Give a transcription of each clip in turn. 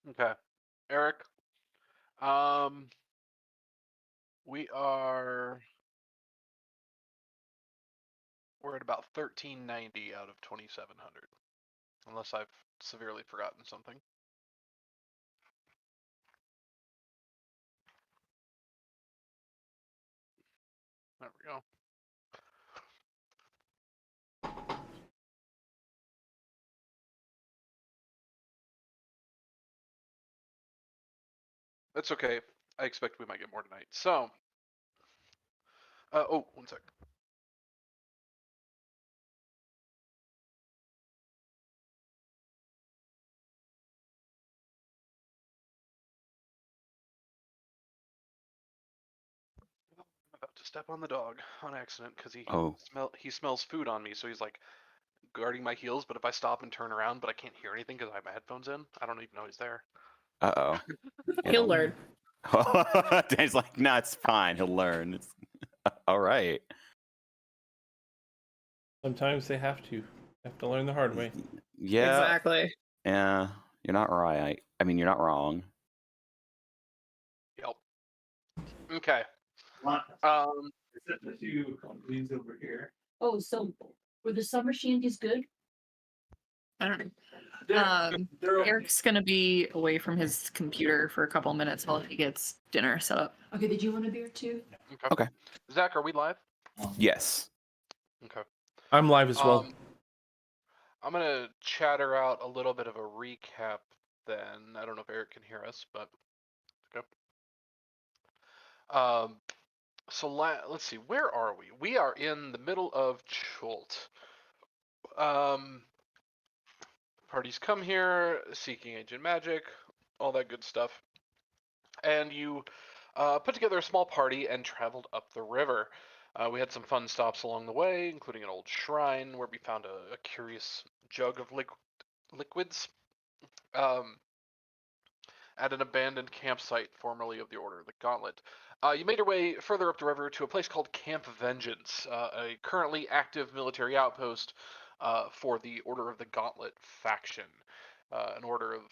Okay. Eric, um, we're at about 1390 out of 2700, unless I've severely forgotten something. There we go. That's okay. I expect we might get more tonight. So, oh, one sec. I'm about to step on the dog on accident because he smells food on me, so he's like guarding my heels. But if I stop and turn around, but I can't hear anything because I have my headphones in, I don't even know he's there. Uh-oh. He'll learn. Dan's like, no, it's fine. He'll learn. It's all right. Sometimes they have to learn the hard way. Yeah. Exactly. Yeah. You're not right. I mean, you're not wrong. Yep. Okay. Except the two leaves over here. Oh, so were the summer shandies good? I don't know. Eric's gonna be away from his computer for a couple minutes while he gets dinner set up. Okay, did you want a beer too? Okay. Zach, are we live? Yes. Okay. I'm live as well. I'm gonna chatter out a little bit of a recap then. I don't know if Eric can hear us, but okay. So let's see, where are we? We are in the middle of Chult. Parties come here seeking ancient magic, all that good stuff, and you put together a small party and traveled up the river. We had some fun stops along the way, including an old shrine where we found a curious jug of liquids at an abandoned campsite formerly of the Order of the Gauntlet. You made your way further up the river to a place called Camp Vengeance, a currently active military outpost for the Order of the Gauntlet faction, an order of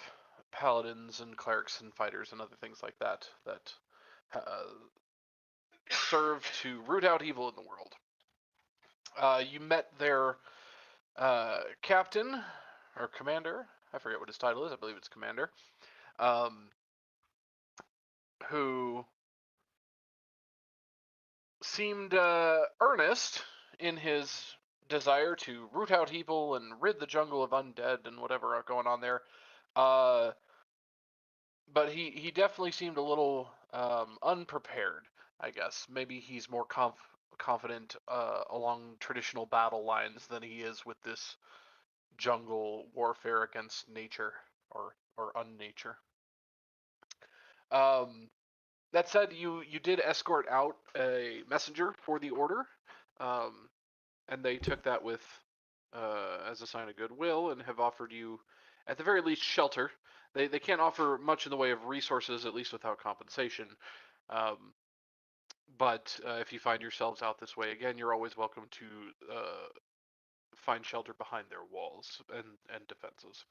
paladins and clerics and fighters and other things like that that serve to root out evil in the world. You met their captain or commander. I forget what his title is. I believe it's commander. Who seemed earnest in his desire to root out evil and rid the jungle of undead and whatever are going on there. But he definitely seemed a little unprepared, I guess. Maybe he's more confident along traditional battle lines than he is with this jungle warfare against nature or unnature. That said, you did escort out a messenger for the order, and they took that with as a sign of goodwill and have offered you, at the very least, shelter. They can't offer much in the way of resources, at least without compensation. But if you find yourselves out this way again, you're always welcome to find shelter behind their walls and defenses.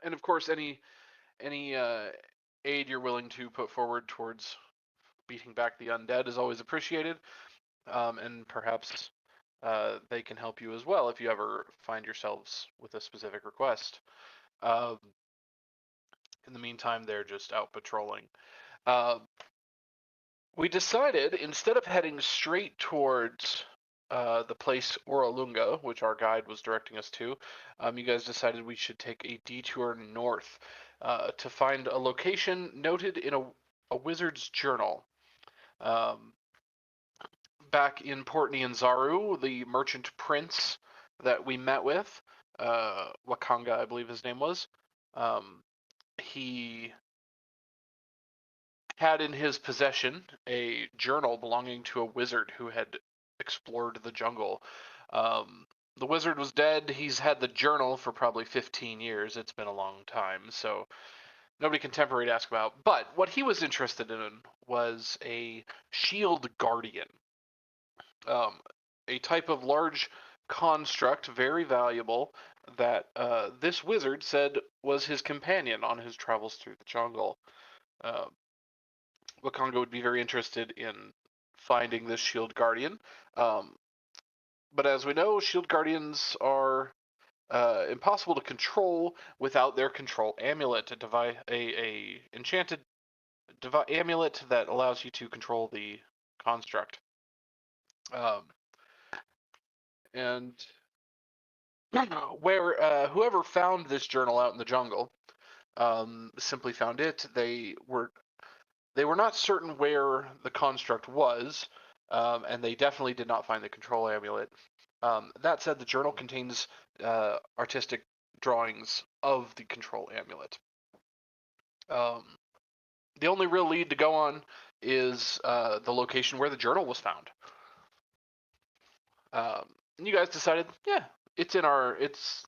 And of course, any aid you're willing to put forward towards beating back the undead is always appreciated, and perhaps they can help you as well if you ever find yourselves with a specific request. In the meantime, they're just out patrolling. We decided, instead of heading straight towards the place Oralunga, which our guide was directing us to, you guys decided we should take a detour north to find a location noted in a wizard's journal. Back in Port Nyanzaru, the merchant prince that we met with, Wakanga, I believe his name was, he had in his possession a journal belonging to a wizard who had explored the jungle. The wizard was dead. He's had the journal for probably 15 years. It's been a long time, so nobody contemporary to ask about. But what he was interested in was a shield guardian, a type of large construct, very valuable, that this wizard said was his companion on his travels through the jungle. Wakanga would be very interested in finding this shield guardian. But as we know, shield guardians are impossible to control without their control amulet, a enchanted amulet that allows you to control the construct. And where whoever found this journal out in the jungle simply found it. They were not certain where the construct was, and they definitely did not find the control amulet. That said, the journal contains artistic drawings of the control amulet. The only real lead to go on is the location where the journal was found. And you guys decided, yeah, it's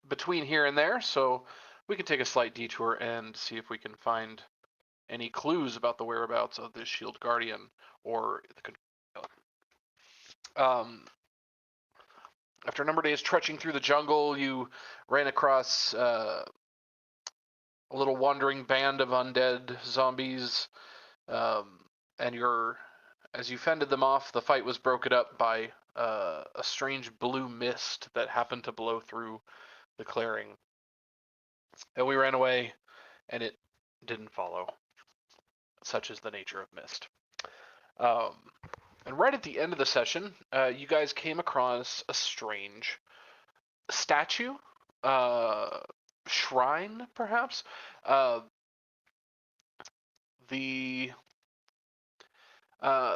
between here and there, so we can take a slight detour and see if we can find any clues about the whereabouts of this shield guardian or the control. After a number of days trekking through the jungle, you ran across a little wandering band of undead zombies, and as you fended them off, the fight was broken up by a strange blue mist that happened to blow through the clearing. And we ran away, and it didn't follow. Such is the nature of mist. And right at the end of the session, you guys came across a strange statue, shrine, perhaps.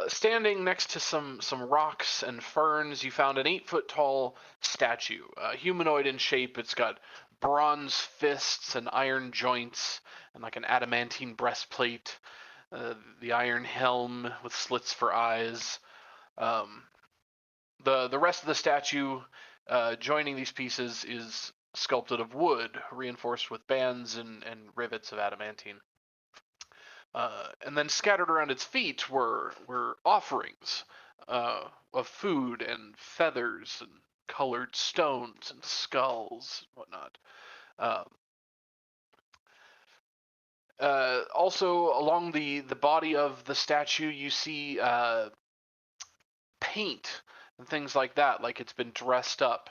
Standing next to some rocks and ferns, you found an 8-foot tall statue, humanoid in shape. It's got bronze fists and iron joints, and like an adamantine breastplate. The iron helm with slits for eyes. The rest of the statue joining these pieces is sculpted of wood, reinforced with bands and rivets of adamantine. And then scattered around its feet were offerings of food and feathers and colored stones and skulls and whatnot. Also, along the body of the statue, you see paint and things like that, like it's been dressed up,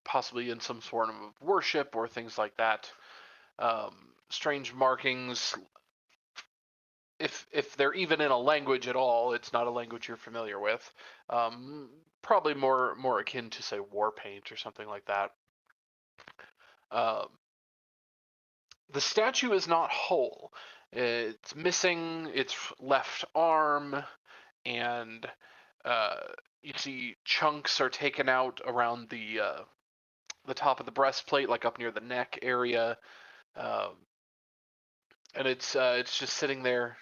possibly in some sort of worship or things like that. Strange markings. If they're even in a language at all, it's not a language you're familiar with. Probably more akin to, say, war paint or something like that. The statue is not whole. It's missing its left arm, and you see chunks are taken out around the top of the breastplate, like up near the neck area, and it's just sitting there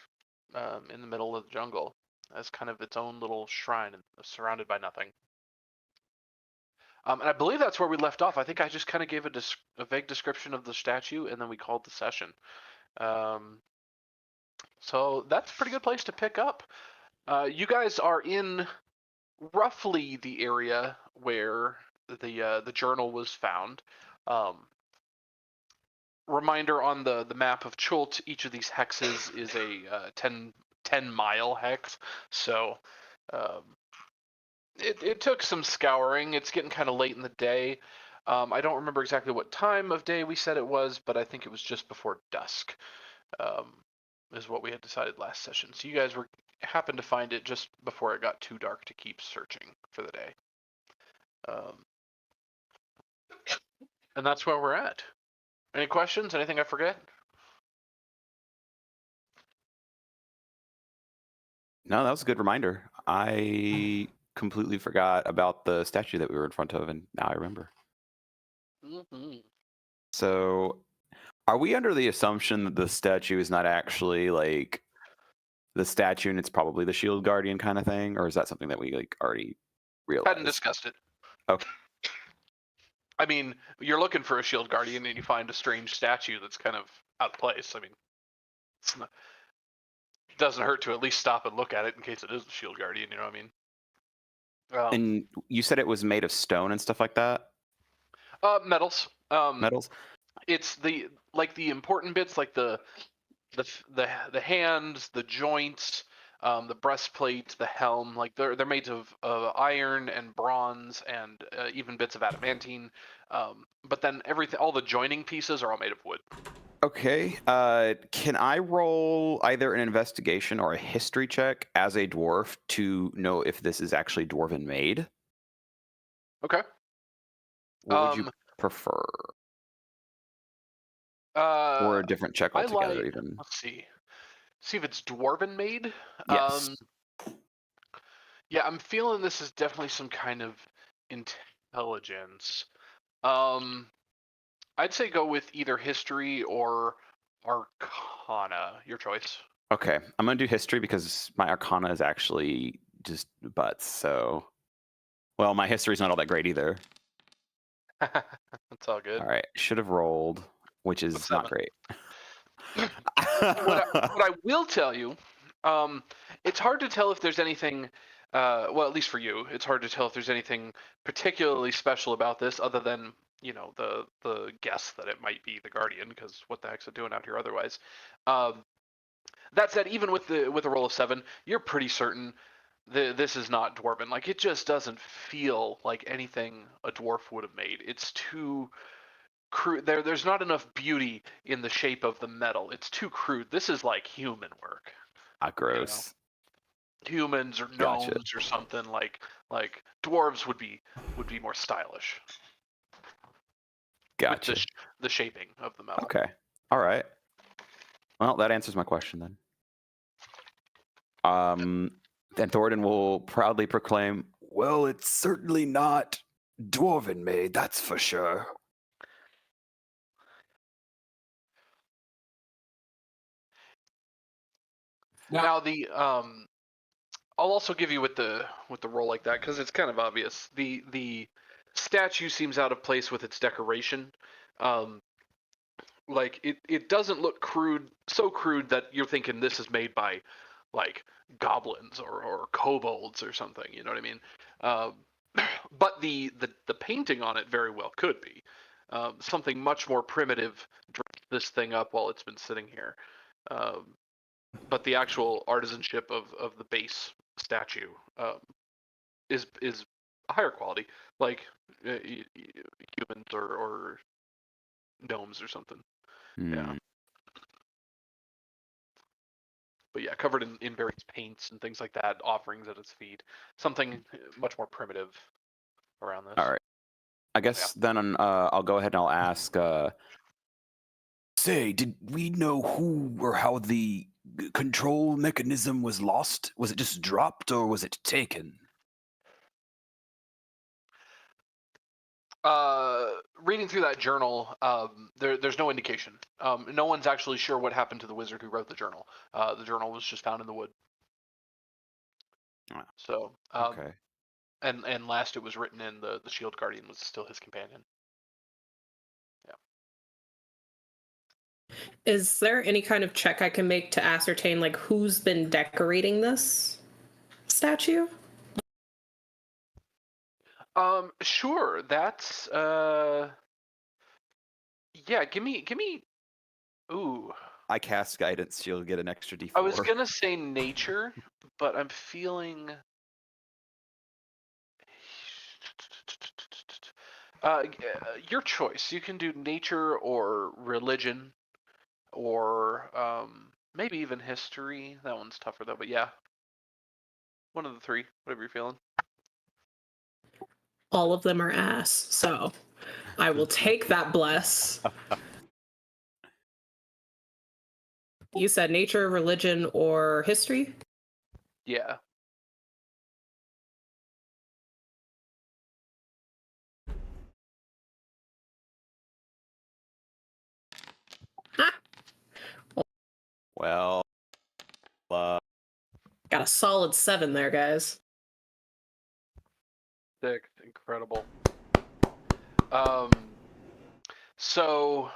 in the middle of the jungle as kind of its own little shrine, surrounded by nothing. And I believe that's where we left off. I think I just kind of gave a vague description of the statue, and then we called the session. So that's a pretty good place to pick up. You guys are in roughly the area where the journal was found. Reminder on the map of Chult, each of these hexes is a 10-mile hex. So it took some scouring. It's getting kind of late in the day. I don't remember exactly what time of day we said it was, but I think it was just before dusk, is what we had decided last session. So you guys happened to find it just before it got too dark to keep searching for the day. And that's where we're at. Any questions? Anything I forget? No, that was a good reminder. I completely forgot about the statue that we were in front of, and now I remember. Mm-hmm. So, are we under the assumption that the statue is not actually like the statue, and it's probably the shield guardian kind of thing, or is that something that we like already realized? Hadn't discussed it. Okay. I mean, you're looking for a shield guardian, and you find a strange statue that's kind of out of place. I mean, it doesn't hurt to at least stop and look at it in case it is a shield guardian. You know what I mean? And you said it was made of stone and stuff like that? Metals. Metals? It's the important bits, like the hands, the joints, the breastplate, the helm. Like they're made of iron and bronze and even bits of adamantine. But then all the joining pieces are all made of wood. Okay. Can I roll either an investigation or a history check as a dwarf to know if this is actually dwarven made? Okay. What would you prefer? Or a different check altogether, even. Let's see. See if it's dwarven made. Yes. Yeah, I'm feeling this is definitely some kind of intelligence. I'd say go with either history or arcana. Your choice. Okay, I'm gonna do history because my arcana is actually just butts. So, well, my history's not all that great either. That's all good. All right, should have rolled, which is not great. What I will tell you, it's hard to tell if there's anything. Well, at least for you, it's hard to tell if there's anything particularly special about this, other than the guess that it might be the Guardian, because what the heck's it doing out here otherwise? That said, even with a roll of 7, you're pretty certain this is not dwarven. Like, it just doesn't feel like anything a dwarf would have made. It's too crude. There's not enough beauty in the shape of the metal. It's too crude. This is like human work. Gross. Humans or gnomes or something like dwarves would be more stylish. Gotcha. With the shaping of the metal. Okay. All right. Well, that answers my question then. Then Thoridne will proudly proclaim, "Well, it's certainly not dwarven made, that's for sure." Now I'll also give you with the roll like that, because it's kind of obvious. The statue seems out of place with its decoration. Like it doesn't look crude, so crude that you're thinking this is made by like goblins or kobolds or something. You know what I mean? But the painting on it very well could be something much more primitive. Dressed this thing up while it's been sitting here. But the actual artisanship of the base statue is a higher quality, like humans or gnomes or something. Yeah. But yeah, covered in various paints and things like that, offerings at its feet. Something much more primitive around this. All right. I guess then I'll go ahead and I'll ask, say, did we know who or how the control mechanism was lost? Was it just dropped or was it taken? Reading through that journal, there's no indication. No one's actually sure what happened to the wizard who wrote the journal. The journal was just found in the wood. So, okay. And last it was written in, the Shield Guardian was still his companion. Yeah. Is there any kind of check I can make to ascertain like who's been decorating this statue? Sure. That's yeah, give me ooh. I cast guidance, you'll get an extra D4. I was gonna say nature, but I'm feeling your choice. You can do nature or religion or maybe even history. That one's tougher though, but yeah. One of the three, whatever you're feeling. All of them are ass, so I will take that bless. You said nature, religion, or history? Yeah. Well, got a solid 7 there, guys. Sick, incredible. So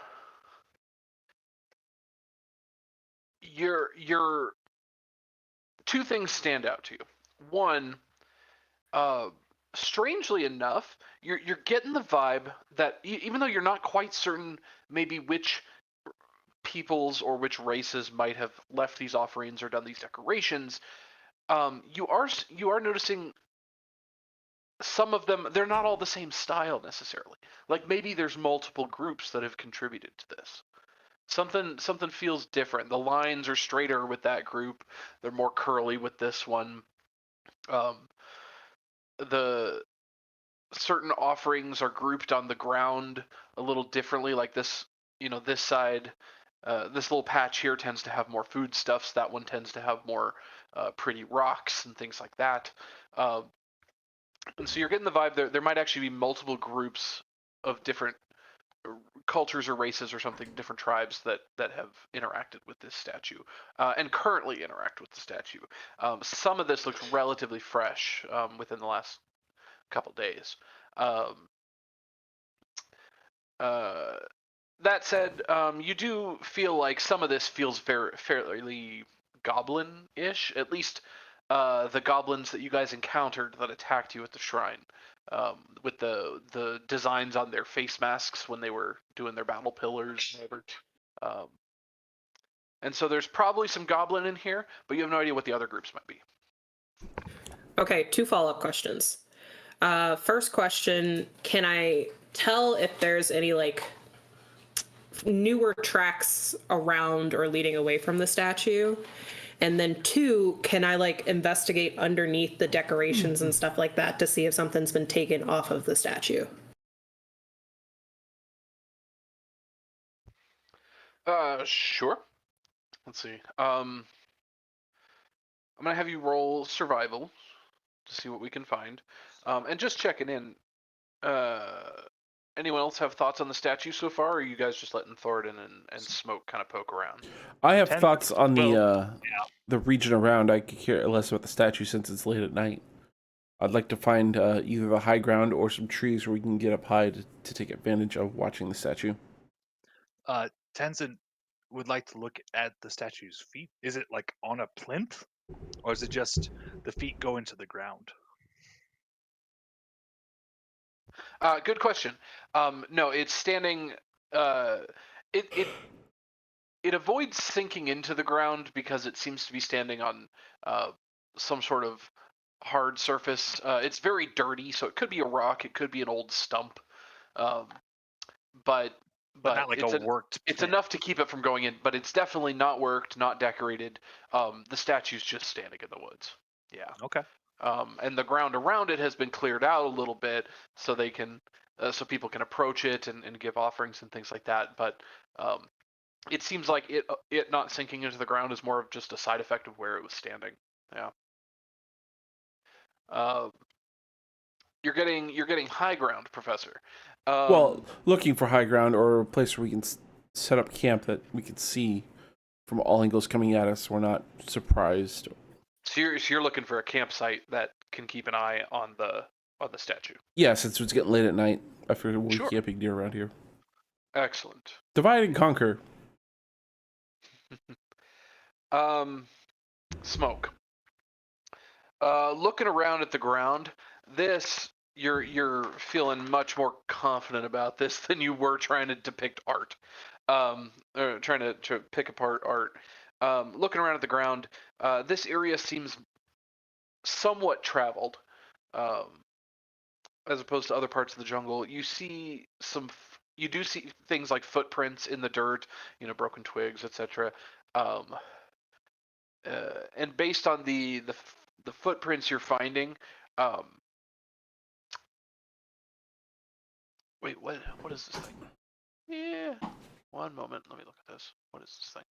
two things stand out to you. One, strangely enough, you're getting the vibe that even though you're not quite certain maybe which peoples or which races might have left these offerings or done these decorations, you are noticing some of them, they're not all the same style necessarily. Like maybe there's multiple groups that have contributed to this. Something feels different. The lines are straighter with that group. They're more curly with this one. The certain offerings are grouped on the ground a little differently. Like this, this side, this little patch here tends to have more foodstuffs. That one tends to have more pretty rocks and things like that. And so you're getting the vibe there might actually be multiple groups of different cultures or races or something, different tribes that have interacted with this statue and currently interact with the statue. Some of this looks relatively fresh within the last couple days. That said, you do feel like some of this feels fairly goblin-ish, at least the goblins that you guys encountered that attacked you at the shrine, with the designs on their face masks when they were doing their battle pillars and whatever. And so there's probably some goblin in here, but you have no idea what the other groups might be. Okay, 2 follow-up questions. First question, can I tell if there's any like newer tracks around or leading away from the statue? And then 2, can I like investigate underneath the decorations and stuff like that to see if something's been taken off of the statue? Sure. Let's see. I'm gonna have you roll survival to see what we can find. And just checking in. Anyone else have thoughts on the statue so far, or are you guys just letting Thoridne and Smoke kind of poke around? I have Ten- thoughts on well, the region around. I could care less about the statue since it's late at night. I'd like to find either the high ground or some trees where we can get up high to take advantage of watching the statue. Tenzin would like to look at the statue's feet. Is it like on a plinth, or is it just the feet go into the ground? Good question. No, it's standing. It avoids sinking into the ground because it seems to be standing on some sort of hard surface. It's very dirty, so it could be a rock, it could be an old stump, but not like a worked. It's plinth. enough to keep it from going in. But it's definitely not worked, not decorated. The statue's just standing in the woods. Yeah. Okay. And the ground around it has been cleared out a little bit so they can so people can approach it and give offerings and things like that. But it seems like it not sinking into the ground is more of just a side effect of where it was standing. Yeah. You're getting high ground, Professor. Well, looking for high ground or a place where we can set up camp that we can see from all angles coming at us. We're not surprised. So you're looking for a campsite that can keep an eye on the statue. Yeah, since it's getting late at night, I figured we'll Sure. be camping near around here. Excellent. Divide and conquer. Smoke. Looking around at the ground, you're feeling much more confident about this than you were trying to depict art. Or trying to pick apart art. Looking around at the ground, this area seems somewhat traveled, as opposed to other parts of the jungle. You do see things like footprints in the dirt, broken twigs, etc. And based on the footprints you're finding, wait, what is this thing? Yeah, one moment. Let me look at this. What is this thing?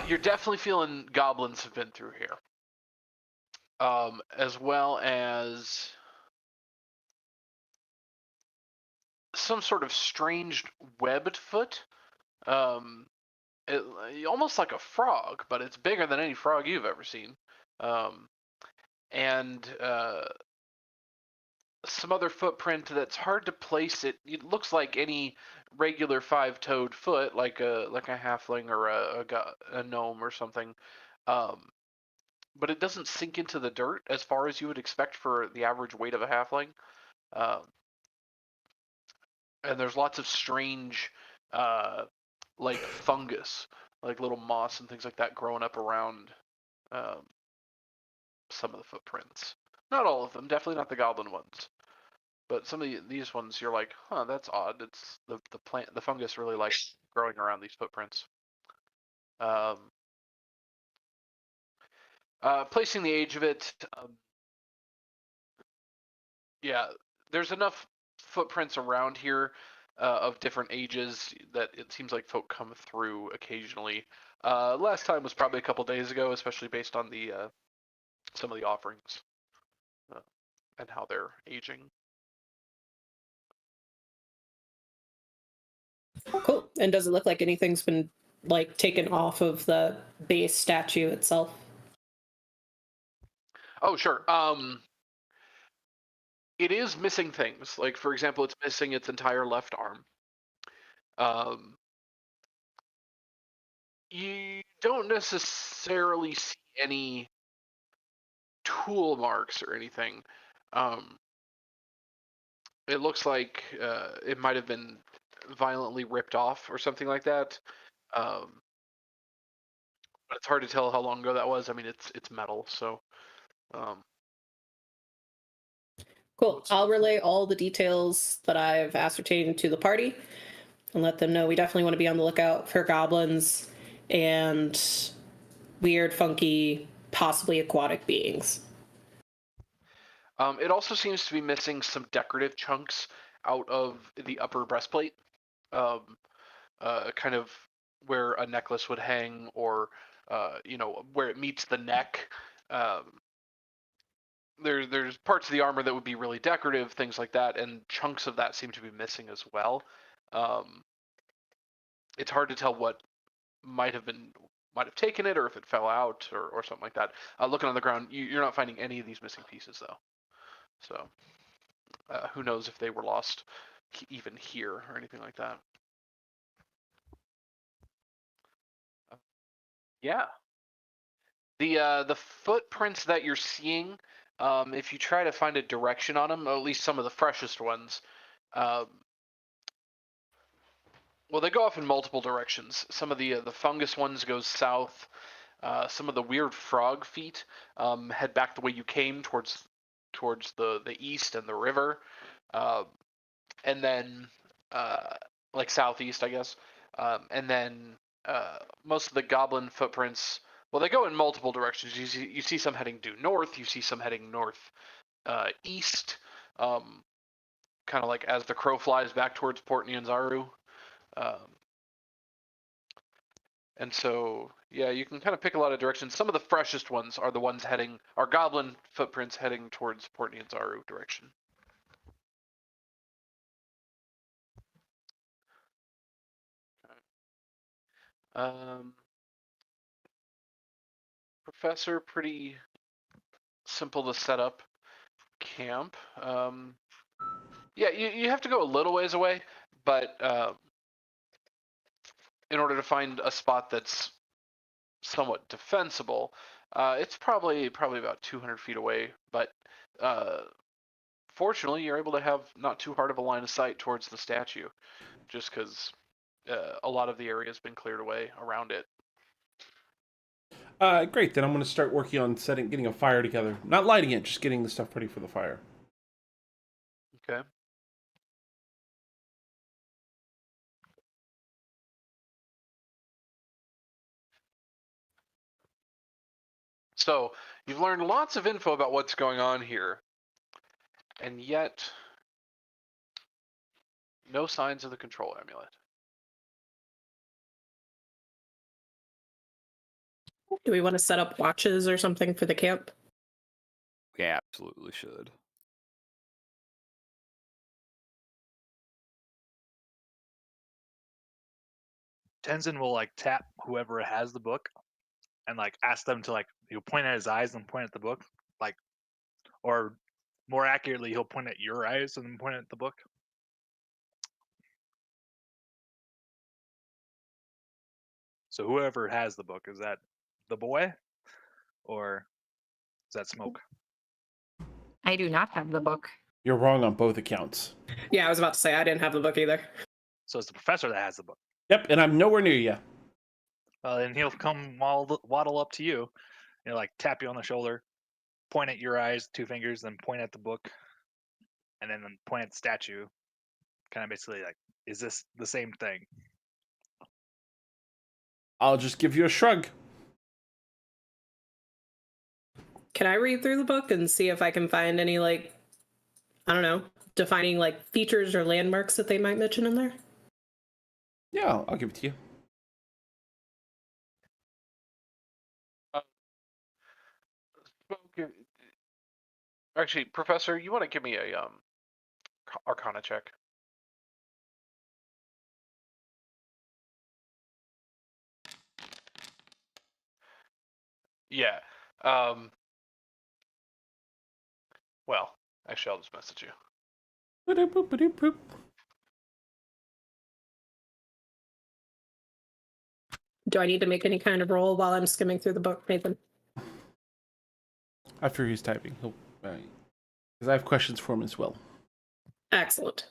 You're definitely feeling goblins have been through here, as well as some sort of strange webbed foot, almost like a frog, but it's bigger than any frog you've ever seen, and some other footprint that's hard to place. It looks like any regular five-toed foot, like a halfling or a gnome or something. But it doesn't sink into the dirt as far as you would expect for the average weight of a halfling. And there's lots of strange, like fungus, like little moss and things like that growing up around some of the footprints. Not all of them, definitely not the goblin ones. But some of these ones, you're like, huh, that's odd. It's the plant, the fungus really likes growing around these footprints. Placing the age of it, yeah, there's enough footprints around here of different ages that it seems like folk come through occasionally. Last time was probably a couple days ago, especially based on the some of the offerings and how they're aging. Cool. And does it look like anything's been like taken off of the base statue itself? Oh, sure. It is missing things. Like, for example, it's missing its entire left arm. You don't necessarily see any tool marks or anything. It looks like it might have been violently ripped off or something like that. But it's hard to tell how long ago that was. I mean, it's metal, so. Cool. I'll relay all the details that I've ascertained to the party and let them know we definitely want to be on the lookout for goblins and weird, funky, possibly aquatic beings. It also seems to be missing some decorative chunks out of the upper breastplate, kind of where a necklace would hang, or where it meets the neck. There's parts of the armor that would be really decorative, things like that, and chunks of that seem to be missing as well. It's hard to tell what might have taken it, or if it fell out, or something like that. Looking on the ground, you're not finding any of these missing pieces, though. So who knows if they were lost even here or anything like that. Yeah. The footprints that you're seeing, if you try to find a direction on them, or at least some of the freshest ones, well, they go off in multiple directions. Some of the fungus ones go south. Some of the weird frog feet head back the way you came, towards the east and the river, and then like southeast, I guess. And then most of the goblin footprints, well, they go in multiple directions. You see some heading due north. You see some heading north east, kind of like as the crow flies back towards Port Nyanzaru. And so, yeah, you can kind of pick a lot of directions. Some of the freshest ones are the ones are goblin footprints heading towards Port Nyanzaru direction. Professor, pretty simple to set up camp. Yeah, you have to go a little ways away, but in order to find a spot that's somewhat defensible, it's probably about 200 feet away. But fortunately, you're able to have not too hard of a line of sight towards the statue, just because a lot of the area has been cleared away around it. Great. Then I'm going to start working on getting a fire together. Not lighting it, just getting the stuff ready for the fire. Okay. So you've learned lots of info about what's going on here, and yet no signs of the control amulet. Do we want to set up watches or something for the camp? We absolutely should. Tenzin will like tap whoever has the book and like ask them to like point at his eyes and point at the book, like, or more accurately, he'll point at your eyes and then point at the book. So whoever has the book, is that the boy, or is that Smoke? I do not have the book. You're wrong on both accounts. Yeah, I was about to say I didn't have the book either. So it's the professor that has the book. Yep, and I'm nowhere near you. And he'll come waddle up to you, like tap you on the shoulder, point at your eyes, 2 fingers, then point at the book, and then point at the statue. Kind of basically like, is this the same thing? I'll just give you a shrug. Can I read through the book and see if I can find any, like, I don't know, defining, like, features or landmarks that they might mention in there? Yeah, I'll give it to you. Actually, Professor, you want to give me a Arcana check? Yeah. Well, actually, I'll just message you. Ba-doop, ba-doop, boop. Do I need to make any kind of roll while I'm skimming through the book, Nathan? After he's typing, he'll. Because I have questions for him as well. Excellent.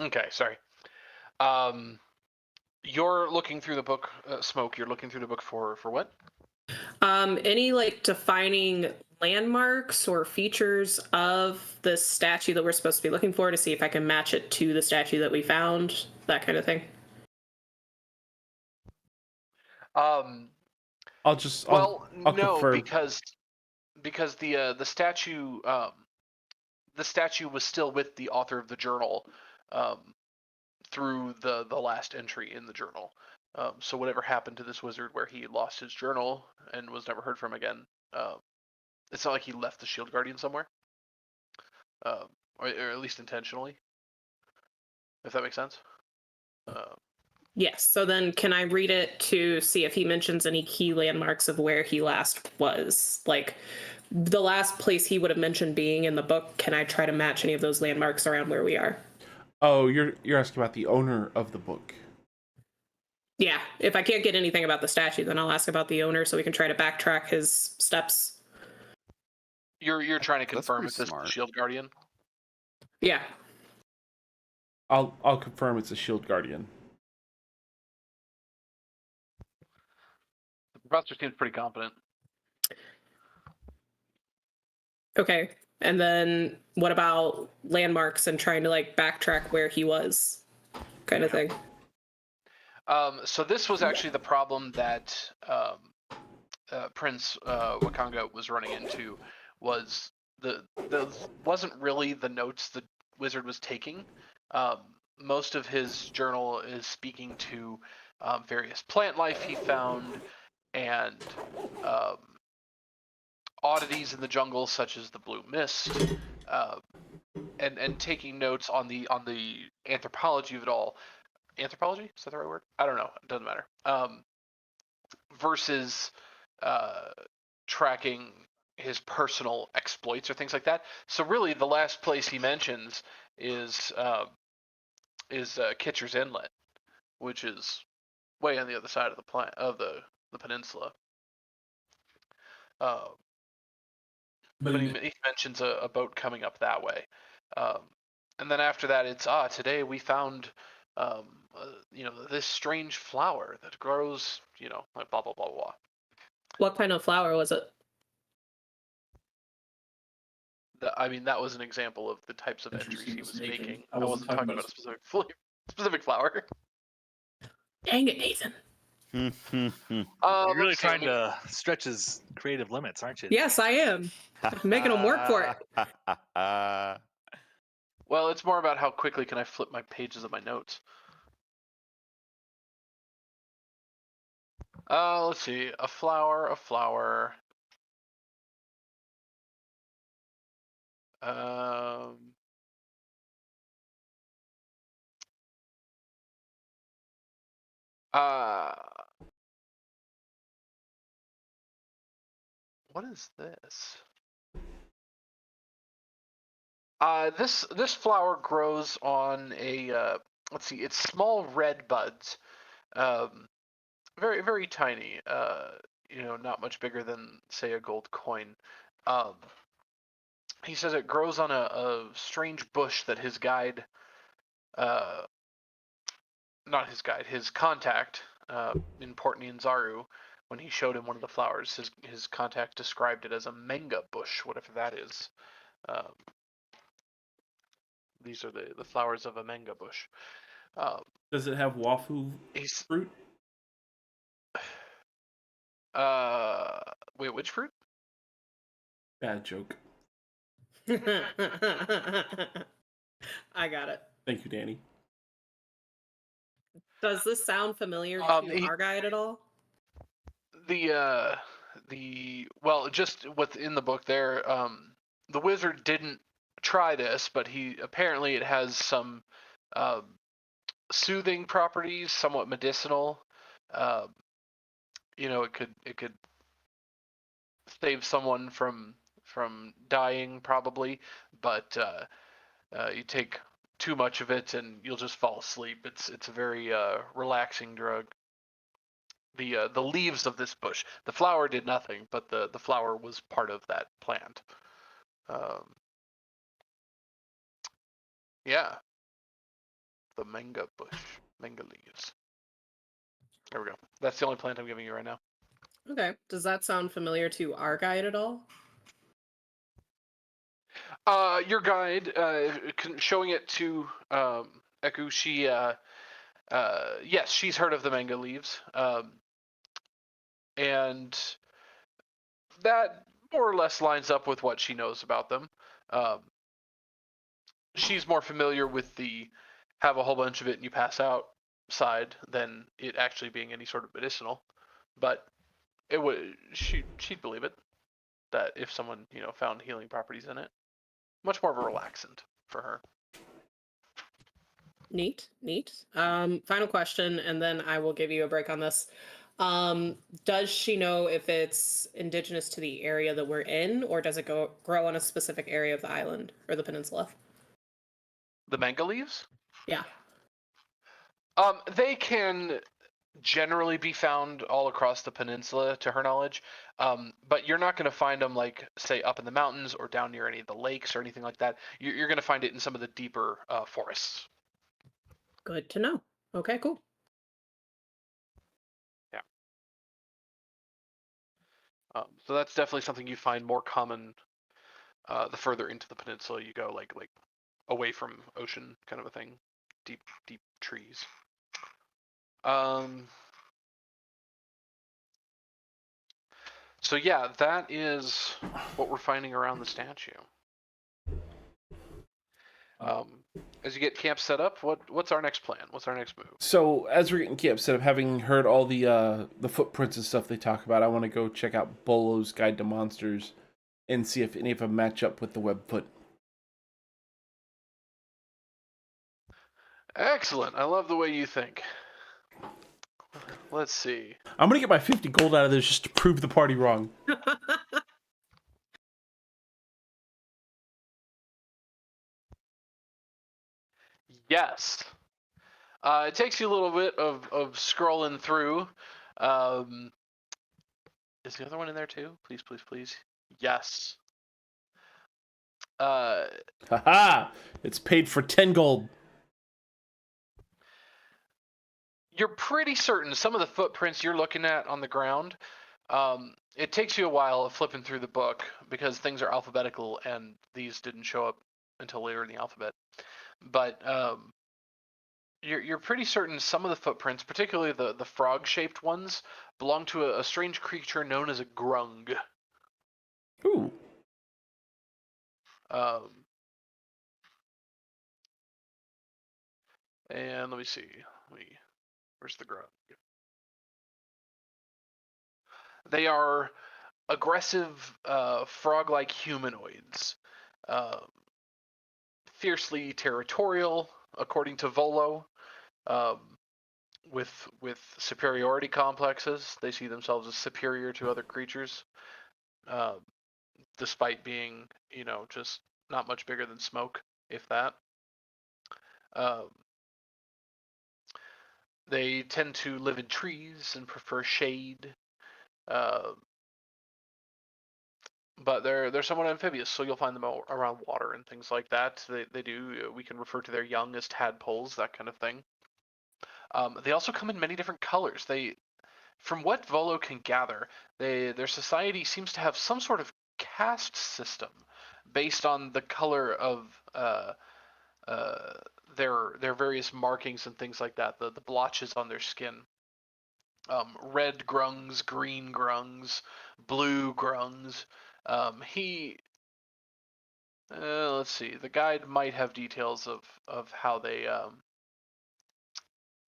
Okay, sorry. You're looking through the book, Smoke. You're looking through the book for what? Any, like, defining landmarks or features of the statue that we're supposed to be looking for to see if I can match it to the statue that we found, that kind of thing. I'll no, confirm. because the statue was still with the author of the journal through the last entry in the journal. So whatever happened to this wizard where he lost his journal and was never heard from again, it's not like he left the Shield Guardian somewhere, or at least intentionally, if that makes sense. Yes, so then can I read it to see if he mentions any key landmarks of where he last was? Like, the last place he would have mentioned being in the book, can I try to match any of those landmarks around where we are? Oh, you're asking about the owner of the book. Yeah, if I can't get anything about the statue, then I'll ask about the owner so we can try to backtrack his steps. You're trying to confirm if pretty this is smart. the Shield Guardian? Yeah. I'll confirm it's a Shield Guardian. The professor seems pretty confident. Okay. And then what about landmarks and trying to, like, backtrack where he was, kind of thing? So this was actually the problem that Prince Wakanga was running into, was the wasn't really the notes the wizard was taking. Most of his journal is speaking to various plant life he found and oddities in the jungle, such as the blue mist, and taking notes on the anthropology of it all. Anthropology? Is that the right word? I don't know. It doesn't matter. Versus tracking his personal exploits or things like that. So really, the last place he mentions is Kitcher's Inlet, which is way on the other side of the peninsula. But he mentions a boat coming up that way, and then after that, it's today we found this strange flower that grows, like blah blah blah blah. What kind of flower was it? That was an example of the types of entries he was making. I wasn't talking about a specific flower. Dang it, Nathan. You're really trying to stretch his creative limits, aren't you? Yes, I am. I'm making him work for it. Well, it's more about how quickly can I flip my pages of my notes. Let's see. A flower. What is this? This flower grows on a let's see, it's small red buds, very very tiny. Not much bigger than say a gold coin. He says it grows on a strange bush that his guide, not his guide, his contact in Port Nianzaru, when he showed him one of the flowers, his contact described it as a manga bush, whatever that is. These are the flowers of a manga bush. Does it have wafu fruit? Wait, which fruit? Bad joke. I got it. Thank you, Danny. Does this sound familiar to our guide at all? Well, just what's in the book there, the wizard didn't try this, but it has some soothing properties, somewhat medicinal. It could save someone from dying probably, but you take too much of it and you'll just fall asleep. It's a very relaxing drug. The leaves of this bush, the flower did nothing, but the flower was part of that plant. Yeah, the manga bush, manga leaves. There we go. That's the only plant I'm giving you right now. Okay. Does that sound familiar to our guide at all? Your guide, showing it to Eku, she, yes, she's heard of the manga leaves, and that more or less lines up with what she knows about them. She's more familiar with the have a whole bunch of it and you pass out side than it actually being any sort of medicinal, but she'd believe it, that if someone found healing properties in it. Much more of a relaxant for her. Neat. Final question, and then I will give you a break on this. Does she know if it's indigenous to the area that we're in, or does it grow on a specific area of the island or the peninsula? The manga leaves? Yeah. They can generally be found all across the peninsula, to her knowledge, but you're not going to find them, like, say, up in the mountains or down near any of the lakes or anything like that. You're going to find it in some of the deeper forests. Good to know. Okay, cool. Yeah. So that's definitely something you find more common the further into the peninsula you go, like away from ocean kind of a thing. Deep trees. So yeah, that is what we're finding around the statue. As you get camp set up, what's our next plan? What's our next move? So as we're getting camp set up, having heard all the footprints and stuff they talk about, I want to go check out Bolo's Guide to Monsters and see if any of them match up with the webfoot. Excellent. I love the way you think. Let's see. I'm going to get my 50 gold out of this just to prove the party wrong. Yes. It takes you a little bit of scrolling through. Is the other one in there too? Please, please, please. Yes. Haha! It's paid for 10 gold. You're pretty certain some of the footprints you're looking at on the ground, it takes you a while flipping through the book because things are alphabetical and these didn't show up until later in the alphabet. But you're pretty certain some of the footprints, particularly the frog-shaped ones, belong to a strange creature known as a grung. Ooh. And let me see. Where's the grung? They are aggressive frog-like humanoids. fiercely territorial, according to Volo, with superiority complexes. They see themselves as superior to other creatures, despite being, just not much bigger than smoke, if that. They tend to live in trees and prefer shade. But they're somewhat amphibious, so you'll find them around water and things like that. They do. We can refer to their young as tadpoles, that kind of thing. They also come in many different colors. From what Volo can gather, their society seems to have some sort of caste system based on the color of their various markings and things like that. The blotches on their skin. Red grungs, green grungs, blue grungs. Let's see. The guide might have details of how they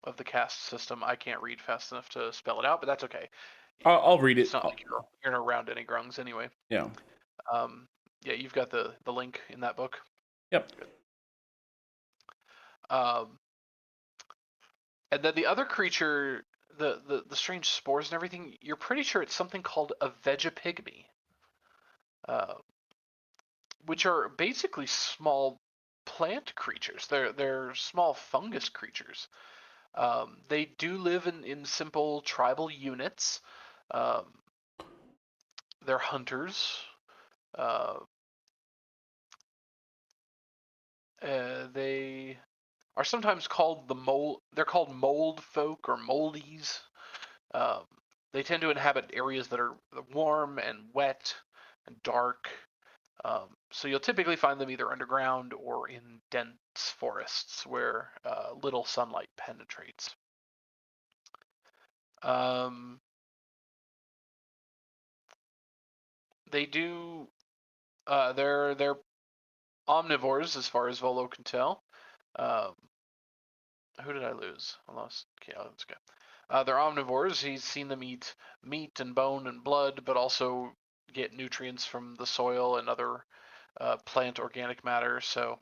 of the caste system. I can't read fast enough to spell it out, but that's okay. I'll read it. It's not like you're around any grungs anyway. Yeah. Yeah, you've got the link in that book. Yep. Good. And then the other creature, the strange spores and everything, you're pretty sure it's something called a vegapygmy. Which are basically small plant creatures. They're small fungus creatures. They do live in simple tribal units. They're hunters. They are sometimes called They're called mold folk or moldies. They tend to inhabit areas that are warm and wet and dark. So you'll typically find them either underground or in dense forests where little sunlight penetrates. They do. They're omnivores as far as Volo can tell. Who did I lose? I lost. Okay, that's good. They're omnivores. He's seen them eat meat and bone and blood, but also get nutrients from the soil and other plant organic matter. So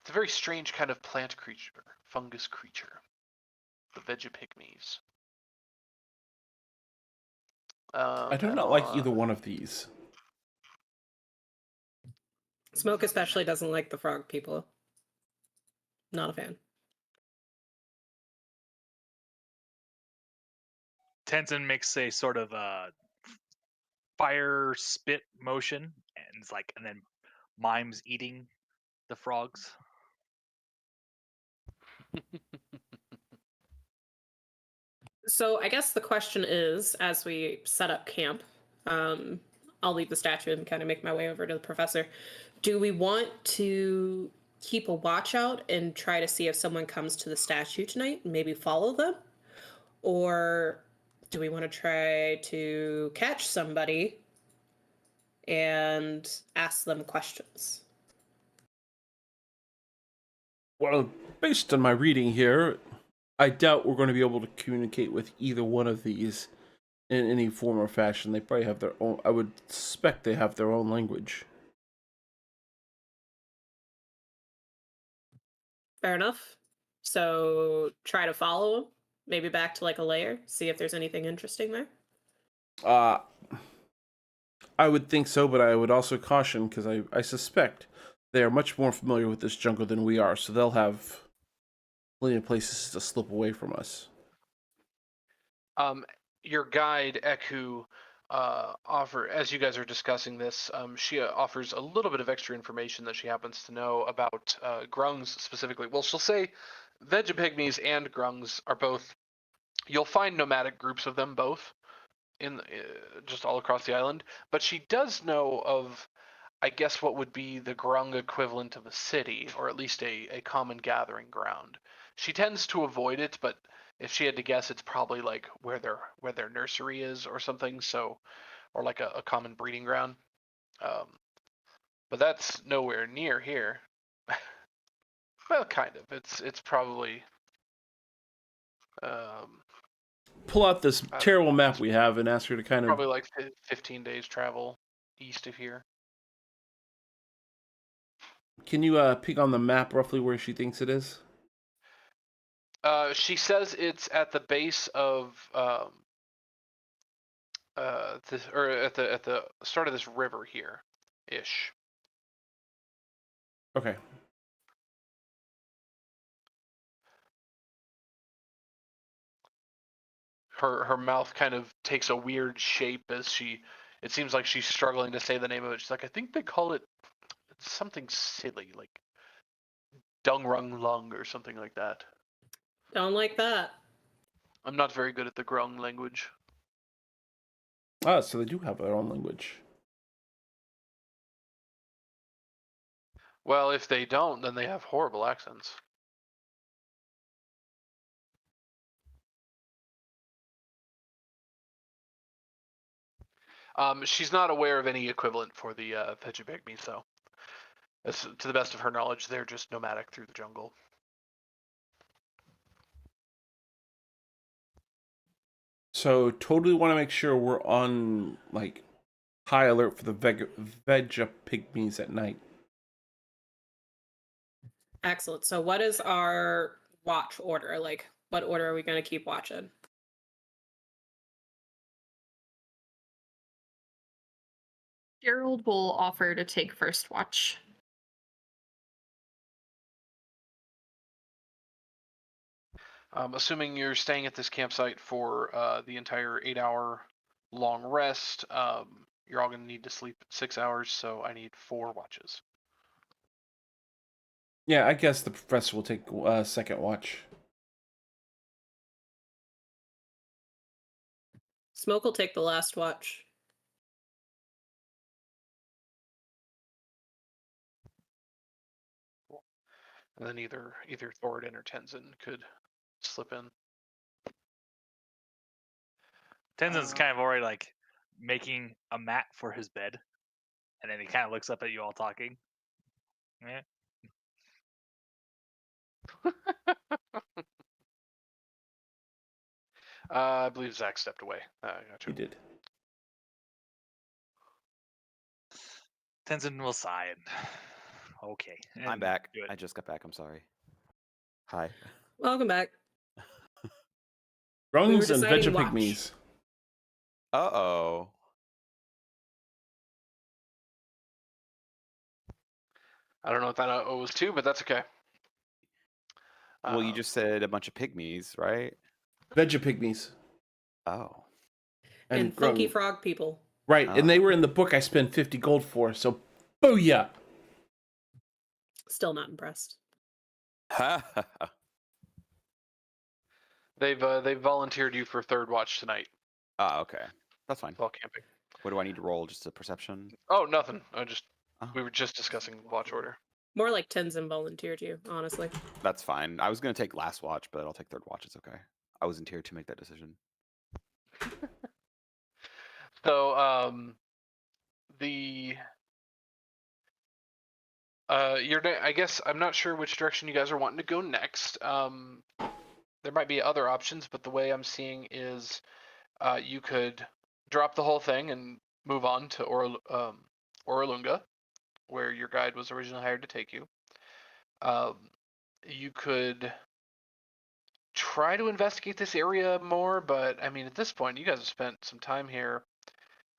it's a very strange kind of plant creature, fungus creature, the vegapygmies. I do not like either one of these. Smoke especially doesn't like the frog people. Not a fan. Tenzin makes a sort of fire spit motion, and it's like, and then mimes eating the frogs. So I guess the question is, as we set up camp, I'll leave the statue and kind of make my way over to the professor. Do we want to keep a watch out and try to see if someone comes to the statue tonight and maybe follow them? Or do we want to try to catch somebody and ask them questions? Well, based on my reading here, I doubt we're going to be able to communicate with either one of these in any form or fashion. They probably have their own. I would suspect they have their own language. Fair enough. So try to follow them, maybe back to like a lair, see if there's anything interesting there. I would think so, but I would also caution, because I suspect they are much more familiar with this jungle than we are, so they'll have plenty of places to slip away from us. Your guide, Eku, as you guys are discussing this, she offers a little bit of extra information that she happens to know about grungs specifically. Well, she'll say vegapygmies and grungs are both. You'll find nomadic groups of them both in just all across the island, but she does know of, I guess, what would be the grung equivalent of a city, or at least a common gathering ground. She tends to avoid it, but if she had to guess, it's probably like where their nursery is or something. So, or like a common breeding ground. But that's nowhere near here. Well, kind of. It's probably. Pull out this terrible map we have and ask her to kind of. Probably like 15 days travel east of here. Can you peek on the map roughly where she thinks it is? She says it's at the base of or at the start of this river here, ish. Okay. Her mouth kind of takes a weird shape as it seems like she's struggling to say the name of it. She's like, I think they call it something silly, like Dung Rung Lung or something like that. Don't like that. I'm not very good at the Grung language. Ah, so they do have their own language. Well, if they don't, then they have horrible accents. She's not aware of any equivalent for the Vegapigmies, though. To the best of her knowledge, they're just nomadic through the jungle. So totally want to make sure we're on like high alert for the Vegapigmies at night. Excellent. So what is our watch order? Like, what order are we going to keep watching? Gerald will offer to take first watch. Assuming you're staying at this campsite for the entire 8-hour long rest, you're all going to need to sleep 6 hours, so I need 4 watches. Yeah, I guess the professor will take second watch. Smoke will take the last watch. And then either Thoridne or Tenzin could slip in. Tenzin's kind of already like making a mat for his bed, and then he kind of looks up at you all talking. Yeah. I believe Zach stepped away. Gotcha. He did. Tenzin will sigh and okay. I'm and back. do it. I just got back. I'm sorry. Hi. Welcome back. Grungs and deciding Vegapigmies. Uh-oh. I don't know what that was to, but that's okay. Well, you just said a bunch of pygmies, right? Vegapigmies. Oh. And funky Grung. frog people. Right, and they were in the book I spent 50 gold for, so booyah! Still not impressed. They've volunteered you for third watch tonight Ah, okay. That's fine. while camping. What do I need to roll? Just a perception? Oh, nothing. Oh. We were just discussing watch order. More like Tenzin volunteered you, honestly. That's fine. I was going to take last watch, but I'll take third watch. It's okay. I wasn't here to make that decision. So, I guess I'm not sure which direction you guys are wanting to go next. There might be other options, but the way I'm seeing is, you could drop the whole thing and move on to Oralunga, where your guide was originally hired to take you. You could try to investigate this area more, but I mean, at this point, you guys have spent some time here.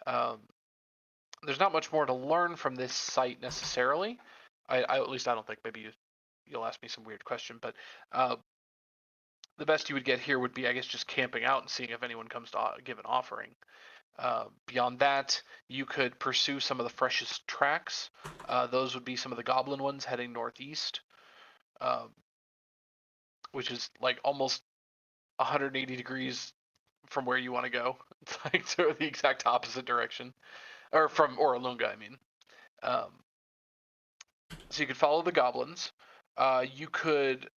There's not much more to learn from this site necessarily. At least I don't think. Maybe you'll ask me some weird question, but the best you would get here would be, I guess, just camping out and seeing if anyone comes to give an offering. Beyond that, you could pursue some of the freshest tracks. Those would be some of the goblin ones heading northeast, which is like almost 180 degrees from where you want to go. It's like to the exact opposite direction, or from Oralunga, I mean. So you could follow the goblins. You could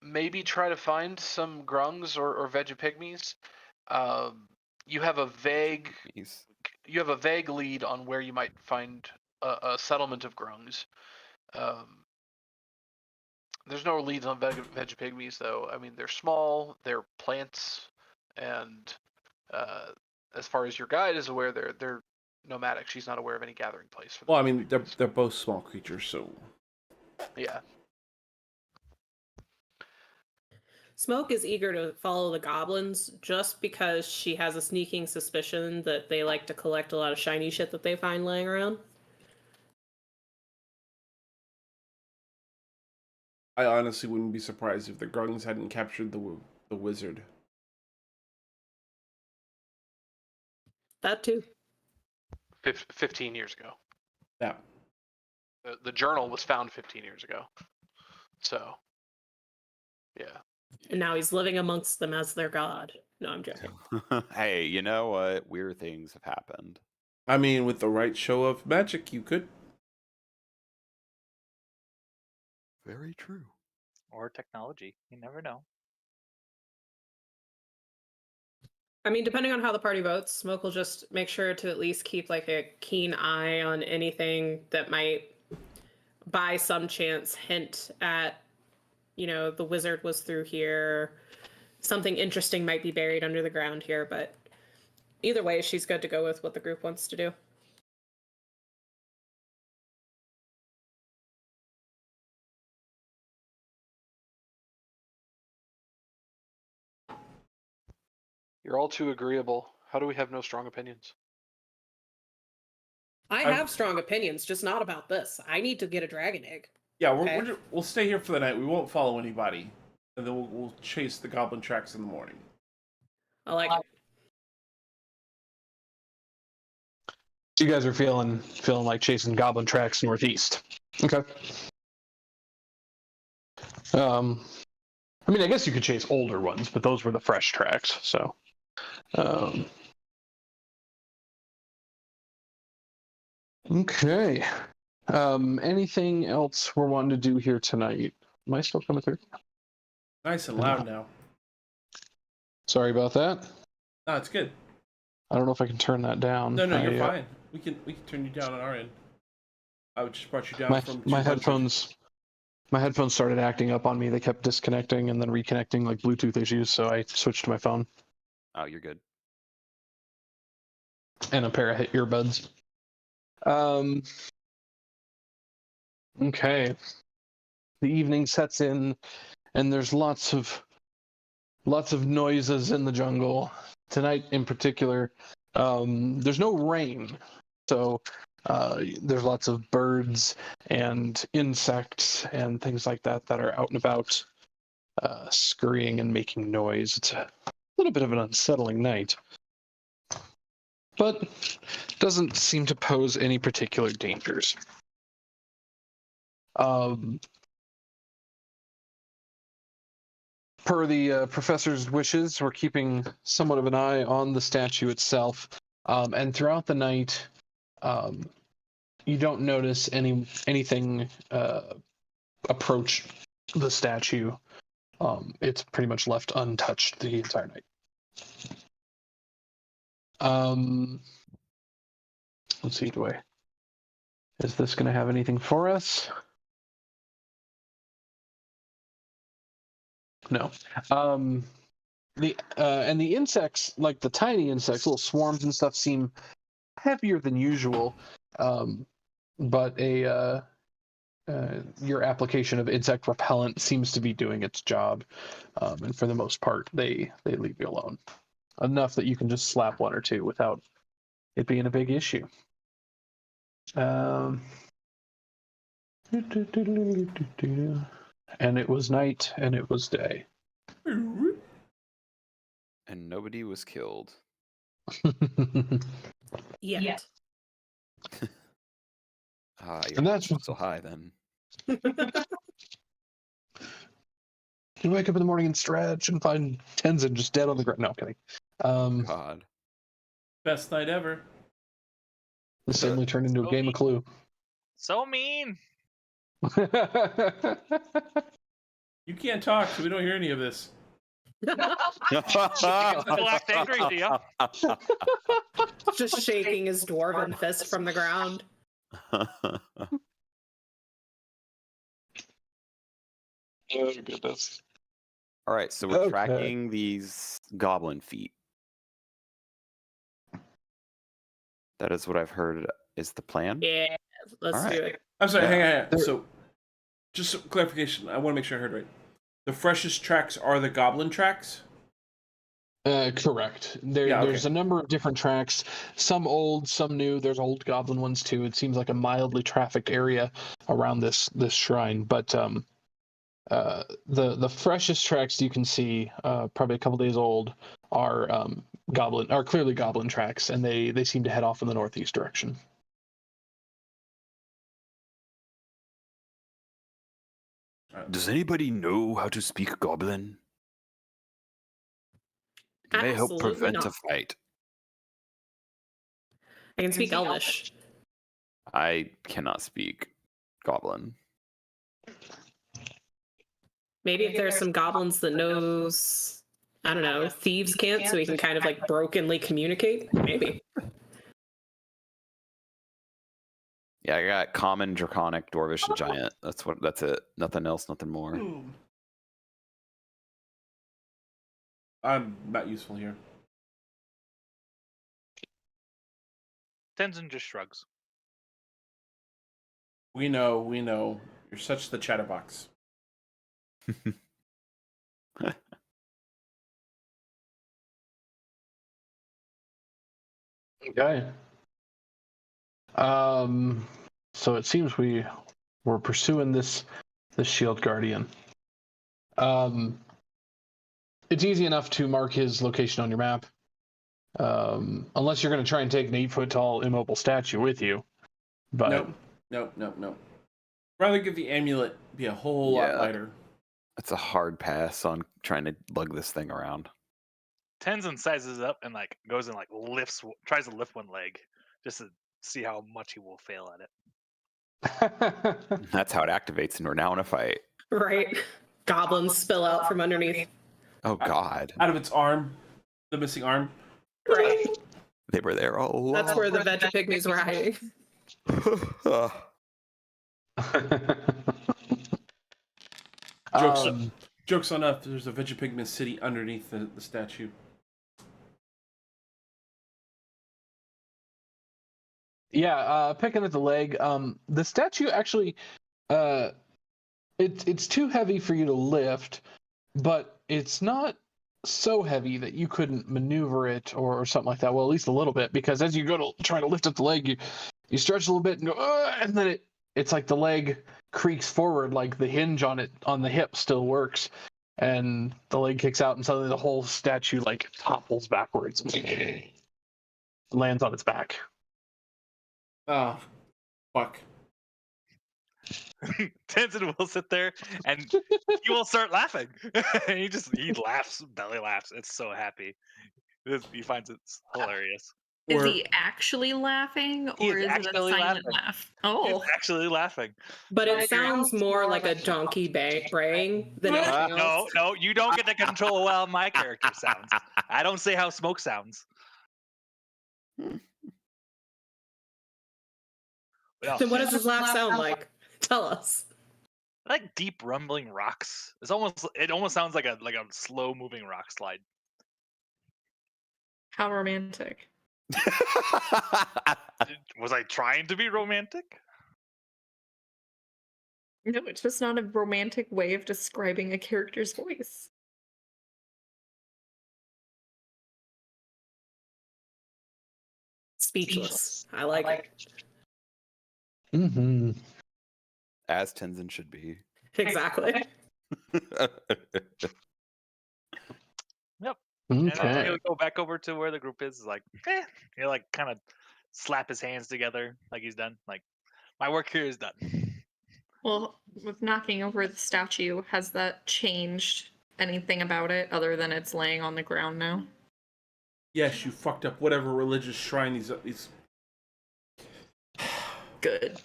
maybe try to find some grungs or Vegapigmies. You have a vague lead on where you might find a settlement of grungs. There's no leads on Vegapigmies, though. I mean, they're small, they're plants, and as far as your guide is aware, they're nomadic. She's not aware of any gathering place. For Well, I mean, they're both small creatures, so yeah. Smoke is eager to follow the goblins just because she has a sneaking suspicion that they like to collect a lot of shiny shit that they find laying around. I honestly wouldn't be surprised if the Grungs hadn't captured the wizard. That too. 15 years ago. Yeah. The journal was found 15 years ago. So, yeah. And now he's living amongst them as their god. No, I'm joking. Hey, you know what? Weird things have happened. I mean, with the right show of magic, you could. Very true. Or technology. You never know. I mean, depending on how the party votes, Smoke will just make sure to at least keep like a keen eye on anything that might, by some chance, hint at, you know, the wizard was through here. Something interesting might be buried under the ground here, but either way, she's good to go with what the group wants to do. You're all too agreeable. How do we have no strong opinions? I have strong opinions, just not about this. I need to get a dragon egg. Yeah, Okay. we'll stay here for the night. We won't follow anybody, and then we'll chase the goblin tracks in the morning. I like it. So you guys are feeling like chasing goblin tracks northeast. Okay. I mean, I guess you could chase older ones, but those were the fresh tracks. So, okay. Anything else we're wanting to do here tonight? Am I still coming through? Nice and loud now. Sorry about that. No, it's good. I don't know if I can turn that down. No, you're fine. We can turn you down on our end. I just brought you down from my 200. headphones started acting up on me. They kept disconnecting and then reconnecting like Bluetooth issues, so I switched to my phone Oh, you're good. and a pair of earbuds. Okay. The evening sets in and there's lots of noises in the jungle. Tonight in particular, there's no rain, so there's lots of birds and insects and things like that are out and about, scurrying and making noise. It's a little bit of an unsettling night, but doesn't seem to pose any particular dangers. Per the professor's wishes, we're keeping somewhat of an eye on the statue itself, and throughout the night, you don't notice anything approach the statue. It's pretty much left untouched the entire night. Let's see, is this going to have anything for us? No. And the insects, like the tiny insects, little swarms and stuff, seem heavier than usual. But your application of insect repellent seems to be doing its job, and for the most part, they leave you alone enough that you can just slap one or two without it being a big issue. And it was night, and it was day. And nobody was killed. Yeah. You're And that's so high then. You wake up in the morning and stretch and find Tenzien just dead on the ground. No, I'm kidding. God. Best night ever. This suddenly turned into a game of Clue. So mean. You can't talk, so we don't hear any of this. Still act angry, do ya? Just shaking his dwarven fist from the ground. Oh, goodness. All right, so we're Okay. tracking these goblin feet. That is what I've heard is the plan. Yeah, let's All do right. it. I'm sorry, Yeah. hang on. So, just some clarification. I want to make sure I heard right. The freshest tracks are the goblin tracks? Correct. Yeah, okay. There's a number of different tracks, some old, some new. There's old goblin ones too. It seems like a mildly trafficked area around this shrine. But the freshest tracks you can see, probably a couple days old, are clearly goblin tracks, and they seem to head off in the northeast direction. Does anybody know how to speak Goblin? It may help Absolutely prevent not. a fight. I can speak Elvish. I cannot speak Goblin. Maybe if there's some goblins that knows, I don't know, thieves can't, so we can kind of like brokenly communicate. Maybe. Yeah, I got Common, Draconic, Dwarvish, and Giant. That's it. Nothing else, nothing more. I'm not useful here. Tenzin just shrugs. We know. You're such the chatterbox. Okay. So it seems we're pursuing this shield guardian. It's easy enough to mark his location on your map. Unless you're going to try and take an 8-foot tall immobile statue with you. But Nope. Rather give the amulet be a whole lot lighter. It's a hard pass on trying to lug this thing around. Tenzin sizes up and like goes and like tries to lift one leg just to see how much he will fail at it. That's how it activates, and we're now in a fight. Right. Goblins spill out from underneath. Oh God! Out of its arm, the missing arm. Right. They were there all along. That's where the veggie pygmies were hiding. Joke's on us. There's a Vegapigment city underneath the statue. Yeah, picking at the leg. The statue actually, it's too heavy for you to lift, but it's not so heavy that you couldn't maneuver it or something like that. Well, at least a little bit, because as you go to try to lift up the leg, you stretch a little bit and go, and then it's like the leg creaks forward, like the hinge on the hip still works, and the leg kicks out, and suddenly the whole statue like topples backwards and lands on its back. Oh, fuck. Tenzin will sit there and he will start laughing. he laughs, belly laughs. It's so happy. He finds it hilarious. Is he actually laughing, or is it a silent laugh? Oh, he's actually laughing. But it sounds more like a donkey braying than anything else. No, you don't get to control how my character sounds. I don't say how Smoke sounds. Then what does his laugh sound like? Tell us. Like deep rumbling rocks. It almost sounds like a slow moving rock slide. how romantic. Was I trying to be romantic? No, it's just not a romantic way of describing a character's voice. Speechless. I like it. Mm-hmm. As Tenzin should be. Exactly. Yep. Okay. And then he'll go back over to where the group is. Like, he'll like kind of slap his hands together like he's done. Like, my work here is done. Well, with knocking over the statue, has that changed anything about it other than it's laying on the ground now? Yes, you fucked up whatever religious shrine these. Good.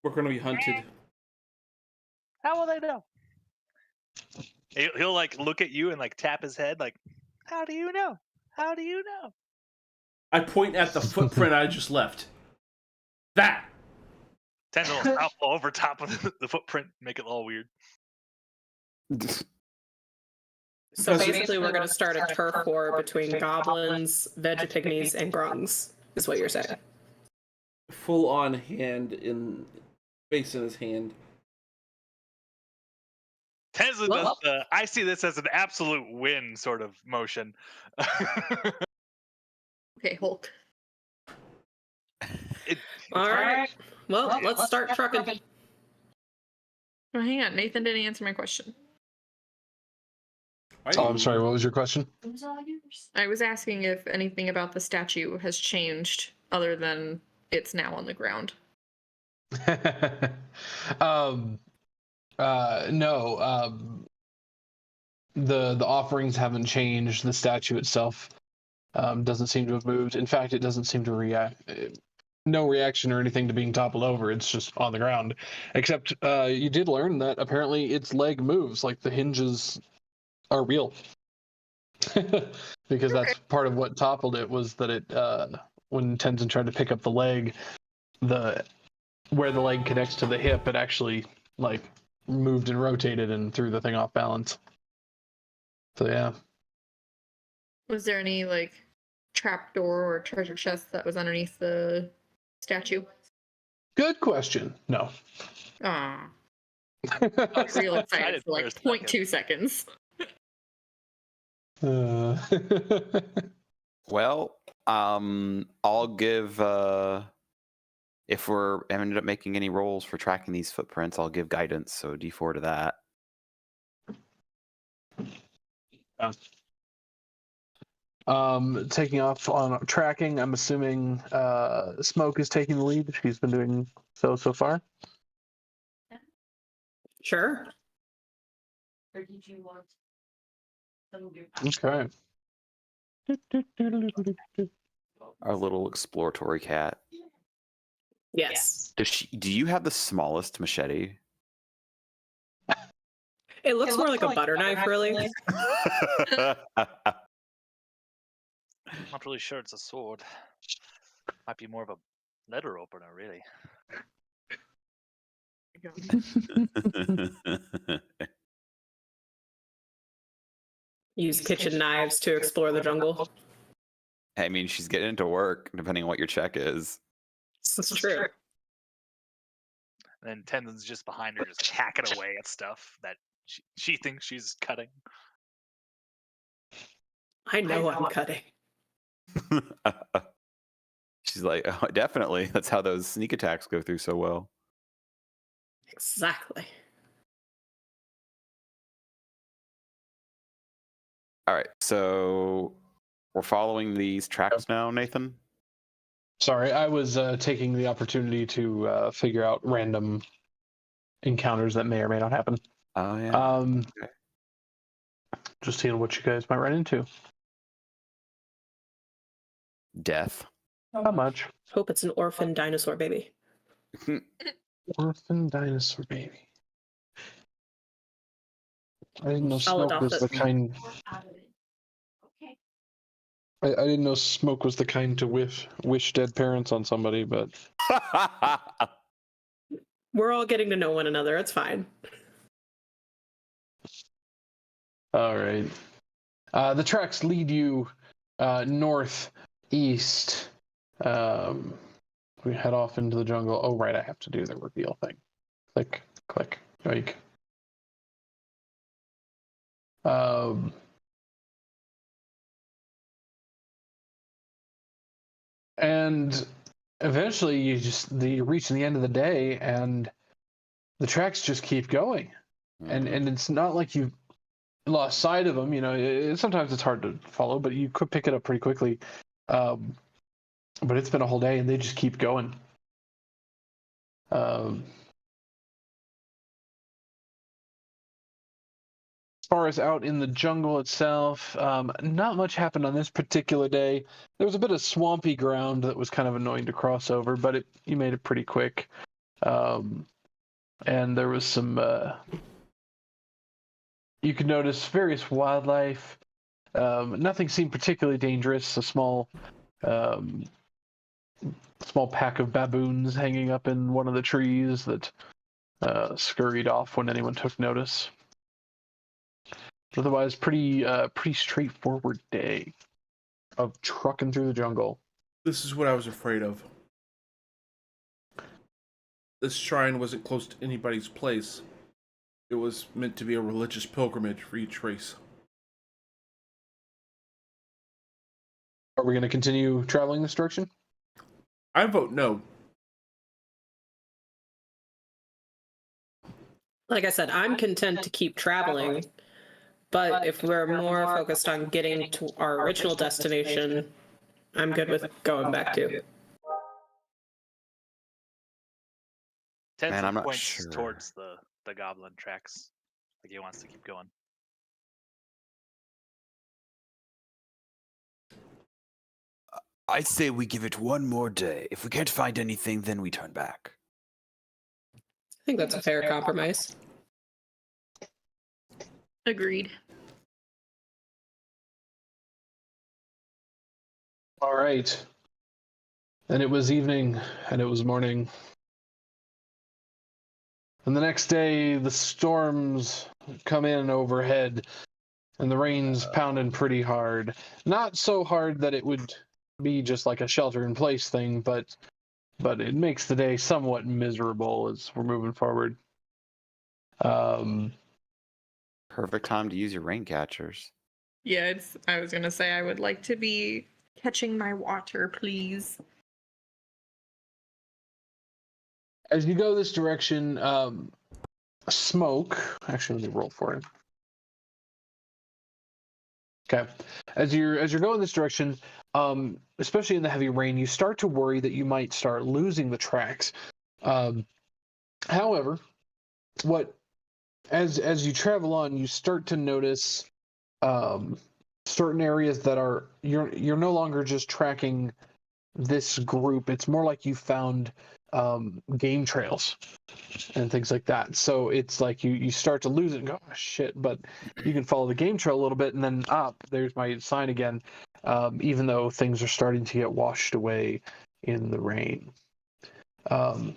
We're gonna be hunted. How will they know? He'll like look at you and like tap his head like, how do you know? How do you know? I point at the footprint I just left. That! Tenzin will hop over top of the footprint, make it all weird. So basically, we're going to start a turf war between goblins, vegapigmies, and grungs. is what you're saying. Full on hand face in his hand. Tenzin Well- does the, I see this as an absolute win sort of motion. Okay, Hulk. All right. Well, let's start trucking. Oh, hang on. Nathan didn't answer my question. Oh, I'm sorry. What was your question? It was all yours. I was asking if anything about the statue has changed other than it's now on the ground. No. The offerings haven't changed. The statue itself doesn't seem to have moved. In fact, it doesn't seem to react. No reaction or anything to being toppled over. It's just on the ground. Except you did learn that apparently its leg moves, like the hinges are real. Because that's part of what toppled it, was that it when Tenzin tried to pick up the leg, where the leg connects to the hip, it actually like moved and rotated and threw the thing off balance. So yeah. Was there any like trapdoor or treasure chest that was underneath the statue? Good question. No. Ah, I was real excited for like for a 0.2 seconds. Well, I'll give if we're ended up making any rolls for tracking these footprints, I'll give guidance, so D4 to that. Taking off on tracking, I'm assuming Smoke is taking the lead. She's been doing so far. Sure. Or did you want some of your Okay. Our little exploratory cat. Yes. Do you have the smallest machete? It looks more like a butter knife, really. Not really sure it's a sword. Might be more of a letter opener, really. Use kitchen knives to explore the jungle. I mean, she's getting into work, depending on what your check is. This is true. And then Tenzin's just behind her, just hacking away at stuff that she thinks she's cutting. I know I'm cutting. She's like, oh, definitely. That's how those sneak attacks go through so well. Exactly. All right, so we're following these tracks now, Nathan? Sorry, I was taking the opportunity to figure out random encounters that may or may not happen. Oh, yeah. Okay. Just seeing what you guys might run into. Death. How much? Hope it's an orphan dinosaur baby. Orphan dinosaur baby. I didn't know I'll Smoke adopt was it. the kind. out of it. Okay. I didn't know Smoke was the kind to wish dead parents on somebody, but We're all getting to know one another. It's fine. all right. The tracks lead you northeast. We head off into the jungle. Oh, right, I have to do the reveal thing. Click, click, yoink. And eventually you reach the end of the day and the tracks just keep going. And it's not like you've lost sight of them, you know. Sometimes it's hard to follow, but you could pick it up pretty quickly. But it's been a whole day and they just keep going. As far as out in the jungle itself, not much happened on this particular day. There was a bit of swampy ground that was kind of annoying to cross over, but you made it pretty quick. And there was some, you could notice various wildlife. Nothing seemed particularly dangerous. A small pack of baboons hanging up in one of the trees that scurried off when anyone took notice. Otherwise, pretty straightforward day of trucking through the jungle. This is what I was afraid of. This shrine wasn't close to anybody's place. It was meant to be a religious pilgrimage for each race. Are we going to continue traveling this direction? I vote no. Like I said, I'm content to keep traveling, but if we're more focused on getting to our original destination, I'm good with going back to. Tenzien I'm not points sure. towards the goblin tracks. Like he wants to keep going. I'd say we give it one more day. If we can't find anything, then we turn back. I think that's a fair compromise. Agreed. All right. And it was evening, and it was morning. And the next day, the storms come in overhead, and the rain's pounding pretty hard. Not so hard that it would be just like a shelter-in-place thing, but it makes the day somewhat miserable as we're moving forward. Perfect time to use your rain catchers. Yeah, I was gonna say I would like to be catching my water, please. As you go this direction, smoke. Actually, let me roll for it. Okay. As you're going this direction, especially in the heavy rain, you start to worry that you might start losing the tracks. However, as you travel on, you start to notice certain areas that are you're no longer just tracking this group. It's more like you found game trails and things like that. So it's like you start to lose it and go, oh, shit, but you can follow the game trail a little bit and then there's my sign again, even though things are starting to get washed away in the rain. But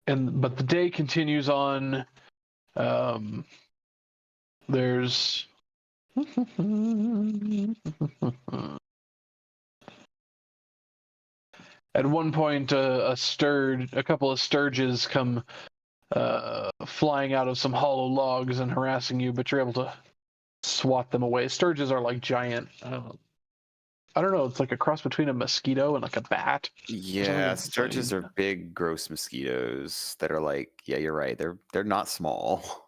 the day continues on. There's at one point, a couple of sturges come flying out of some hollow logs and harassing you, but you're able to swat them away. Sturges are like giant. I don't know. It's like a cross between a mosquito and like a bat. Yeah, sturges are big, gross mosquitoes that are like. Yeah, you're right. They're not small.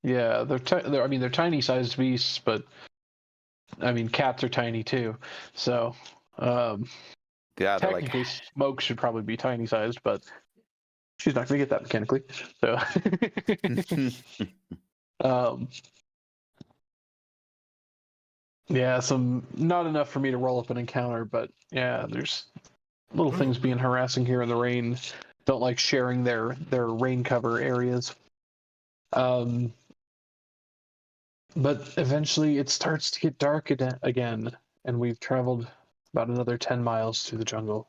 Yeah, they're tiny sized beasts, but I mean cats are tiny too. So Yeah, they're technically, like. Smoke should probably be tiny sized, but she's not going to get that mechanically. So, yeah, not enough for me to roll up an encounter, but yeah, there's little things being harassing here in the rain. Don't like sharing their rain cover areas. But eventually, it starts to get dark again, and we've traveled about another 10 miles through the jungle.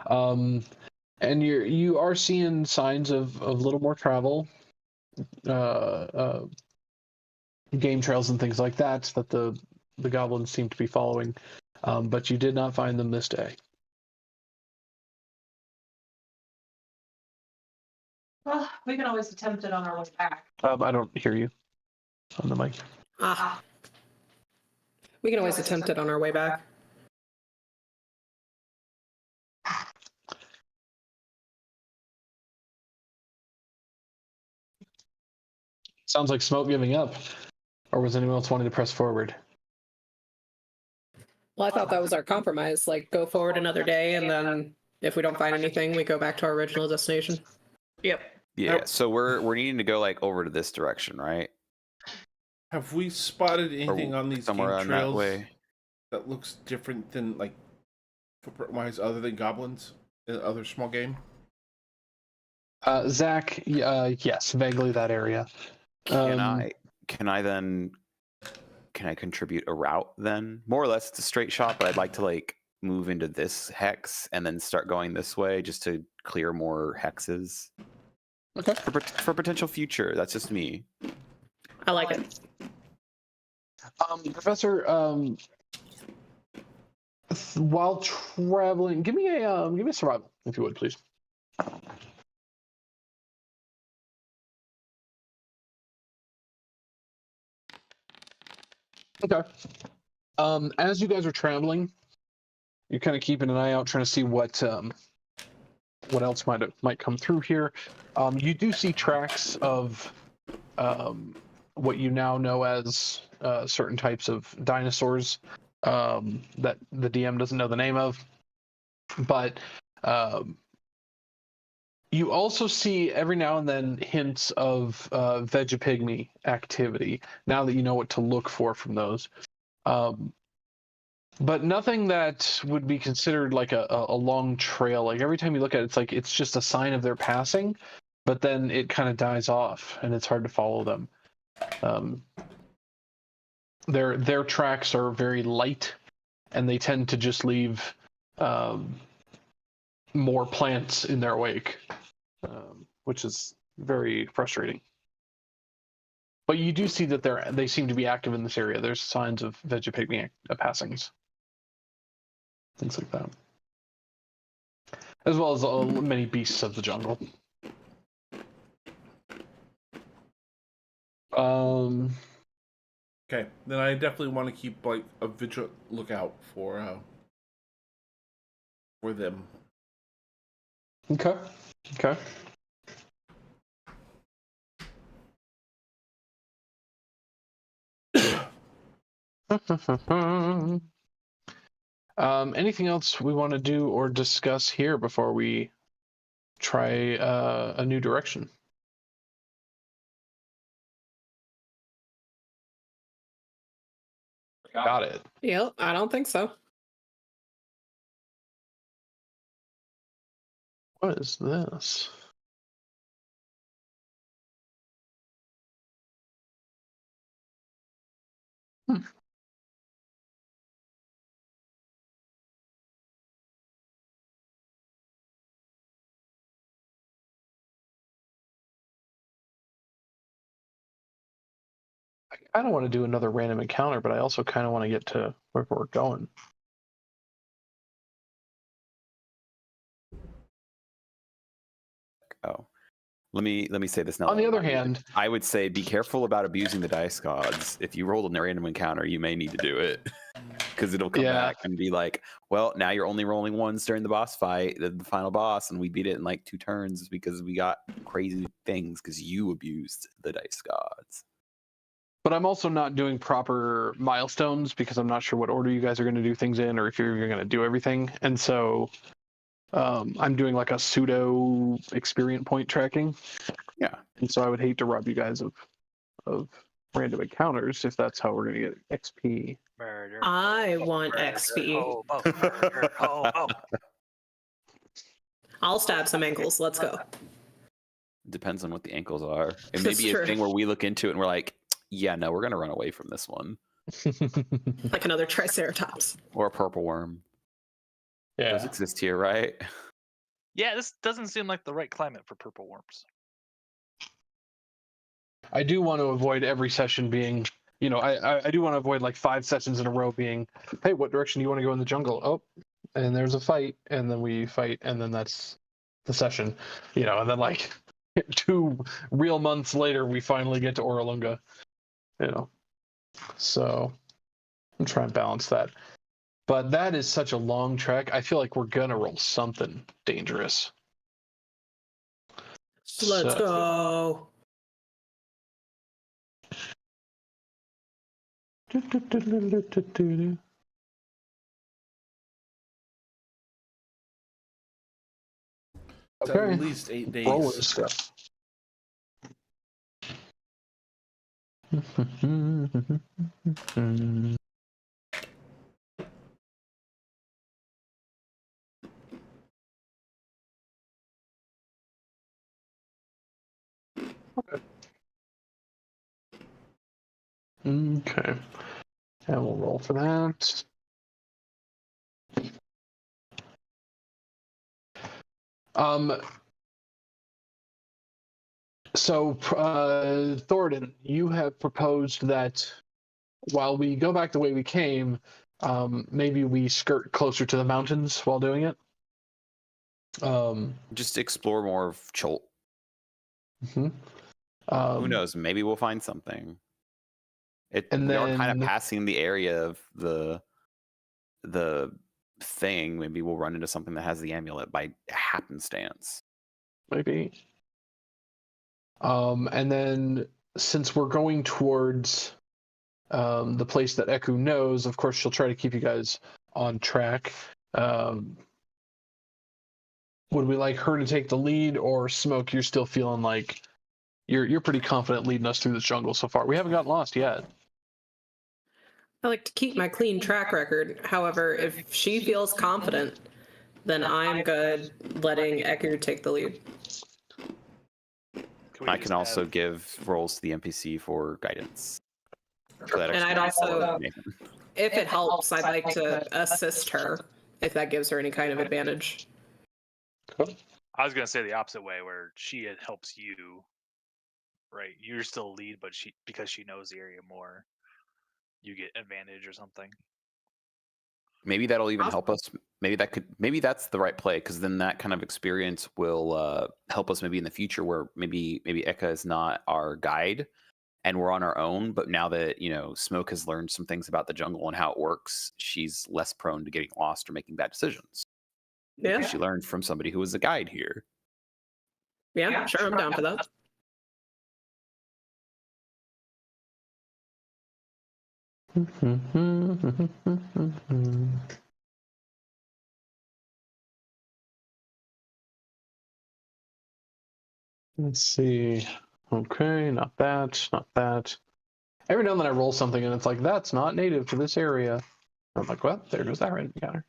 And you are seeing signs of a little more travel, game trails and things like that the goblins seem to be following, but you did not find them this day. Well, we can always attempt it on our way back. I don't hear you on the mic. We can always attempt it on our way back. Sounds like Smoke giving up. Or was anyone else wanting to press forward? Well, I thought that was our compromise. Like, go forward another day, and then if we don't find anything, we go back to our original destination. Yep. Yeah, so we're needing to go like over to this direction, right? Have we spotted anything on these game somewhere on that trails way? that looks different than, like, footprint-wise, other than goblins and other small game? Zach, yes, vaguely that area. Can I contribute a route then? More or less, it's a straight shot, but I'd like to like move into this hex and then start going this way just to clear more hexes. Okay. For potential future. That's just me. I like it. Professor, while traveling, give me a survival, if you would, please. Okay. As you guys are traveling, you're kind of keeping an eye out, trying to see what else might come through here. You do see tracks of what you now know as certain types of dinosaurs that the DM doesn't know the name of, but you also see every now and then hints of Vegapygmy activity, now that you know what to look for from those. But nothing that would be considered like a long trail. Like every time you look at it, it's just a sign of their passing, but then it kind of dies off and it's hard to follow them. Their tracks are very light, and they tend to just leave more plants in their wake, which is very frustrating. But you do see that they seem to be active in this area. There's signs of Vegapygmy passings, things like that, as well as many beasts of the jungle. Okay, then I definitely want to keep like a vigilant lookout for them. Okay. Anything else we want to do or discuss here before we try a new direction? Got it. Yep, I don't think so. What is this? I kind of want to do another random encounter, but I also kind of want to get to where we're going. Oh, let me say this now. On the other hand, I would say be careful about abusing the dice gods. If you rolled a random encounter, you may need to do it because it'll come back and be like, well, now you're only rolling ones during the boss fight, the final boss, and we beat it in like 2 turns because we got crazy things because you abused the dice gods. But I'm also not doing proper milestones because I'm not sure what order you guys are going to do things in, or if you're going to do everything. And so I'm doing like a pseudo experience point tracking. Yeah. And so I would hate to rob you guys of random encounters if that's how we're going to get XP. Murder. I want XP. Oh. I'll stab some ankles. Let's go. Depends on what the ankles are. It may That's be a true. thing where we look into it and we're like, yeah, no, we're going to run away from this one. Like another Triceratops. Or a purple worm. Yeah. Those exist here, right? Yeah, this doesn't seem like the right climate for purple worms. I do want to avoid every session being, I do want to avoid like 5 sessions in a row being, hey, what direction do you want to go in the jungle? Oh, and there's a fight, and then we fight, and then that's the session, and then like 2 real months later, we finally get to Oralunga, So I'm trying to balance that. But that is such a long trek. I feel like we're going to roll something dangerous. Let's go. Okay. At least 8 days. Rolling stuff. Okay. And we'll roll for that. So, Thoridne, you have proposed that while we go back the way we came, maybe we skirt closer to the mountains while doing it. Just explore more of Cholt. Mhm. Who knows? Maybe we'll find something. We are kind of then- passing the area of the thing. Maybe we'll run into something that has the amulet by happenstance. Maybe. And then since we're going towards the place that Eku knows, of course she'll try to keep you guys on track. Would we like her to take the lead, or Smoke, you're still feeling like you're pretty confident leading us through this jungle so far? We haven't gotten lost yet. I like to keep my clean track record. However, if she feels confident, then I'm good letting Eku take the lead. I can also give rolls to the NPC for guidance. For that And I'd extra also, Nathan. if it helps, I'd like to assist her if that gives her any kind of advantage. I was gonna say the opposite way, where she helps you. Right, you're still lead, but because she knows the area more, you get advantage or something. Maybe that'll even help us. Maybe that's the right play, because then that kind of experience will help us maybe in the future, where maybe Eka is not our guide and we're on our own. But now that Smoke has learned some things about the jungle and how it works, she's less prone to getting lost or making bad decisions. Yeah, Because she learned from somebody who was a guide here. yeah, sure, I'm down for that. Let's see. Okay, not that, not that. Every now and then I roll something and it's like, that's not native to this area. I'm like, well, there goes that random encounter.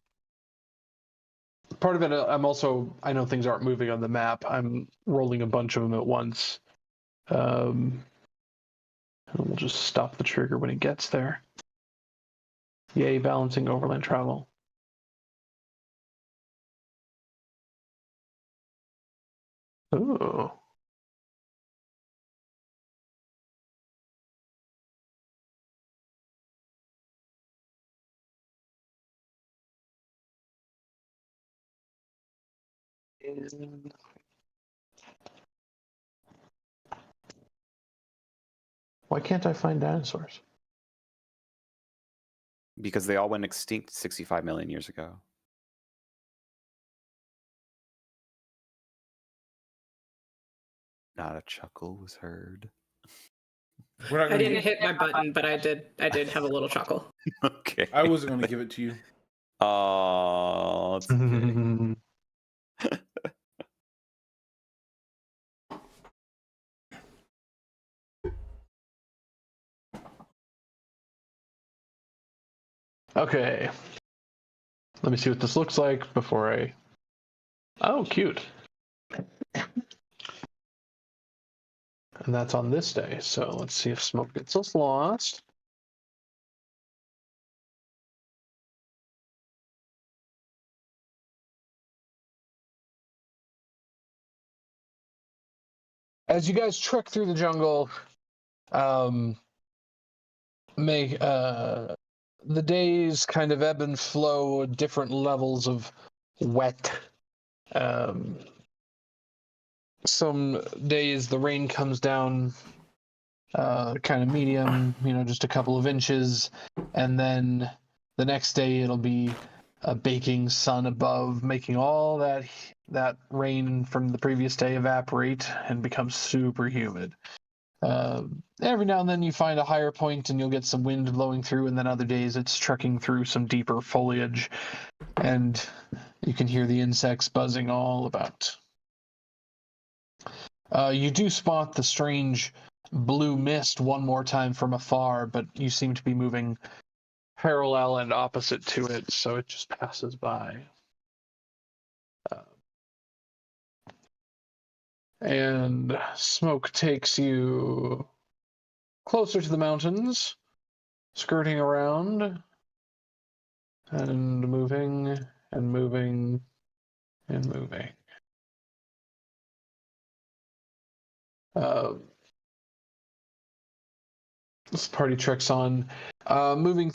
Part of it, I know things aren't moving on the map. I'm rolling a bunch of them at once. And we'll just stop the trigger when it gets there. Yay, balancing overland travel. Ooh. Why can't I find dinosaurs? Because they all went extinct 65 million years ago. Not a chuckle was heard. I didn't hit my button, but I did have a little chuckle. Okay. I wasn't going to give it to you. Oh, it's okay. Okay. Let me see what this looks like before I... Oh, cute. And that's on this day, so let's see if Smoke gets us lost. As you guys trek through the jungle, the days kind of ebb and flow at different levels of wet. Some days the rain comes down kind of medium, just a couple of inches, and then the next day it'll be a baking sun above, making all that rain from the previous day evaporate and become super humid. Every now and then you find a higher point and you'll get some wind blowing through, and then other days it's trekking through some deeper foliage and you can hear the insects buzzing all about. You do spot the strange blue mist one more time from afar, but you seem to be moving parallel and opposite to it, so it just passes by. And Smoke takes you closer to the mountains, skirting around and moving and moving and moving. This party treks on, moving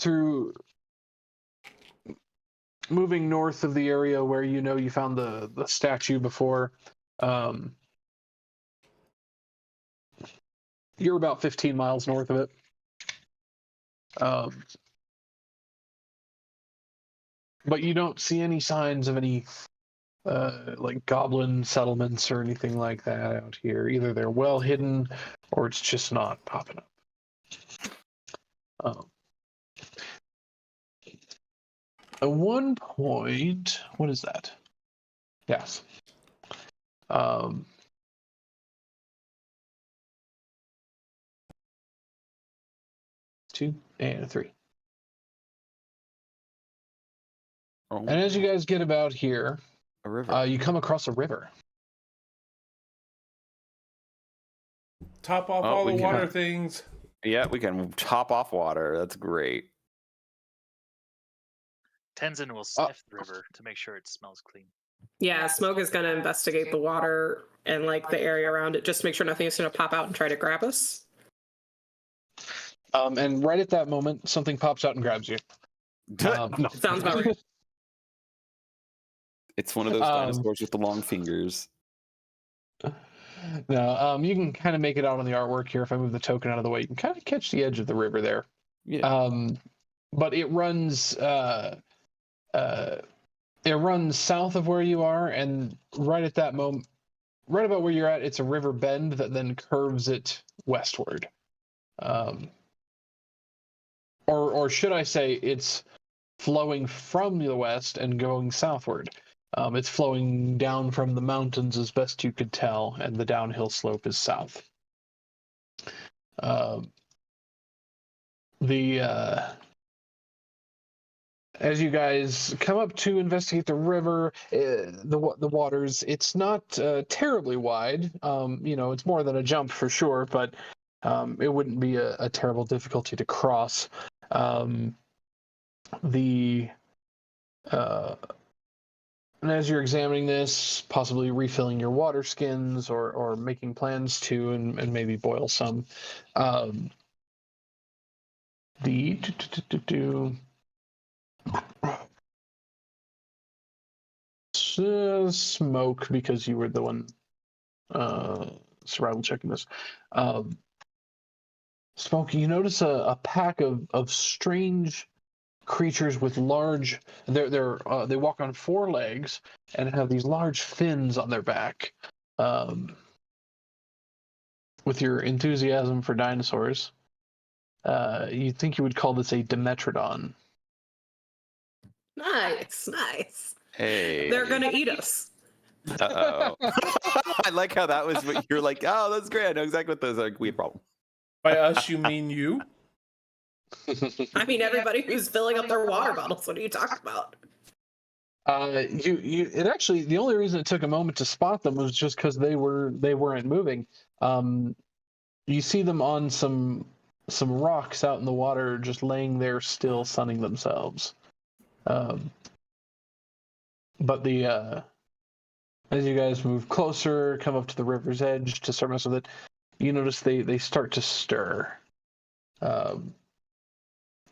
north of the area where you found the statue before. You're about 15 miles north of it. But you don't see any signs of any like goblin settlements or anything like that out here. Either they're well hidden or it's just not popping up. At one point, what is that? Yes. 2 and 3. Oh, And as you guys get about here, a river. you come across a river. Top off all the water things. Yeah, we can top off water. That's great. Tenzin will sniff the river to make sure it smells clean. Yeah, Smoke is going to investigate the water and like the area around it, just to make sure nothing is going to pop out and try to grab us. And right at that moment, something pops out and grabs you. No. Sounds about right. It's one of those dinosaurs with the long fingers. No, you can kind of make it out on the artwork here. If I move the token out of the way, you can kind of catch the edge of the river there. Yeah. But it runs south of where you are, and right at that moment, right about where you're at, it's a river bend that then curves it westward. Or should I say, it's flowing from the west and going southward. It's flowing down from the mountains as best you could tell, and the downhill slope is south. As you guys come up to investigate the river, the waters, it's not terribly wide. It's more than a jump for sure, but it wouldn't be a terrible difficulty to cross. And as you're examining this, possibly refilling your water skins or making plans to and maybe boil some. Smoke, because you were the one survival checking this. Smoke, you notice a pack of strange creatures with large. They walk on 4 legs and have these large fins on their back. With your enthusiasm for dinosaurs, you'd think you would call this a Dimetrodon. Nice. Hey. They're gonna eat us. Uh-oh. I like how that was what you're like, oh, that's great. I know exactly what those are. We have a problem. By us, you mean you? I mean everybody who's filling up their water bottles. What are you talking about? It actually, the only reason it took a moment to spot them was just because they weren't moving. You see them on some rocks out in the water, just laying there still, sunning themselves. But as you guys move closer, come up to the river's edge to start messing with it, you notice they start to stir.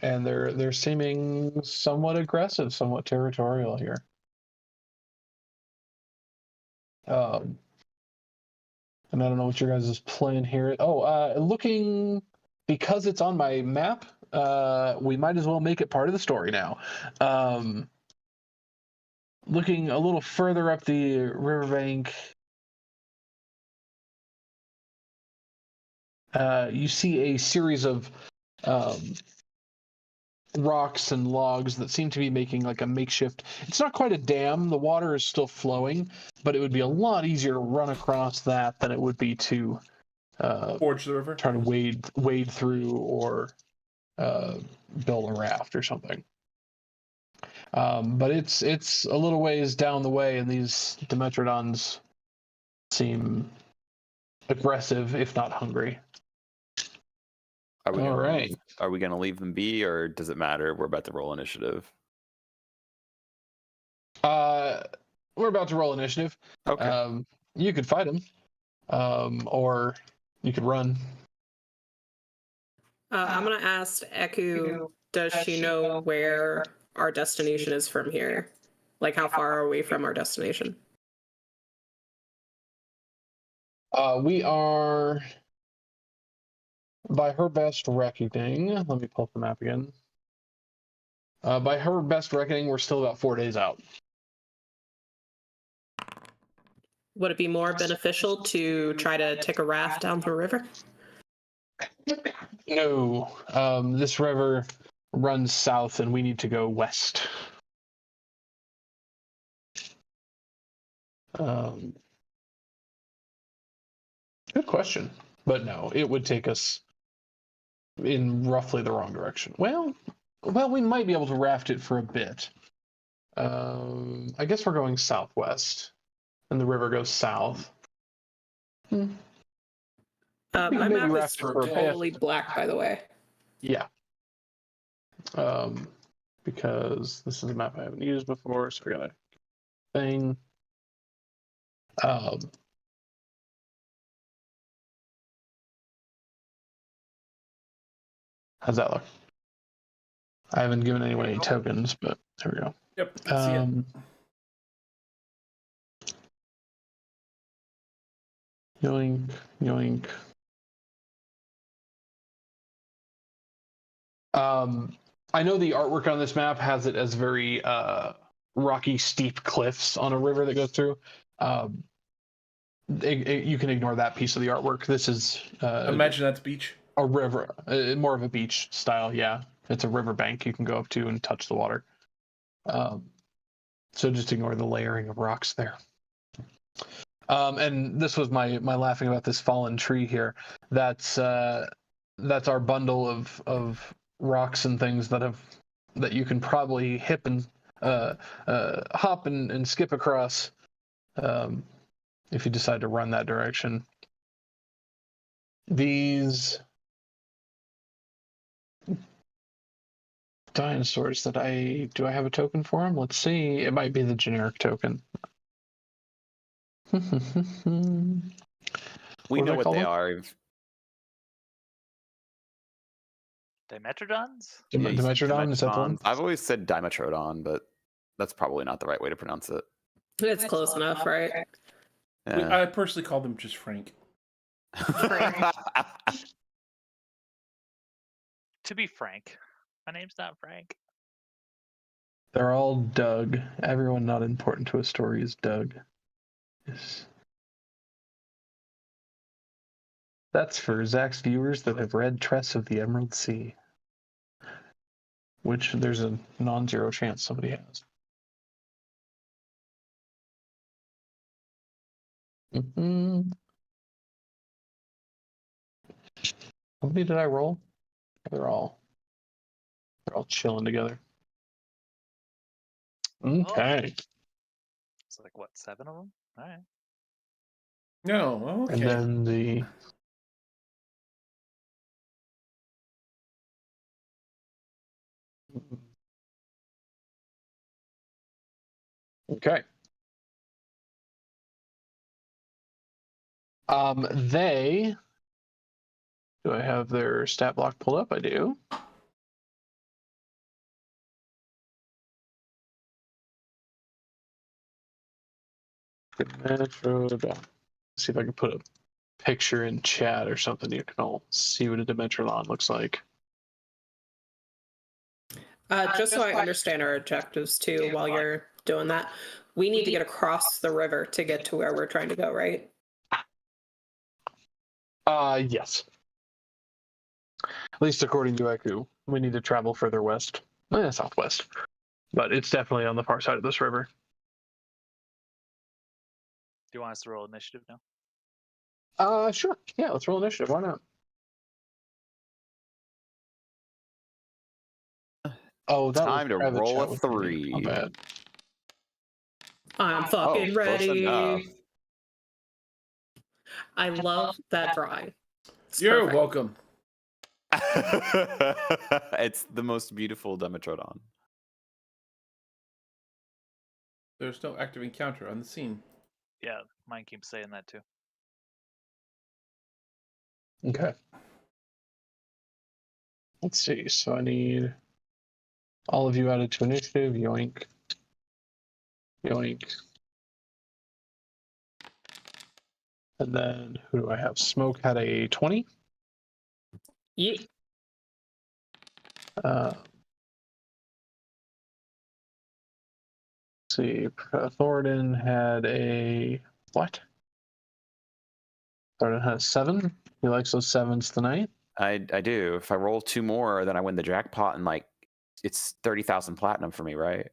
And they're seeming somewhat aggressive, somewhat territorial here. And I don't know what your guys' plan here. Looking, because it's on my map, we might as well make it part of the story now. Looking a little further up the riverbank, you see a series of rocks and logs that seem to be making like a makeshift. It's not quite a dam. The water is still flowing, but it would be a lot easier to run across that than it would be to Forge the river. try to wade through or build a raft or something. But it's a little ways down the way, and these Dimetrodons seem aggressive, if not hungry. Are we All gonna right. Are we going to leave them be, or does it matter? We're about to roll initiative. We're about to roll initiative. Okay. You could fight them, or you could run. I'm gonna ask Eku, does she know where our destination is from here? Like, how far are we from our destination? We are, by her best reckoning, let me pull up the map again. By her best reckoning, we're still about 4 days out. Would it be more beneficial to try to take a raft down the river? No, this river runs south and we need to go west. Good question. But no, it would take us in roughly the wrong direction. Well, we might be able to raft it for a bit. I guess we're going southwest, and the river goes south. My map is totally black, by the way. Yeah. Because this is a map I haven't used before, so we got a thing. How's that look? I haven't given anyone any tokens, but there we go. Yep, I see it. Yoink, yoink. I know the artwork on this map has it as very rocky, steep cliffs on a river that goes through. You can ignore that piece of the artwork. This is imagine that's beach. A river, more of a beach style. Yeah, it's a river bank you can go up to and touch the water. So just ignore the layering of rocks there. And this was my laughing about this fallen tree here. That's our bundle of rocks and things that you can probably hop and skip across if you decide to run that direction. These dinosaurs do I have a token for them? Let's see. It might be the generic token. We know what they are. Dimetrodons? Dimetrodon, is that the one? I've always said Dimetrodon, but that's probably not the right way to pronounce it. It's close enough, right? Yeah. I personally call them just Frank. To be frank, my name's not Frank. They're all Doug. Everyone not important to a story is Doug. Yes. That's for Zach's viewers that have read Tress of the Emerald Sea, which there's a non-zero chance somebody has. How many did I roll? They're all chilling together. Okay. It's like what, 7 of them? All right. No, okay. And then the okay. Do I have their stat block pulled up? I do. See if I can put a picture in chat or something. You can all see what a Dimetrodon looks like. Just so I understand our objectives too, while you're doing that, we need to get across the river to get to where we're trying to go, right? Yes. At least according to Eku, we need to travel further west, southwest, but it's definitely on the far side of this river. Do you want us to roll initiative now? Sure. Yeah, let's roll initiative. Why not? Oh, that time to roll a 3. Not bad. I'm fucking ready. Enough. I love that drawing. You're Perfect. welcome. It's the most beautiful Dimetrodon. There's no active encounter on the scene. Yeah, mine keeps saying that too. Okay. Let's see. So I need all of you added to initiative. Yoink. Yoink. And then who do I have? Smoke had a 20. Yeah. Let's see. Thoridne had a what? Thoridne had a 7. He likes those 7s tonight. I do. If I roll 2 more, then I win the jackpot, and like it's 30,000 platinum for me, right?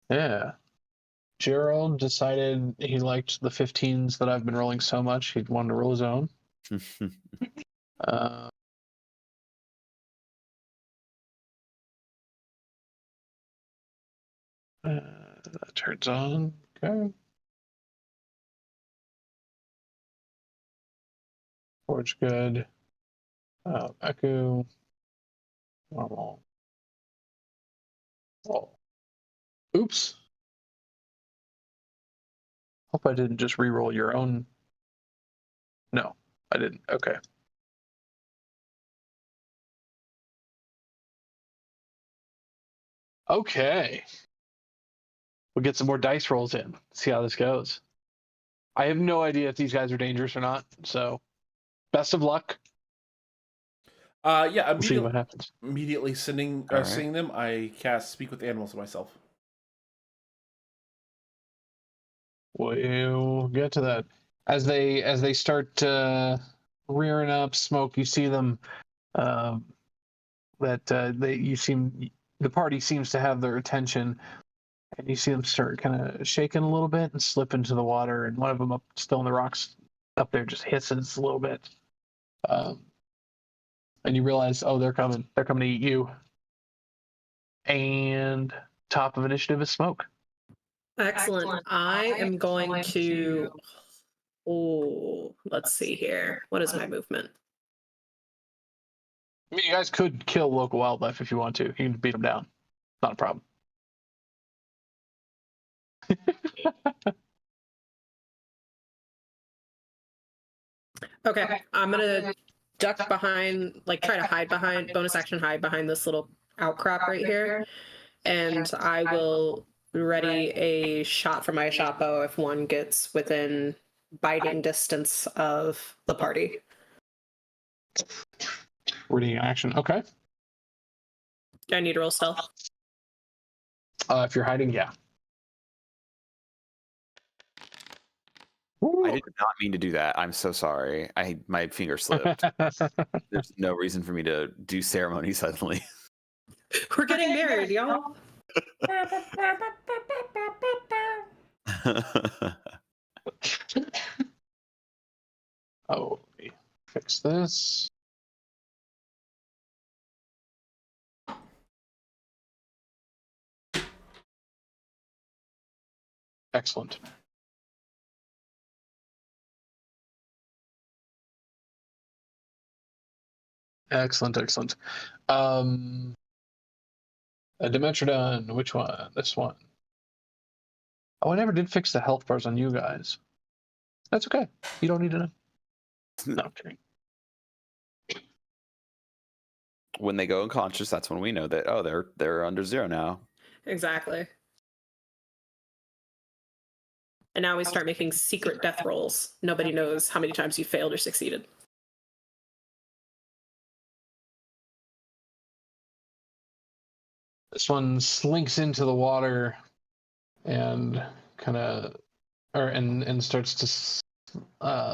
Yeah. Gerald decided he liked the 15s that I've been rolling so much he'd wanted to roll his own. That turns on. Okay. Forge good. Echo. Normal. Oh. Oops. Hope I didn't just re-roll your own. No, I didn't. Okay. Okay. We'll get some more dice rolls in. See how this goes. I have no idea if these guys are dangerous or not. So, best of luck. Yeah, We'll see what happens. immediately seeing them, I cast Speak with Animals myself. We'll get to that. As they start rearing up smoke, you see them. The party seems to have their attention, and you see them start kind of shaking a little bit and slip into the water. And one of them still in the rocks up there just hisses a little bit. And you realize, oh, they're coming. They're coming to eat you. And top of initiative is smoke. Excellent. I am going to. Oh, let's see here. What is my movement? I mean, you guys could kill local wildlife if you want to. You can beat them down. Not a problem. Okay, I'm gonna duck behind, like try to hide behind, bonus action hide behind this little outcrop right here. And I will ready a shot from my shot bow if one gets within biting distance of the party. Ready action. Okay. Do I need to roll stealth? If you're hiding, yeah. I did not mean to do that. I'm so sorry. My finger slipped. There's no reason for me to do ceremony suddenly. We're getting married, y'all. Oh, let me fix this. Excellent. Excellent. Dimetrodon, which one? This one. Oh, I never did fix the health bars on you guys. That's okay. You don't need to know. No, I'm kidding. When they go unconscious, that's when we know that they're under 0 now. Exactly. And now we start making secret death rolls. Nobody knows how many times you failed or succeeded. This one slinks into the water and and starts to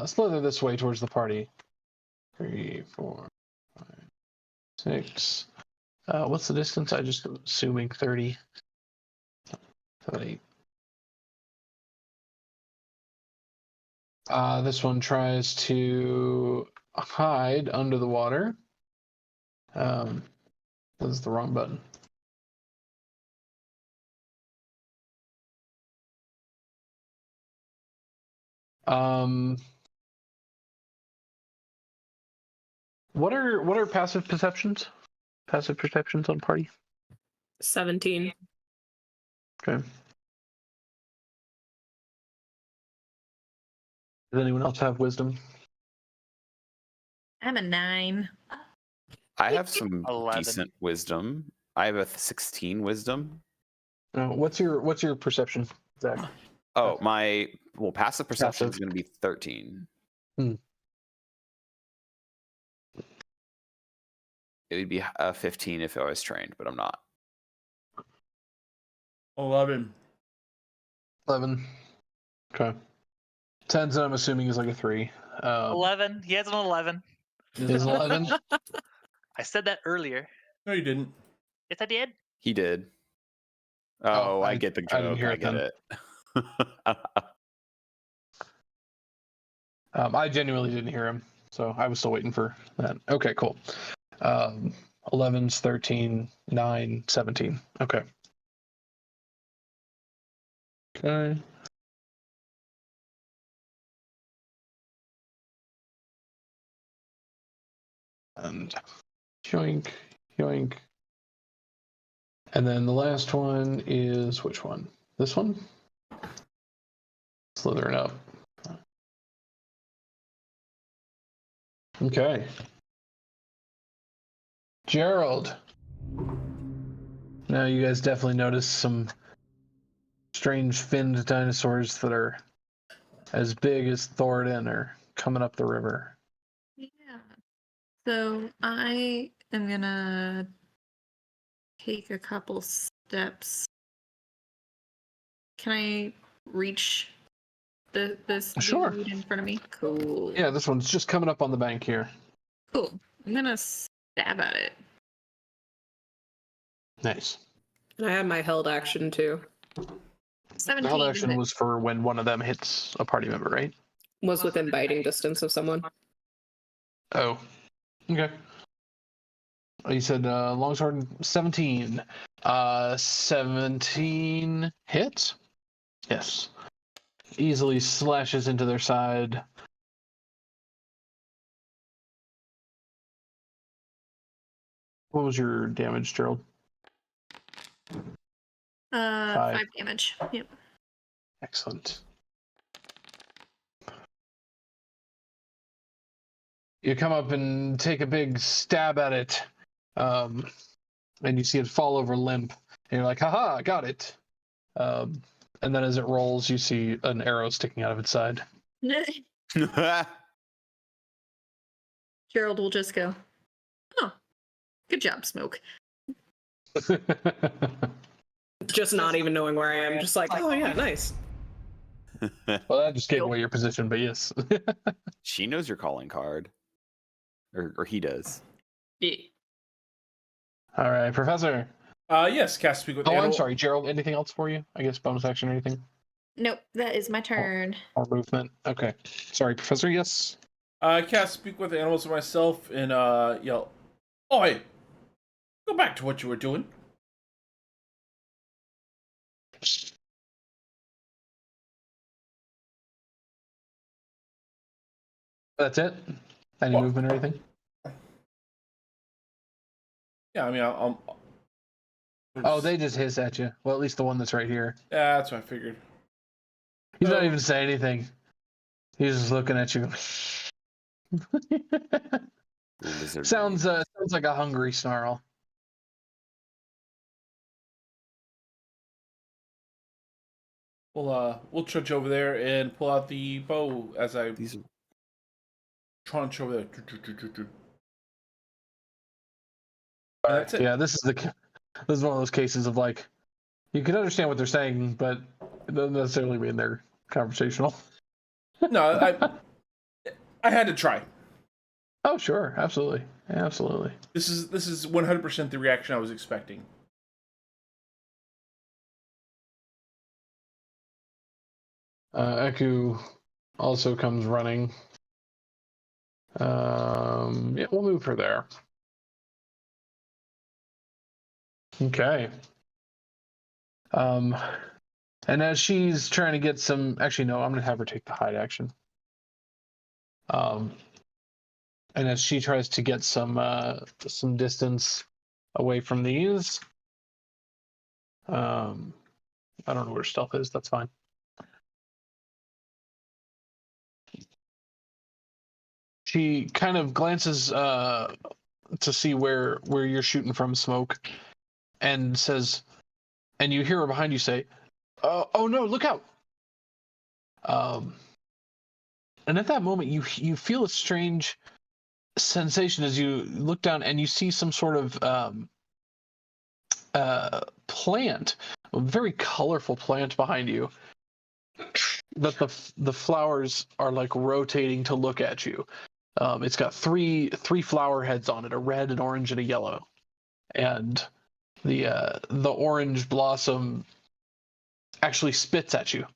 slither this way towards the party. 3, 4, 5, 6. What's the distance? I just assuming 30. 30. This one tries to hide under the water. That's the wrong button. What are passive perceptions? Passive perceptions on party? 17. Okay. Does anyone else have wisdom? I'm a 9. I have some 11. decent wisdom. I have a 16 wisdom. What's your perception, Zach? Oh, my passive perception Passive. is going to be 13. Hmm. It would be 15 if I was trained, but I'm not. 11. 11. Okay. Tenzin, I'm assuming, is like a 3. 11. He has an 11. Is 11? I said that earlier. No, you didn't. Yes, I did. He did. Oh, I get the joke. I didn't hear I it get then. it. I genuinely didn't hear him, so I was still waiting for that. Okay, cool. 11's 13, 9, 17. Okay. Okay. And yoink, yoink. And then the last one is which one? This one? Slithering up. Okay. Gerald. Now you guys definitely notice some strange finned dinosaurs that are as big as Thoridne are coming up the river. Yeah. So I am gonna take a couple steps. Can I reach this Sure. dude in front of me? Cool. Yeah, this one's just coming up on the bank here. Cool. I'm gonna stab at it. Nice. And I have my held action too. 17. The held to action hit. was for when one of them hits a party member, right? Was within biting distance of someone. Oh. Okay. You said longsword 17. 17 hits? Yes. Easily slashes into their side. What was your damage, Gerald? 5 damage. Yep. Excellent. You come up and take a big stab at it, and you see it fall over limp, and you're like, haha, got it. And then as it rolls, you see an arrow sticking out of its side. Gerald will just go, oh, good job, Smoke. Just not even knowing where I am. Just like, oh yeah, nice. Well, that just gave away your position, but yes. She knows your calling card. Or he does. Yeah. All right, Professor. Yes, cast speak with Oh, animal. I'm sorry, Gerald. Anything else for you? I guess bonus action or anything? Nope, that is my turn. Or movement? Okay. Sorry, Professor, yes? Cast speak with animals of myself and yell, "Oi! Go back to what you were doing." That's it? Any Well- movement or anything? Yeah, I mean, I'll Oh, they just hiss at you. Well, at least the one that's right here. Yeah, that's what I figured. He's not even saying anything. He's just looking at you. Lizard sounds like a hungry snarl. We'll trudge over there and pull out the bow as I These are... trudge over there. That's it. Yeah, this is one of those cases of like, you can understand what they're saying, but it doesn't necessarily mean they're conversational. No, I had to try. Oh, sure, absolutely, absolutely. This is 100% the reaction I was expecting. Eku also comes running. Yeah, we'll move her there. Okay. And as she's trying to get some, actually no, I'm gonna have her take the hide action. And as she tries to get some distance away from these, I don't know where stealth is. That's fine. She kind of glances to see where you're shooting from smoke, and says, and you hear her behind you say, "Oh no, look out!" And at that moment, you feel a strange sensation as you look down and you see some sort of plant, a very colorful plant behind you. That the flowers are like rotating to look at you. It's got three flower heads on it: a red, an orange, and a yellow. And the orange blossom actually spits at you.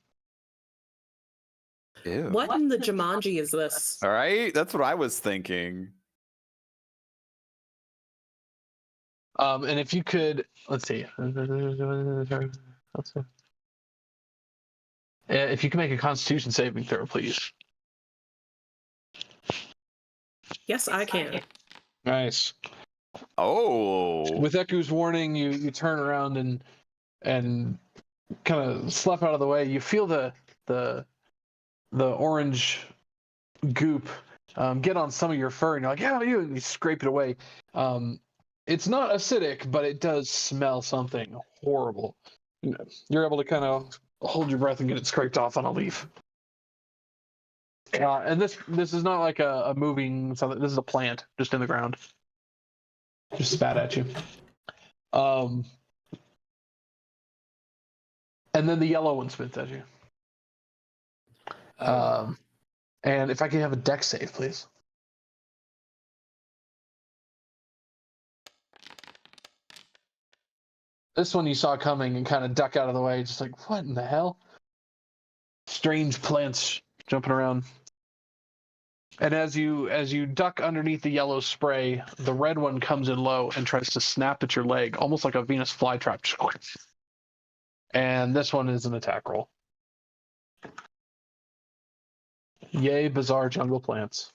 Ew. What in the Jumanji is this? All right, that's what I was thinking. And if you could, let's see. If you can make a Constitution saving throw, please. Yes, I can. Nice. Oh. With Eku's warning, you turn around and kind of slap out of the way. You feel the orange goop get on some of your fur, and you're like, "Yeah, you," and you scrape it away. It's not acidic, but it does smell something horrible. You're able to kind of hold your breath and get it scraped off on a leaf. And this is not like a moving something. This is a plant just in the ground. Just spat at you. And then the yellow one spits at you. And if I can have a dex save, please. This one you saw coming and kind of duck out of the way, just like, what in the hell? Strange plants jumping around. And as you duck underneath the yellow spray, the red one comes in low and tries to snap at your leg, almost like a Venus flytrap. And this one is an attack roll. Yay, bizarre jungle plants.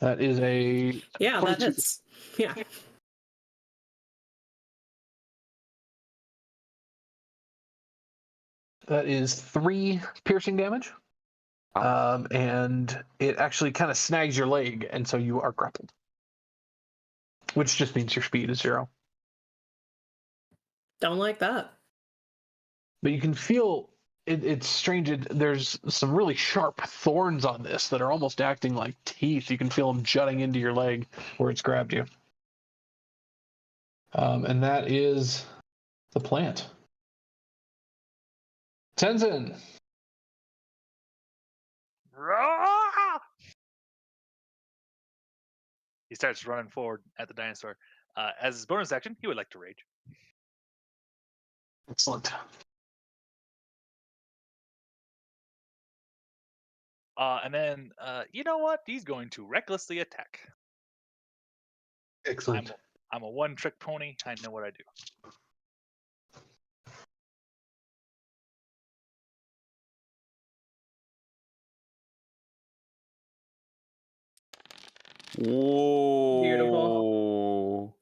That is a... Yeah, 22. that hits. Yeah. That is 3 piercing damage. And it actually kind of snags your leg, and so you are grappled. Which just means your speed is 0. Don't like that. But you can feel it's strange. There's some really sharp thorns on this that are almost acting like teeth. You can feel them jutting into your leg where it's grabbed you. And that is the plant. Tenzin. He starts running forward at the dinosaur. As his bonus action, he would like to rage. Excellent. And then, you know what? He's going to recklessly attack. Excellent. I'm a one-trick pony. I know what I do. Whoa. Beautiful.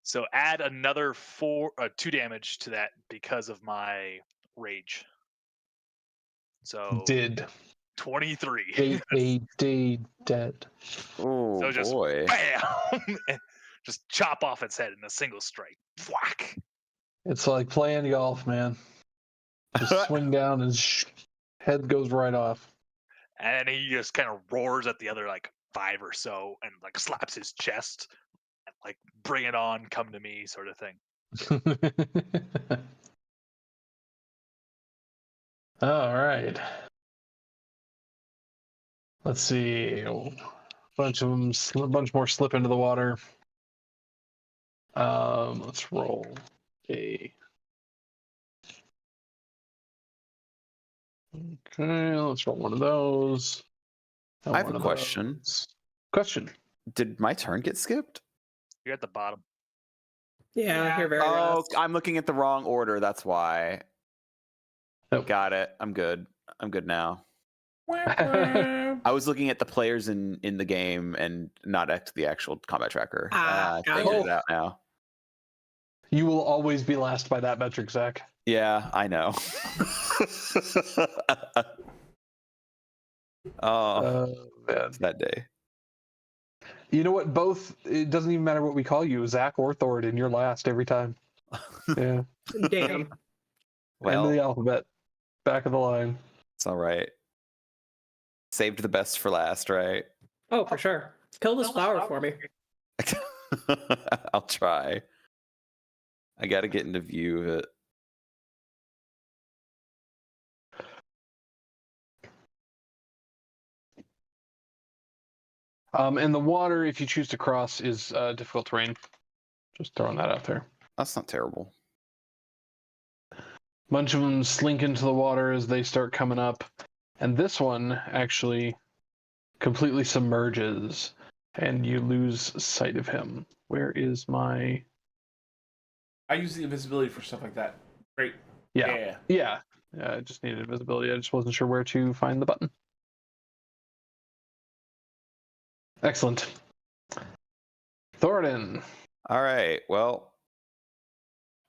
So add another 2 damage to that because of my rage. So Did 23. dead. Oh, So just boy. bam, and just chop off its head in a single strike. Whack. It's like playing golf, man. Just swing down and head goes right off. And he just kind of roars at the other like 5 or so and like slaps his chest and like, bring it on, come to me, sort of thing. All right. Let's see. A bunch more slip into the water. Let's roll a. Okay, let's roll one of those. I have a question. Question. Did my turn get skipped? You're at the bottom. Yeah, you're very Oh, last. I'm looking at the wrong order. That's why. Nope. Got it. I'm good. I'm good now. I was looking at the players in the game and not at the actual combat tracker. I figured it out now. You will always be last by that metric, Zach. Yeah, I know. Oh, Man. that day. You know what? Both. It doesn't even matter what we call you, Zach or Thoridne. You're last every time. Yeah. Damn. End Well, of the alphabet. Back of the line. it's all right. Saved the best for last, right? Oh, for sure. Kill this flower for me. I'll try. I got to get into view of it. And the water, if you choose to cross, is difficult terrain. Just throwing that out there. That's not terrible. Bunch of them slink into the water as they start coming up. And this one actually completely submerges, and you lose sight of him. Where is my... I use the invisibility for stuff like that. Great. Yeah. I just needed invisibility. I just wasn't sure where to find the button. Excellent. Thoridne. All right. Well,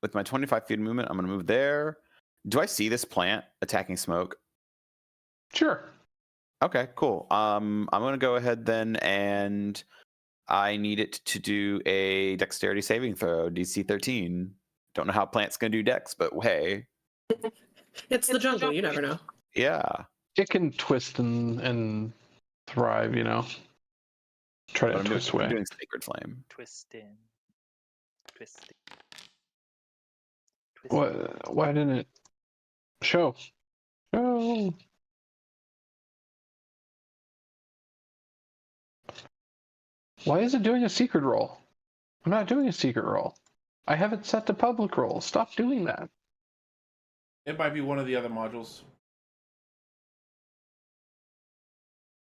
with my 25 feet of movement, I'm going to move there. Do I see this plant attacking smoke? Sure. Okay, cool. I'm going to go ahead then, and I need it to do a dexterity saving throw, DC 13. Don't know how plant's going to do dex, but hey. It's the jungle. You never know. Yeah. It can twist and thrive, you know. Try to twist away. I'm doing Sacred Flame. Twisting. Why didn't it show? Show. Why is it doing a secret roll? I'm not doing a secret roll. I have it set to public roll. Stop doing that. It might be one of the other modules.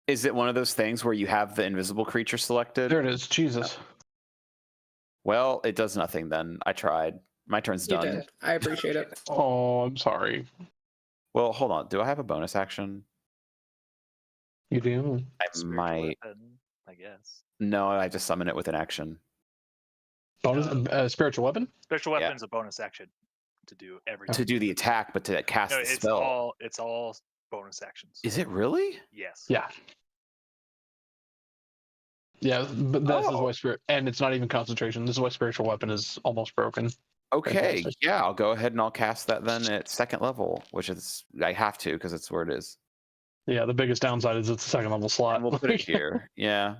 Is it one of those things where you have the invisible creature selected? There it is. Jesus. Well, it does nothing then. I tried. My turn's You done. did. I appreciate it. Oh, I'm sorry. Well, hold on. Do I have a bonus action? You do? I Spiritual might. weapon, I guess. No, I just summon it with an action. Bonus spiritual weapon? Spiritual weapon's a bonus action to do everything. To do the attack, but to cast No, the it's spell. all bonus actions. Is it really? Yes. Yeah. Yeah, but this is Oh. why spirit, and it's not even concentration. This is why spiritual weapon is almost broken. Okay, Fantastic. yeah, I'll go ahead and I'll cast that then at second level, which is I have to because it's where it is. Yeah, the biggest downside is it's a second level slot. And we'll put it here. Yeah.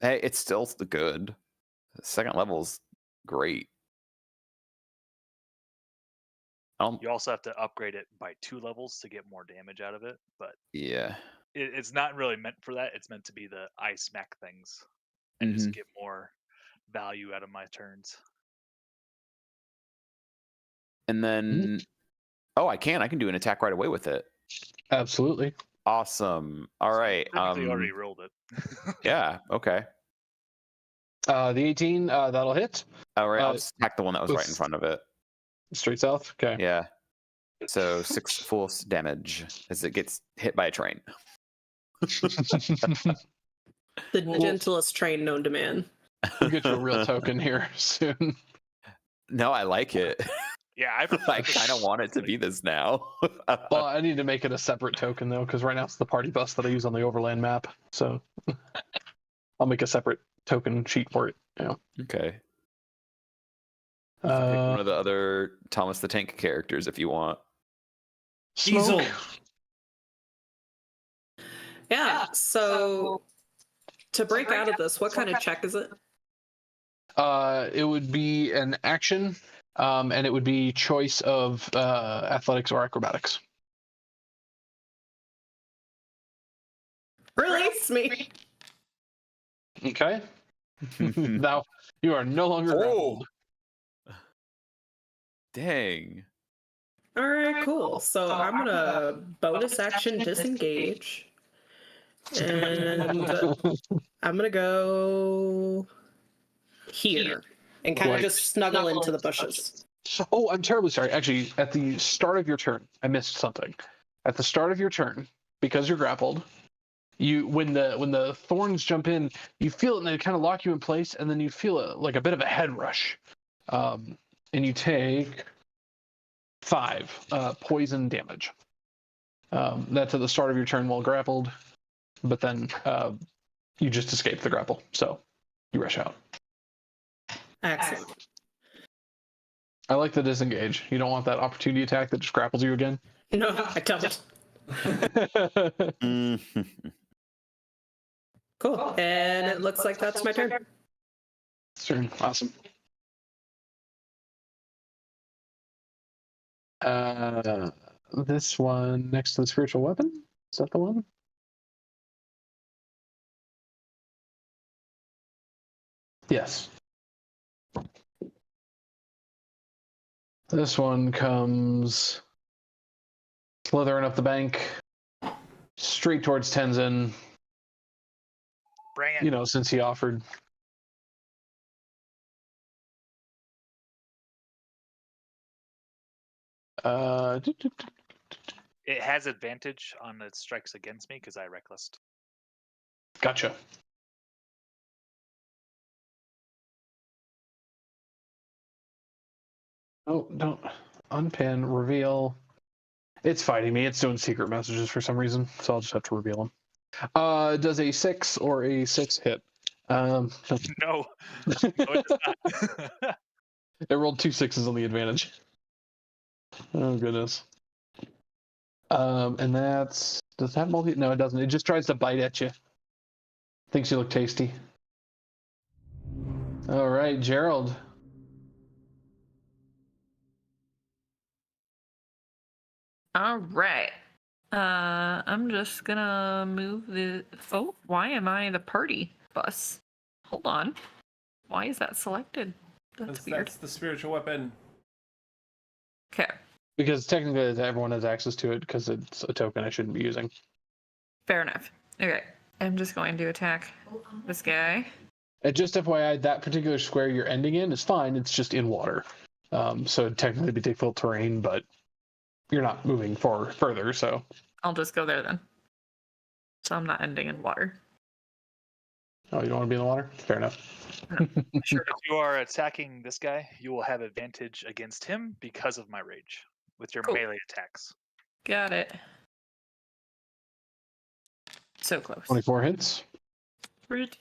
Hey, it's still good. Second level's great. You also have to upgrade it by 2 levels to get more damage out of it, but Yeah. it's not really meant for that. It's meant to be the I smack things and just get more value out of my turns. And then I can do an attack right away with it. Absolutely. Awesome. All right. Technically already rolled it. Yeah, okay. The 18, that'll hit. All right, I'll just attack the one that was right in front of it. Straight south? Okay. Yeah. So 6 full damage as it gets hit by a train. The gentlest train known to man. We'll get you a real token here soon. No, I like it. Yeah, I kind of want it to be this now. Well, I need to make it a separate token though, because right now it's the party bus that I use on the overland map. So I'll make a separate token sheet for it. Yeah. Okay. Pick one of the other Thomas the Tank characters if you want. Diesel. Yeah, so to break out of this, what kind of check is it? It would be an action, and it would be choice of athletics or acrobatics. Release me. Okay. Now you are no longer grappled. Dang. All right, cool. So I'm gonna bonus action disengage, and I'm gonna go here and kind of just snuggle into the bushes. Oh, I'm terribly sorry. Actually, at the start of your turn, I missed something. At the start of your turn, because you're grappled, when the thorns jump in, you feel it and they kind of lock you in place, and then you feel like a bit of a head rush, and you take 5 poison damage. That's at the start of your turn while grappled, but then you just escape the grapple. So You rush out. Excellent. I like the disengage. You don't want that opportunity attack that just grapples you again. No, I don't. Cool. And it looks like that's my turn. Turn. Awesome. This one next to the spiritual weapon? Is that the one? Yes. This one comes slithering up the bank, straight towards Tenzin. Bring it. You know, since he offered. It has advantage on its strikes against me because I recklessed. Gotcha. Oh, don't unpin, reveal. It's fighting me. It's doing secret messages for some reason, so I'll just have to reveal them. Does a 6 or a 6 hit? No. No, it does not. It rolled 2 6s on the advantage. Oh, goodness. And that's... Does that multi... No, it doesn't. It just tries to bite at you. Thinks you look tasty. All right, Gerald. All right. I'm just gonna move the... Oh, why am I the party bus? Hold on. Why is that selected? That's weird. That's the spiritual weapon. Okay. Because technically everyone has access to it because it's a token I shouldn't be using. Fair enough. Okay. I'm just going to attack this guy. And just FYI, that particular square you're ending in is fine. It's just in water. So it'd technically be difficult terrain, but you're not moving further, so... I'll just go there then. So I'm not ending in water. Oh, you don't want to be in the water? Fair enough. Sure. If you are attacking this guy, you will have advantage against him because of my rage with your melee attacks. Got it. So close. 24 hits. Rude.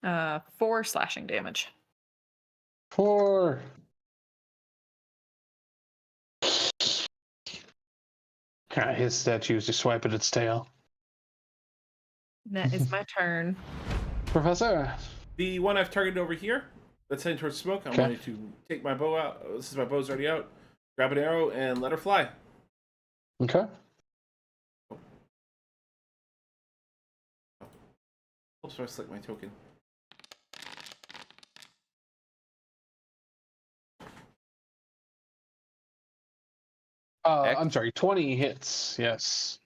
4 slashing damage. 4. His statues to swipe at its tail. That is my turn. Professor. The one I've targeted over here, that's heading towards smoke, I'm going to take my bow out. This is my bow's already out. Grab an arrow and let her fly. Okay. Oops, I select my token. I'm sorry, 20 hits, yes.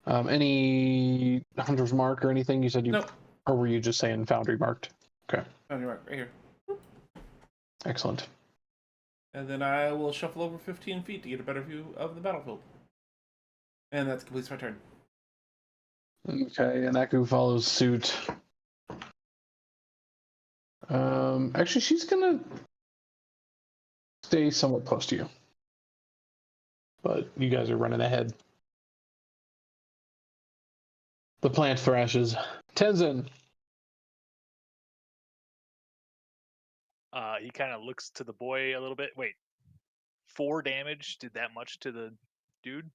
Any Hunter's Mark or anything you said you... Nope. Or were you just saying Foundry marked? Okay. Foundry mark, right here. Excellent. And then I will shuffle over 15 feet to get a better view of the battlefield. And that completes my turn. Okay, and Aku follows suit. Actually, she's gonna stay somewhat close to you. But you guys are running ahead. The plant thrashes. Tenzin. He kind of looks to the boy a little bit. Wait, 4 damage did that much to the dude?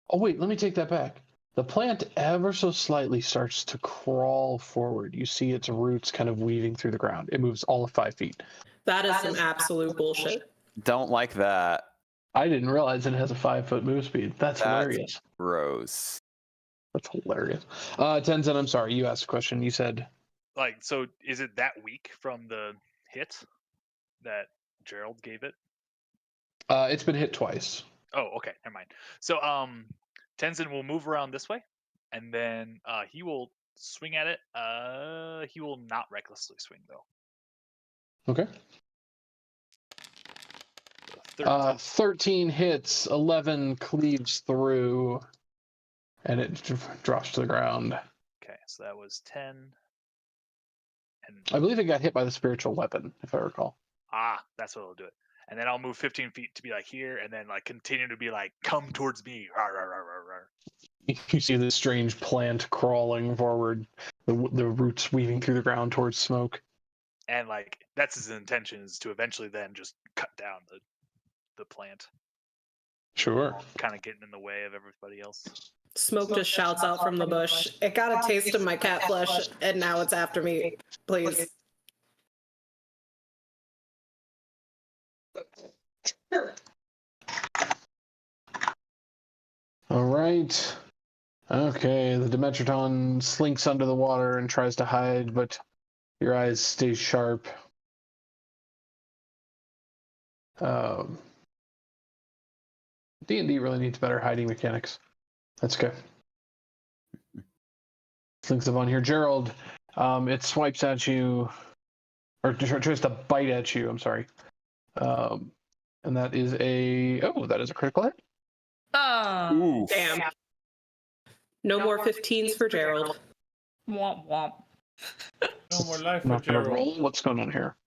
Oh, wait, let me take that back. The plant ever so slightly starts to crawl forward. You see its roots kind of weaving through the ground. It moves all of 5 feet. That is some absolute bullshit. Don't like that. I didn't realize it has a 5-foot move speed. That's hilarious. Gross. That's hilarious. Tenzin, I'm sorry. You asked a question. You said... Like, so is it that weak from the hit that Gerald gave it? It's been hit twice. Oh, okay, never mind. So, Tenzin will move around this way, and then he will swing at it. He will not recklessly swing though. Okay. 13 hits, 11 cleaves through, and it drops to the ground. Okay, so that was 10. And I believe it got hit by the spiritual weapon, if I recall. that's what'll do it. and then I'll move 15 feet to be like here, and then like continue to be like, come towards me. Rawr, rawr, rawr, rawr, rawr. You see this strange plant crawling forward, the roots weaving through the ground towards Smoke. And like that's his intention, is to eventually then just cut down the plant, Sure. kind of getting in the way of everybody else. Smoke just shouts out from the bush, "It got a taste of my cat flesh, and now it's after me. Please." All right. Okay, the Dimetrodon slinks under the water and tries to hide, but your eyes stay sharp. D&D really needs better hiding mechanics. That's okay. Slinks up on here. Gerald, it swipes at you, or tries to bite at you, I'm sorry. And that is a critical hit. Oh, Ooh. Damn. No more 15s for Gerald. womp womp. No more life I'm for not gonna Gerald. roll. What's going on here?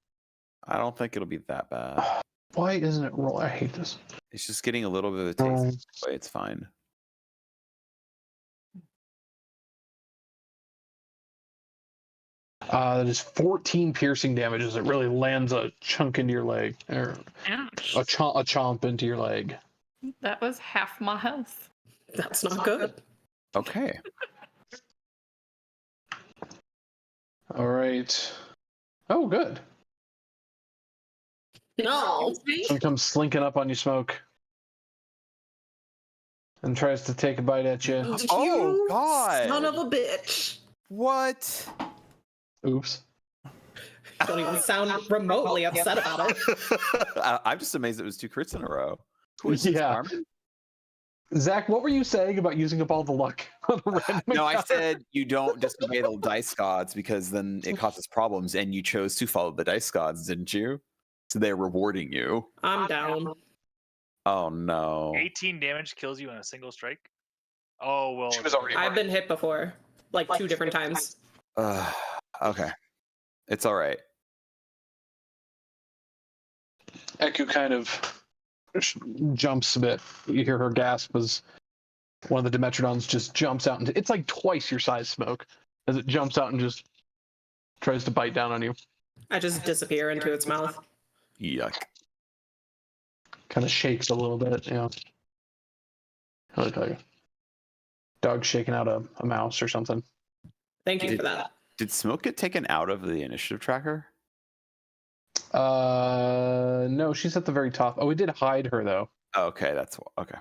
I don't think it'll be that bad. Why isn't it roll? I hate this. It's just getting a little bit of a taste. But it's fine. That is 14 piercing damages. It really lands a chunk into your leg, or Ouch. a chomp into your leg. That was half my health. That's not good. Okay. All right. Oh, good. No. One comes slinking up on you, Smoke, and tries to take a bite at you. Oh, You God. Son of a bitch. What? Oops. Don't even sound remotely upset about it. I'm just amazed it was 2 crits in a row. Who is this, Yeah. Carmen? Zach, what were you saying about using up all the luck on the random No, I encounter? said you don't disobey the dice gods because then it causes problems, and you chose to follow the dice gods, didn't you? So they're rewarding you. I'm down. Oh no. 18 damage kills you in a single strike. Oh well. She was already I've been hit before, like 2 different times. Okay. It's all right. Eku kind of jumps a bit. You hear her gasp as one of the Dimetrodons just jumps out. It's like twice your size, Smoke, as it jumps out and just tries to bite down on you. I just disappear into its mouth. Yuck. Kind of shakes a little bit, you know. How do I tell you? Dog shaking out a mouse or something. Thank you for that. Did Smoke get taken out of the initiative tracker? No, she's at the very top. Oh, we did hide her though. Okay, that's okay.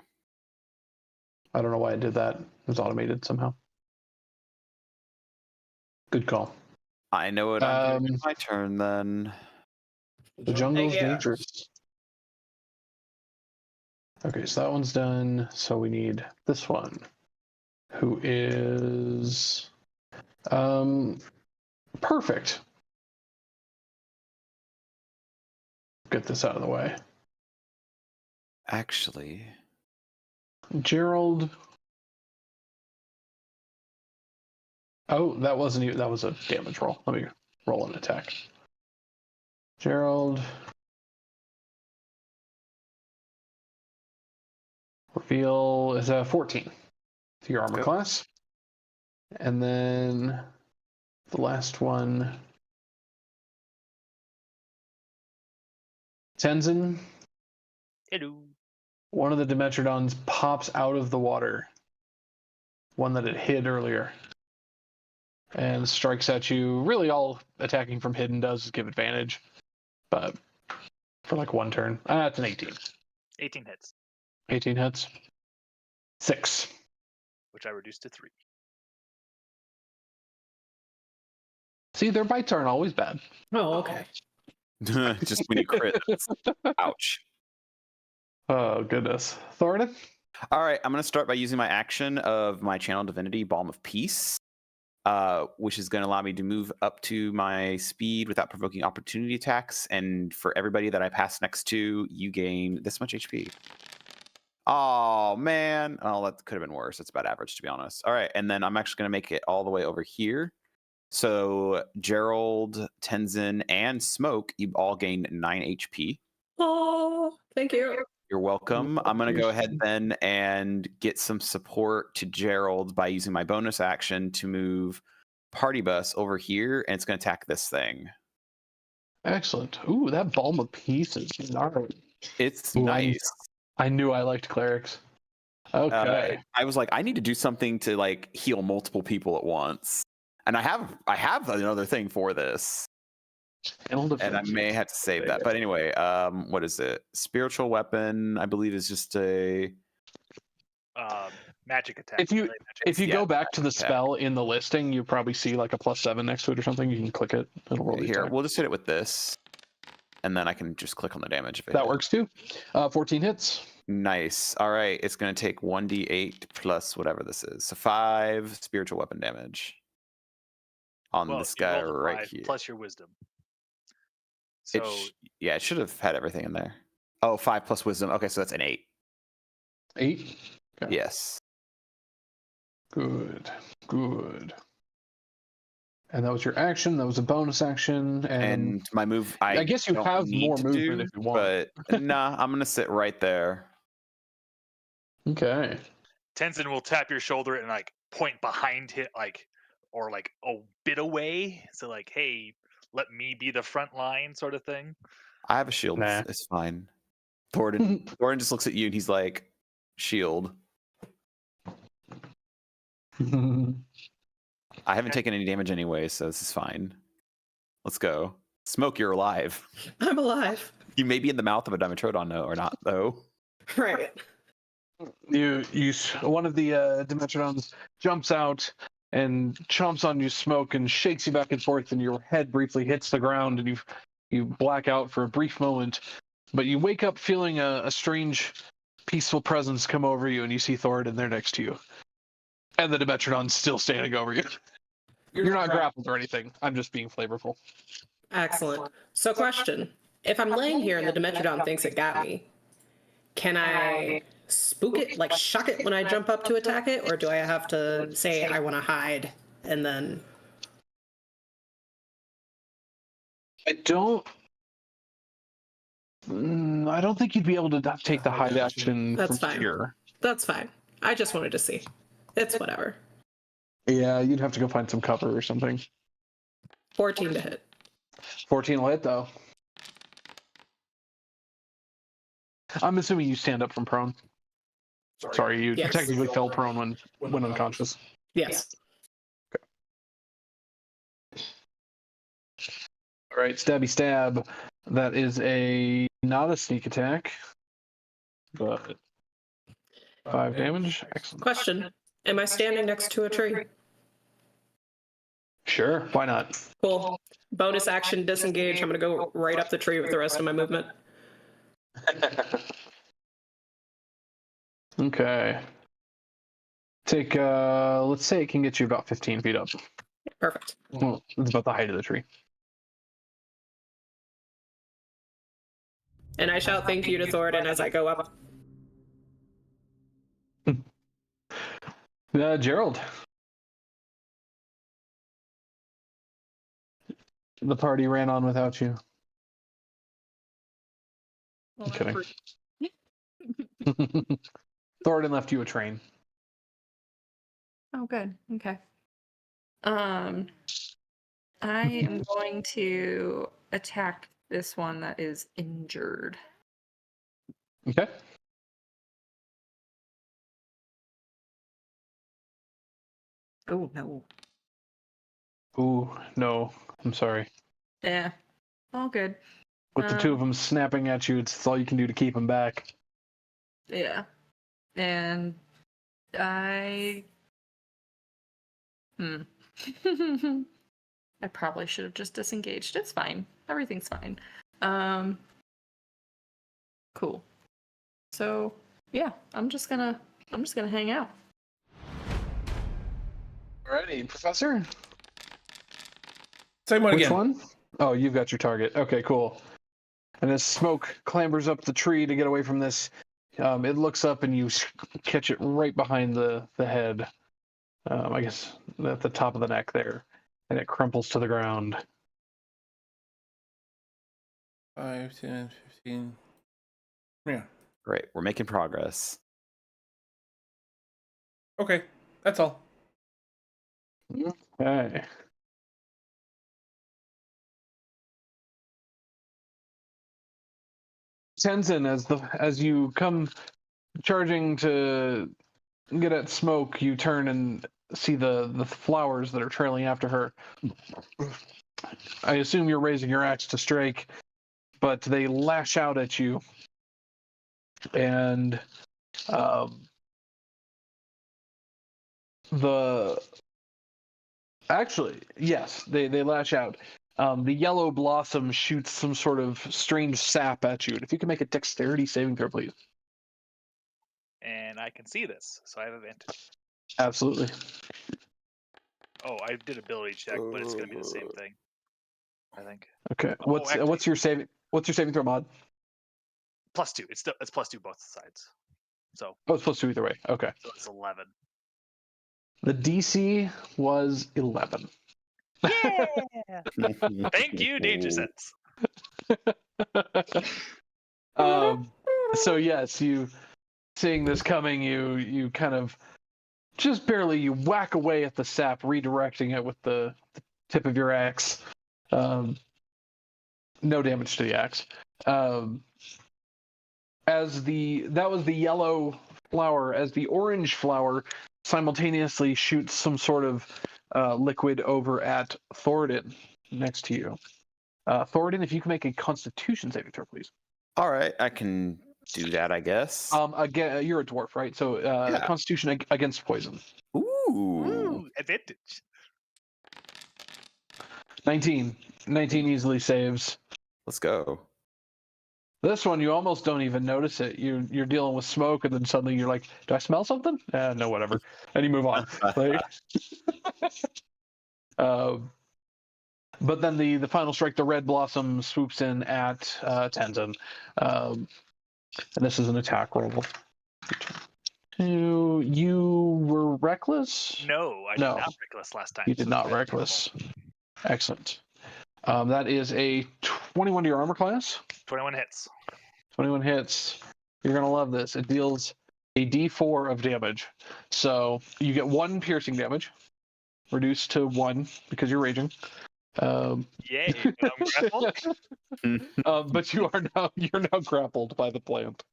I don't know why I did that. It was automated somehow. Good call. I know what I'm doing. It's my turn then. The jungle's Yeah. dangerous. Okay, so that one's done. So we need this one, who is perfect. Get this out of the way. Actually, Gerald. Oh, that wasn't even, that was a damage roll. Let me roll an attack. Gerald. Reveal is a 14 to your armor Yep. class. And then the last one. Tenzien, Hello. one of the Dimetrodons pops out of the water. One that it hid earlier. And strikes at you. Really, all attacking from hidden does is give advantage. But for like one turn. That's an 18. 18 hits, 18 hits. 6. which I reduced to 3. See, their bites aren't always bad. Oh, okay. just when you crit. Ouch. Oh, goodness. Thoridne? All right, I'm going to start by using my action of my Channel Divinity, Balm of Peace, which is going to allow me to move up to my speed without provoking opportunity attacks. And for everybody that I pass next to, you gain this much HP. Oh, man. Oh, that could have been worse. It's about average, to be honest. All right, and then I'm actually going to make it all the way over here. So Gerald, Tenzien, and Smoke, you all gain 9 HP. Oh, thank you. You're welcome. I'm going to go ahead then and get some support to Gerald by using my bonus action to move Party Bus over here, and it's going to attack this thing. Excellent. Ooh, that Balm of Peace is gnarly. It's Ooh, nice. I knew I liked clerics. Okay. I was like, I need to do something to like heal multiple people at once, and I have another thing for this. And I may have to save that. But anyway, what is it? Spiritual weapon, I believe, is just a magic attack. If you go back to the attack. spell in the listing, you probably see like a +7 next to it or something. You can click it. It'll roll the Here, attack. we'll just hit it with this, and then I can just click on the damage. If it That hits. works too. 14 hits. Nice. All right, it's going to take 1d8 plus whatever this is. So 5 spiritual weapon damage on this you guy rolled a right 5 here. plus your wisdom. So It should have had everything in there. Oh, 5 plus wisdom. Okay, so that's an 8. 8. Okay. Yes. Good. And that was your action. That was a bonus action. And my move, I guess you don't have need more to movement do, if you want. But nah, I'm going to sit right there. Okay. Tenzin will tap your shoulder and like point behind him, or a bit away. So like, hey, let me be the front line, sort of thing. I have a shield. Nah. It's fine. Thoridne just looks at you and he's like, shield. I haven't taken any damage anyway, so this is fine. Let's go. Smoke, you're alive. I'm alive. You may be in the mouth of a Dimetrodon, or not, though. Right. One of the Dimetrodons jumps out and chomps on you, Smoke, and shakes you back and forth, and your head briefly hits the ground, and you black out for a brief moment, but you wake up feeling a strange, peaceful presence come over you, and you see Thoridne there next to you, and the Dimetrodon's still standing over you. You're not grappled or anything. I'm just being flavorful. Excellent. So, question: if I'm laying here and the Dimetrodon thinks it got me, can I spook it, like shock it when I jump up to attack it, or do I have to say I want to hide and then? I don't think you'd be able to take the hide action That's from fine. here. That's fine. I just wanted to see. It's whatever. Yeah, you'd have to go find some cover or something. 14 to hit. 14 will hit, though. I'm assuming you stand up from prone. Sorry, you Yes. technically fell prone when unconscious. Yes. All right, stabby stab. That is not a sneak attack, but 5 damage. Excellent. Question: am I standing next to a tree? Sure, why not? Cool. Bonus action disengage. I'm gonna go right up the tree with the rest of my movement. Okay. Take let's say it can get you about 15 feet up. Perfect. Well, it's about the height of the tree. And I shout thank you to Thoridne as I go up. Gerald. The party ran on without you. I'm kidding. Thoridne left you a train. Oh, good. Okay. I am going to attack this one that is injured. Okay. Oh, no. Ooh, no. I'm sorry. Yeah. All good. With the two of them snapping at you, it's all you can do to keep them back. Yeah. And I probably should have just disengaged. It's fine. Everything's fine. Cool. So yeah, I'm just gonna hang out. Alrighty, Professor. Same one Which again. one? Oh, you've got your target. Okay, cool. And as Smoke clambers up the tree to get away from this, it looks up and you catch it right behind the head. I guess at the top of the neck there, and it crumples to the ground. 5, 10, 15, Yeah. Great. We're making progress. Okay, that's all. Okay. Tenzin, as you come charging to get at Smoke, you turn and see the flowers that are trailing after her. I assume you're raising your axe to strike, but they lash out at you, and yes, they lash out. The yellow blossom shoots some sort of strange sap at you. And if you can make a dexterity saving throw, please. And I can see this, so I have advantage. Absolutely. Oh, I did ability check, but it's going to be the same thing, I think. Okay. Oh, actually- What's your saving throw mod? +2. It's +2 both sides. So. Oh, it's +2 either way. Okay. So it's 11. The DC was 11. Yeah. Thank you, Danger Sense. So yes, you seeing this coming, you kind of just barely you whack away at the sap, redirecting it with the tip of your axe. No damage to the axe. That was the yellow flower. As the orange flower simultaneously shoots some sort of liquid over at Thoridne next to you. Thoridne, if you can make a Constitution saving throw, please. All right, I can do that, I guess. Again, you're a dwarf, right? So Yeah. Constitution against poison. Ooh, advantage. 19 easily saves. Let's go. This one, you almost don't even notice it. You're dealing with smoke, and then suddenly you're like, "Do I smell something?" No, whatever. And you move on. Like, but then the final strike, the red blossom swoops in at Tenzin, and this is an attack roll. You were reckless? No, I did not reckless last time. You did not reckless. Excellent. That is a 21 to your armor class. 21 hits. 21 hits. You're going to love this. It deals a d4 of damage. So you get 1 piercing damage, reduced to 1 because you're raging. Yay, I'm grappled. But you're now grappled by the plant.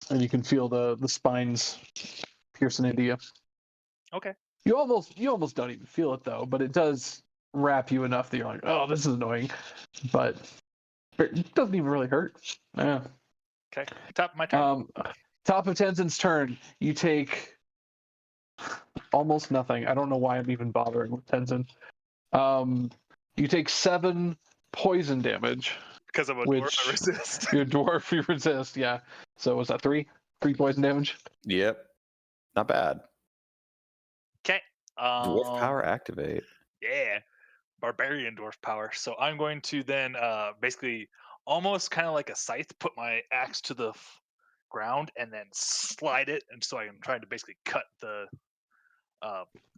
And you can feel the spines piercing into you. Okay. You almost don't even feel it though, but it does wrap you enough that you're like, oh, this is annoying. But it doesn't even really hurt. Yeah. Okay. Top of my turn. Top of Tenzin's turn. You take almost nothing. I don't know why I'm even bothering with Tenzin. You take 7 poison damage. Because I'm a dwarf, I resist. You're a dwarf, you resist, yeah. So was that 3? 3 poison damage? Yep. Not bad. Okay. Dwarf power activate. Yeah. Barbarian dwarf power. So I'm going to then basically almost kind of like a scythe, put my axe to the ground and then slide it. And so I'm trying to basically cut the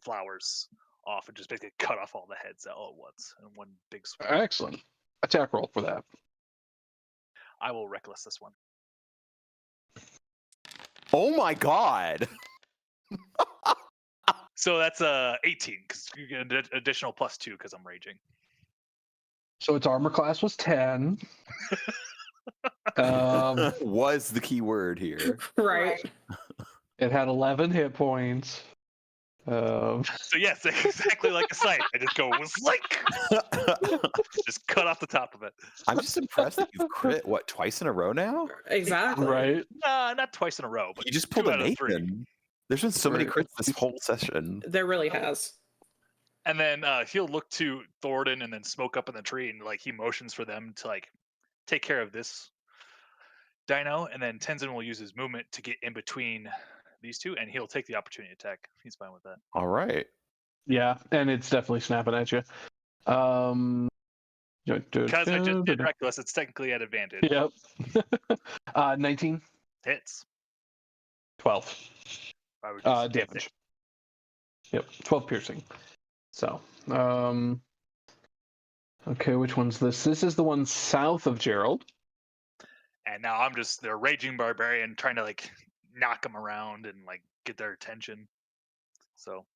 flowers off and just basically cut off all the heads all at once in one big sweep. Excellent. Attack roll for that. I will reckless this one. Oh my god! So that's 18 because you get an additional +2 because I'm raging. So its armor class was 10. Was the key word here. Right. It had 11 hit points. So yes, exactly like a scythe. I just go like, just cut off the top of it. I'm just impressed that you've crit twice in a row now. Exactly. Right. Not twice in a row, but You just pulled 2 a out of 3. Nathan. There's been so many Right. crits this whole session. There really has. And then he'll look to Thoridne and then smoke up in the tree, and like he motions for them to like take care of this dino, and then Tenzin will use his movement to get in between these two, and he'll take the opportunity attack. He's fine with that. All right. Yeah, and it's definitely snapping at you. Because I just did reckless, it's technically at advantage. Yep. 19. Hits. 12. I would just Damage. say. Yep, 12 piercing. So, okay, which one's this? This is the one south of Gerald. And now I'm just their raging barbarian trying to like knock them around and like get their attention. So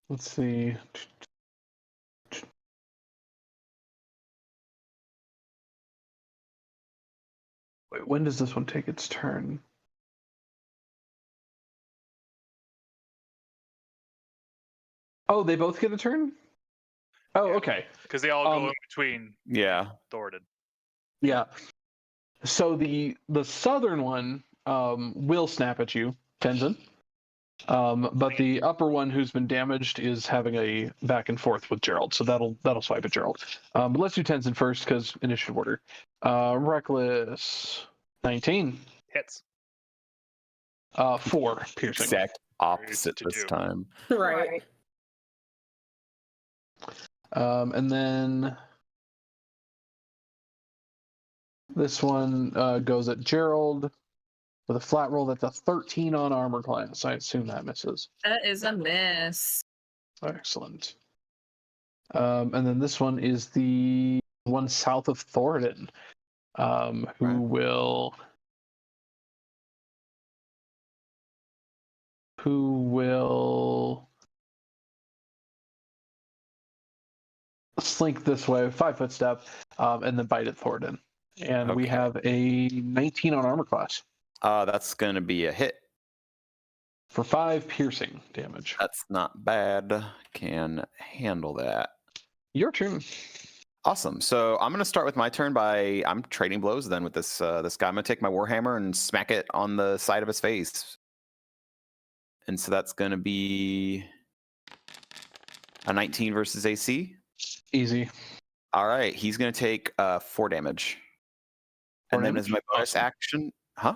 Let's see. Wait, when does this one take its turn? Oh, they both get a turn? Oh, okay. because they all go in between Yeah. Thoridne. Yeah. So the southern one will snap at you, Tenzin. But the upper one who's been damaged is having a back and forth with Gerald, so that'll swipe at Gerald. But let's do Tenzin first because initiative order. Reckless 19. Hits. 4 piercing. Exact opposite To this do. time. Right. And then this one goes at Gerald with a flat roll. That's a 13 on armor class. I assume that misses. That is a miss. Excellent. And then this one is the one south of Thoridne, who will slink this way, 5-foot step, and then bite at Thoridne. And we Okay. have a 19 on armor class That's gonna be a hit. for 5 piercing damage. That's not bad. Can handle that. Your turn. Awesome. So I'm gonna start with my turn by I'm trading blows then with this this guy. I'm gonna take my warhammer and smack it on the side of his face. And so that's gonna be a 19 versus AC. Easy. All right, he's gonna take 4 damage. 4 And then damage? as my bonus Awesome. action, huh?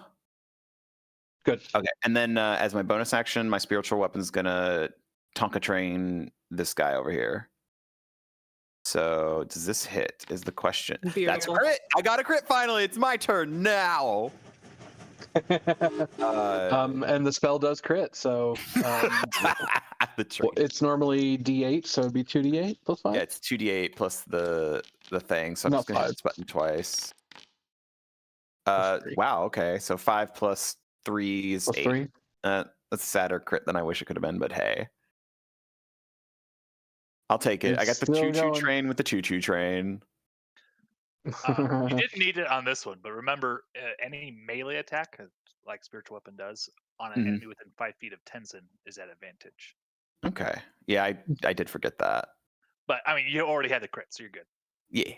Good. Okay, and then as my bonus action, my spiritual weapon's gonna Tonka train this guy over here. So does this hit? Is the question. Beautiful. That's crit. I got a crit finally. It's my turn now. And the spell does crit, so the train. it's normally D8, so it'd be 2D8 plus 5. Yeah, it's 2d8 plus the thing. So I'm No, just gonna hit 5. this button twice. Plus 3. Wow. Okay, so 5 plus 3 is Plus 8. 3. That's a sadder crit than I wish it could have been, but hey. I'll take it. I got It's the still choo-choo going. train with the choo-choo train. You didn't need it on this one, but remember, any melee attack, like spiritual weapon does, on an Mhm. enemy within 5 feet of Tenzin is at advantage. Okay. Yeah, I did forget that. But I mean, you already had the crit, so you're good. Yeah.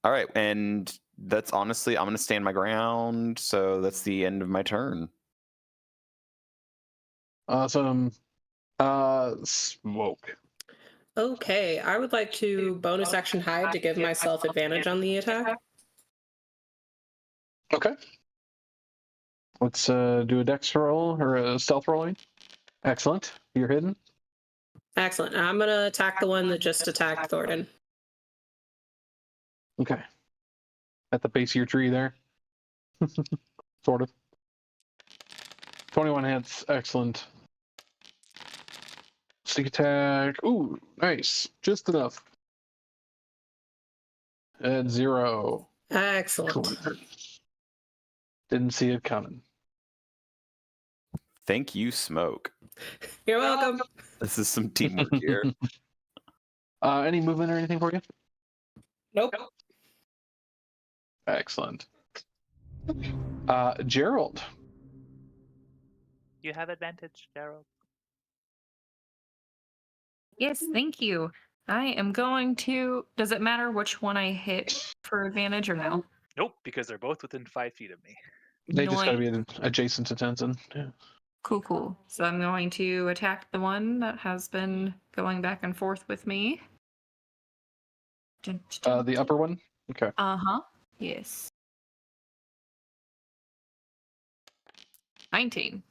All right, and that's honestly, I'm gonna stand my ground. So that's the end of my turn. Awesome. Smoke. Okay, I would like to bonus action hide to give myself advantage on the attack. Okay. Let's do a dex roll or a stealth rolling. Excellent. You're hidden. Excellent. I'm going to attack the one that just attacked Thoridne. Okay. At the base of your tree there. Sort of. 21 hits. Excellent. Sneak attack. Ooh, nice. Just enough. At 0. Excellent. Didn't see it coming. Thank you, Smoke. You're welcome. This is some teamwork here. Any movement or anything for you? Nope. Excellent. Gerald. You have advantage, Gerald. Yes, thank you. I am going to. Does it matter which one I hit for advantage or no? Nope, because they're both within 5 feet of me. They just gotta Annoying. be adjacent to Tenzin. Yeah. Cool, cool. So I'm going to attack the one that has been going back and forth with me. The upper one? Okay. Uh-huh. Yes. 19.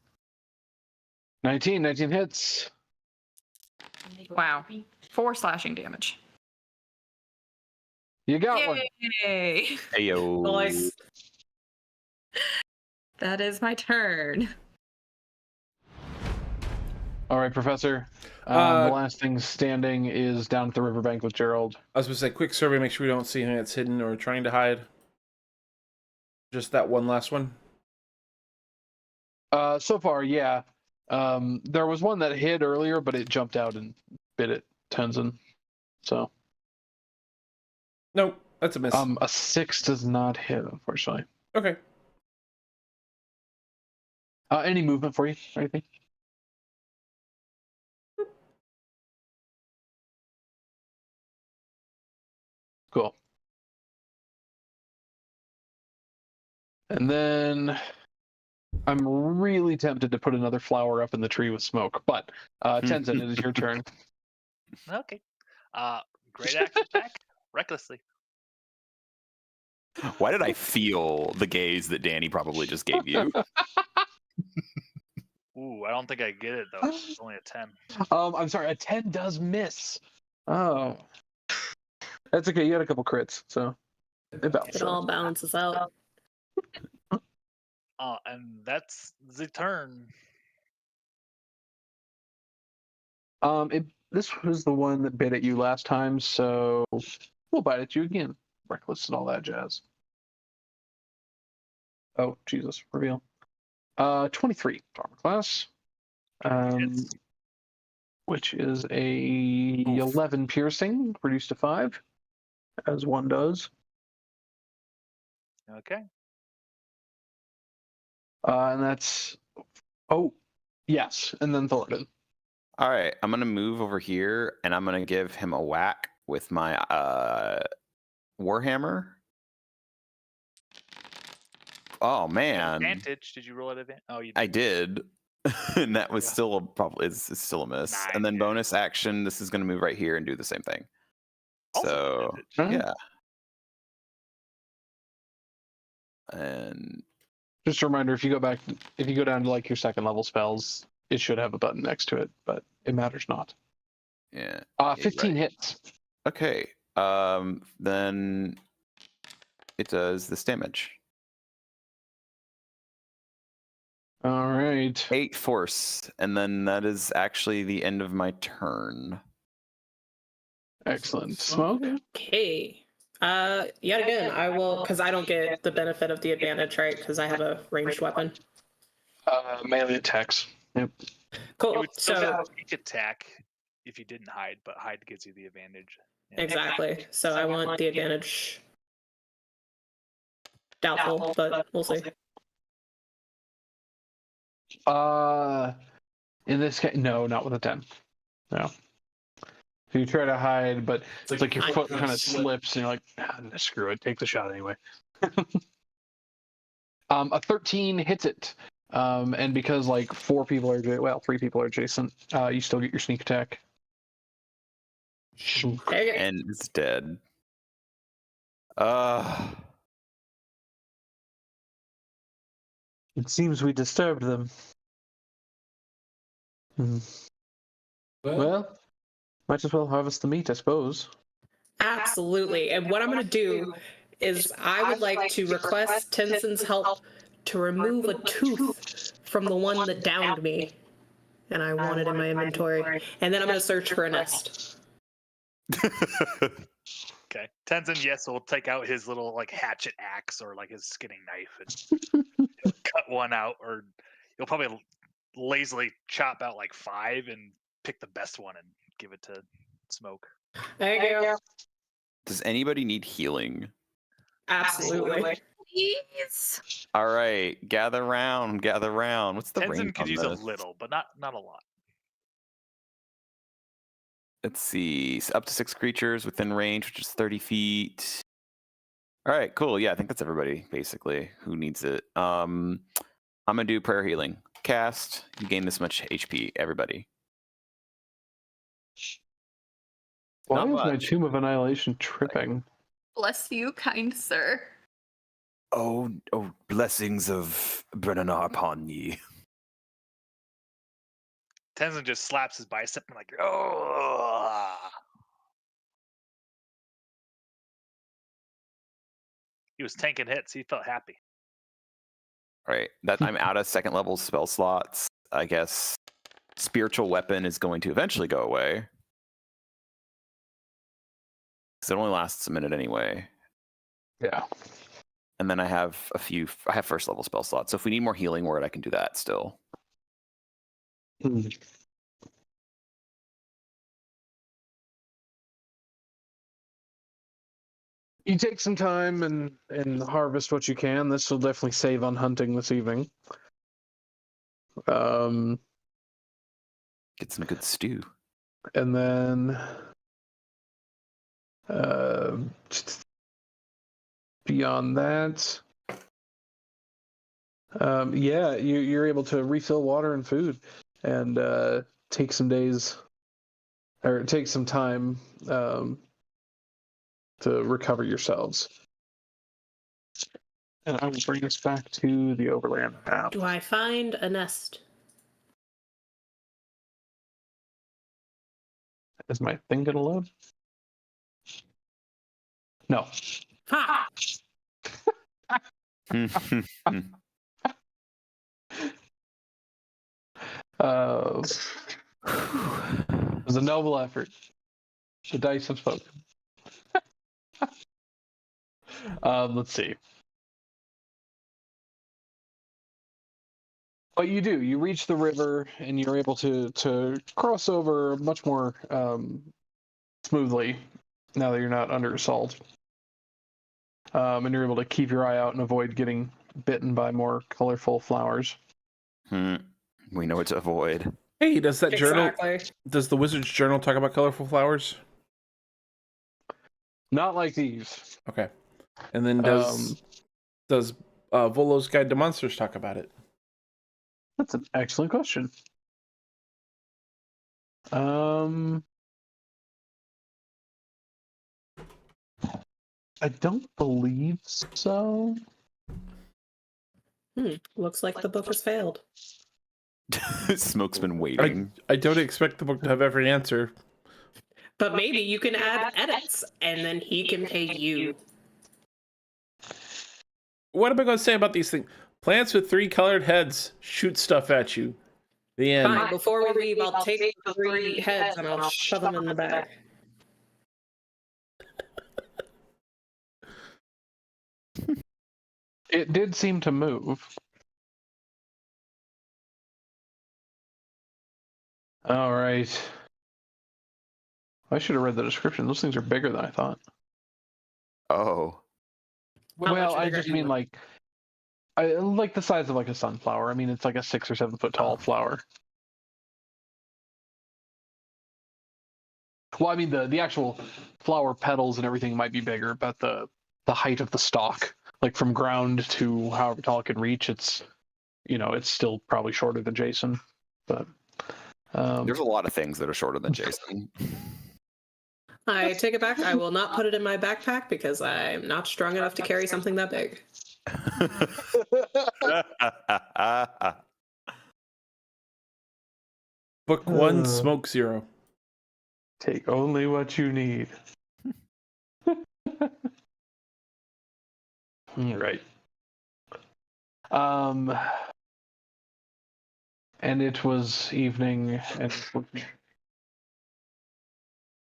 19 hits. Wow. 4 slashing damage. You got one. Yay! Ayo. Nice. That is my turn. All right, Professor. The last thing standing is down at the riverbank with Gerald. I was going to say, quick survey, make sure we don't see anything that's hidden or trying to hide. Just that one last one? So far, yeah. There was one that hit earlier, but it jumped out and bit at Tenzin. So. Nope, that's a miss. A 6 does not hit, unfortunately. Okay. Any movement for you or anything? Cool. And then I'm really tempted to put another flower up in the tree with smoke, but Tenzin, it is your turn. Okay. Great action attack. Recklessly. Why did I feel the gaze that Danny probably just gave you? Ooh, I don't think I get it though. It's only a 10. I'm sorry, a 10 does miss. Oh. That's okay, you had a couple crits, so it balances. It all balances out. And that's the turn. This was the one that bit at you last time, so we'll bite at you again. Reckless and all that jazz. Oh, Jesus, reveal. 23 armor class. Hits. Which is a 11 piercing, reduced to 5, as one does. Okay. And that's yes, and then Thoridne. All right, I'm gonna move over here, and I'm gonna give him a whack with my warhammer. Oh man! Advantage? Did you roll it advantage? Oh, you did. I did, and that was still it's still a miss. Nice. And then bonus action, this is gonna move right here and do the same thing. Also So advantage. yeah. And just a reminder, if you go down to like your second level spells, it should have a button next to it, but it matters not. yeah. 15 right. hits. Okay. Then it does this damage. All right. 8 force, and then that is actually the end of my turn. Excellent. Smoke? Okay. Yet again, I will, because I don't get the benefit of the advantage, right? Because I have a ranged weapon. Melee attacks. Yep. You Cool. would still get So a sneak attack if you didn't hide, but hide gives you the advantage. Yeah. exactly. So I want the advantage. Doubtful, but we'll see. In this case, no, not with a 10. No. So you try to hide, but it's like your foot kind of slips, and you're like, screw it, take the shot anyway. A 13 hits it. And because like 3 people are adjacent, you still get your sneak attack. And it's dead. It seems we disturbed them. Well, might as well harvest the meat, I suppose. Absolutely. And what I'm going to do is I would like to request Tenzin's help to remove a tooth from the one that downed me. And I want it in my inventory. And then I'm going to search for a nest. Okay. Tenzin, yes, will take out his little like hatchet axe or like his skinning knife and cut one out, or he'll probably lazily chop out like 5 and pick the best one and give it to Smoke. There you go. Does anybody need healing? Absolutely. Please. All right, gather round, gather round. What's the range Tenzin could on use this? a little, but not a lot. Let's see, up to 6 creatures within range, which is 30 feet. All right, cool. Yeah, I think that's everybody basically who needs it. I'm gonna do prayer healing. Cast. You gain this much HP. Everybody. Why Not is my much. Tomb of Annihilation tripping? Bless you, kind sir. Oh, blessings of Brennanar upon ye. Tenzin just slaps his bicep and like, oh. He was tanking hits. He felt happy. All right, that I'm out of second level spell slots. I guess spiritual weapon is going to eventually go away. Because it only lasts a minute anyway. Yeah. And then I have I have first level spell slots. So if we need more healing word, I can do that still. Hmm. You take some time and harvest what you can. This will definitely save on hunting this evening. Get some good stew. And then beyond that, yeah, you're able to refill water and food, and take some days, or take some time to recover yourselves. And I will bring us back to the Overland map. Do I find a nest? Is my thing gonna load? No. Ha! It was a noble effort. The dice have spoken. Let's see. But you do. You reach the river, and you're able to cross over much more smoothly now that you're not under assault. And you're able to keep your eye out and avoid getting bitten by more colorful flowers. We know what to avoid. Hey, does that journal? Exactly. Does the wizard's journal talk about colorful flowers? Not like these. Okay. And then does Volo's Guide to Monsters talk about it? That's an excellent question. I don't believe so. Looks like the book has failed. Smoke's been waiting. I don't expect the book to have every answer. But maybe you can add edits, and then he can pay you. What am I going to say about these things? Plants with 3 colored heads shoot stuff at you. The end. Fine, before we leave, I'll take the 3 heads and I'll shove them in the bag. It did seem to move. All right. I should have read the description. Those things are bigger than I thought. Oh. How Well, much I bigger just do you mean want? like the size of like a sunflower. I mean, it's like a 6 or 7 foot tall flower. Well, I mean the actual flower petals and everything might be bigger, but the height of the stalk, like from ground to however tall it can reach, it's still probably shorter than Jason. But There's a lot of things that are shorter than Jason. I take it back. I will not put it in my backpack because I'm not strong enough to carry something that big. Book 1, Smoke 0. Take only what you need. Right. And it was evening,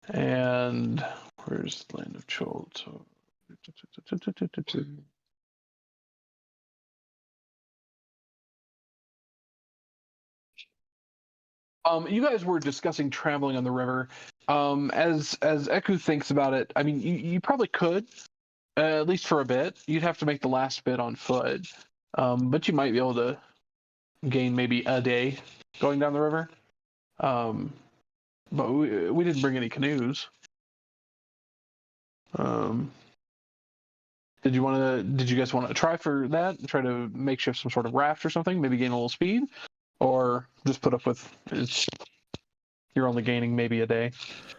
and where's the land of Chult? You guys were discussing traveling on the river. As Eku thinks about it, I mean, you probably could, at least for a bit. You'd have to make the last bit on foot, but you might be able to gain maybe a day going down the river. But we didn't bring any canoes. Did you guys want to try for that? Try to makeshift some sort of raft or something? Maybe gain a little speed, or just put up with it's. You're only gaining maybe a day.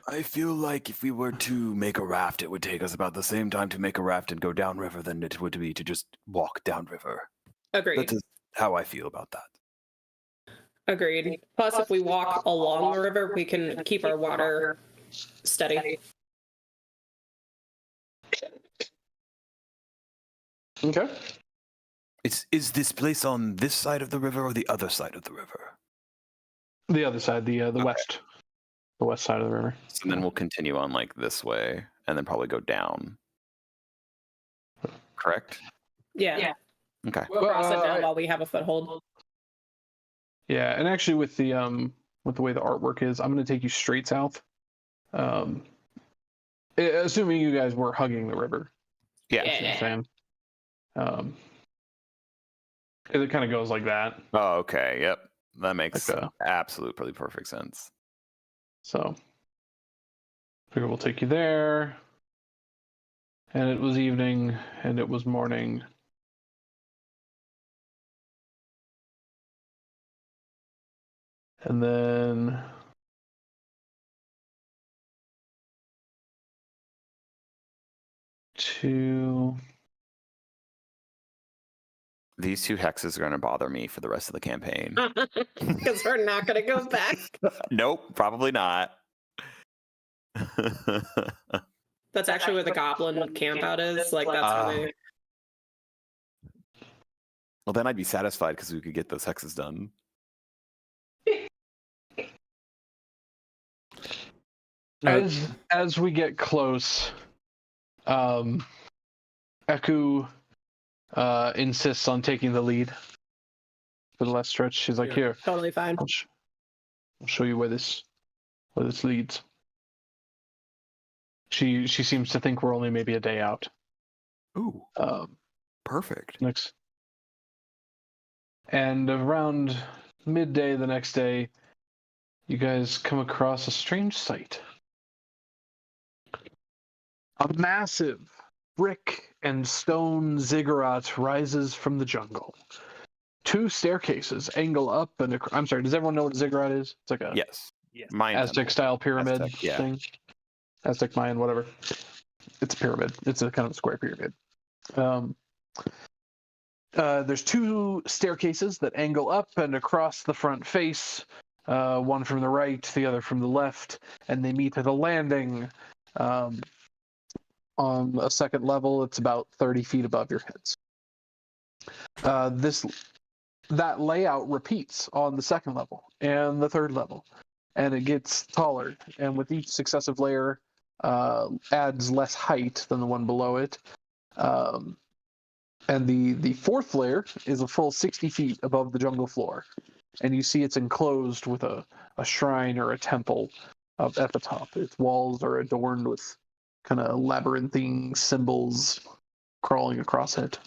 I feel like if we were to make a raft, it would take us about the same time to make a raft and go downriver than it would be to just walk downriver. Agreed. That is how I feel about that. Agreed. Plus, if we walk along the river, we can keep our water steady. Okay. Is this place on this side of the river or the other side of the river? The other side, the west side of the river. So then we'll continue on like this way and then probably go down. Correct? Yeah. Okay. We'll cross it down while we have a foothold. Yeah, and actually with the way the artwork is, I'm going to take you straight south. Assuming you guys were hugging the river. Yeah. That's what I'm saying. It kind of goes like that. Oh, okay. Yep. That makes Like absolutely perfect sense. So, figure we'll take you there. And it was evening, and it was morning. And then these 2 hexes are going to bother me for the rest of the campaign. Because we're not going to go back. Nope, probably not. That's actually where the goblin camp out is. Like, that's how they... Well, then I'd be satisfied because we could get those hexes done. As we get close, Eku insists on taking the lead for the last stretch. She's like, "Here, Totally fine. I'll show you where this leads." She seems to think we're only maybe a day out. Ooh, perfect. Next, and around midday the next day, you guys come across a strange sight. A massive brick and stone ziggurat rises from the jungle. 2 staircases angle up and I'm sorry, does everyone know what a ziggurat is? It's like a Yes. Mayan Aztec-style pyramid Aztec, thing. Aztec, Mayan, whatever. It's a pyramid. It's a kind of a square pyramid. There's 2 staircases that angle up and across the front face, one from the right, the other from the left, and they meet at a landing on a second level. It's about 30 feet above your heads. That layout repeats on the second level and the third level, and it gets taller, and with each successive layer adds less height than the one below it. And the fourth layer is a full 60 feet above the jungle floor, and you see it's enclosed with a shrine or a temple up at the top. Its walls are adorned with kind of labyrinthine symbols crawling across it.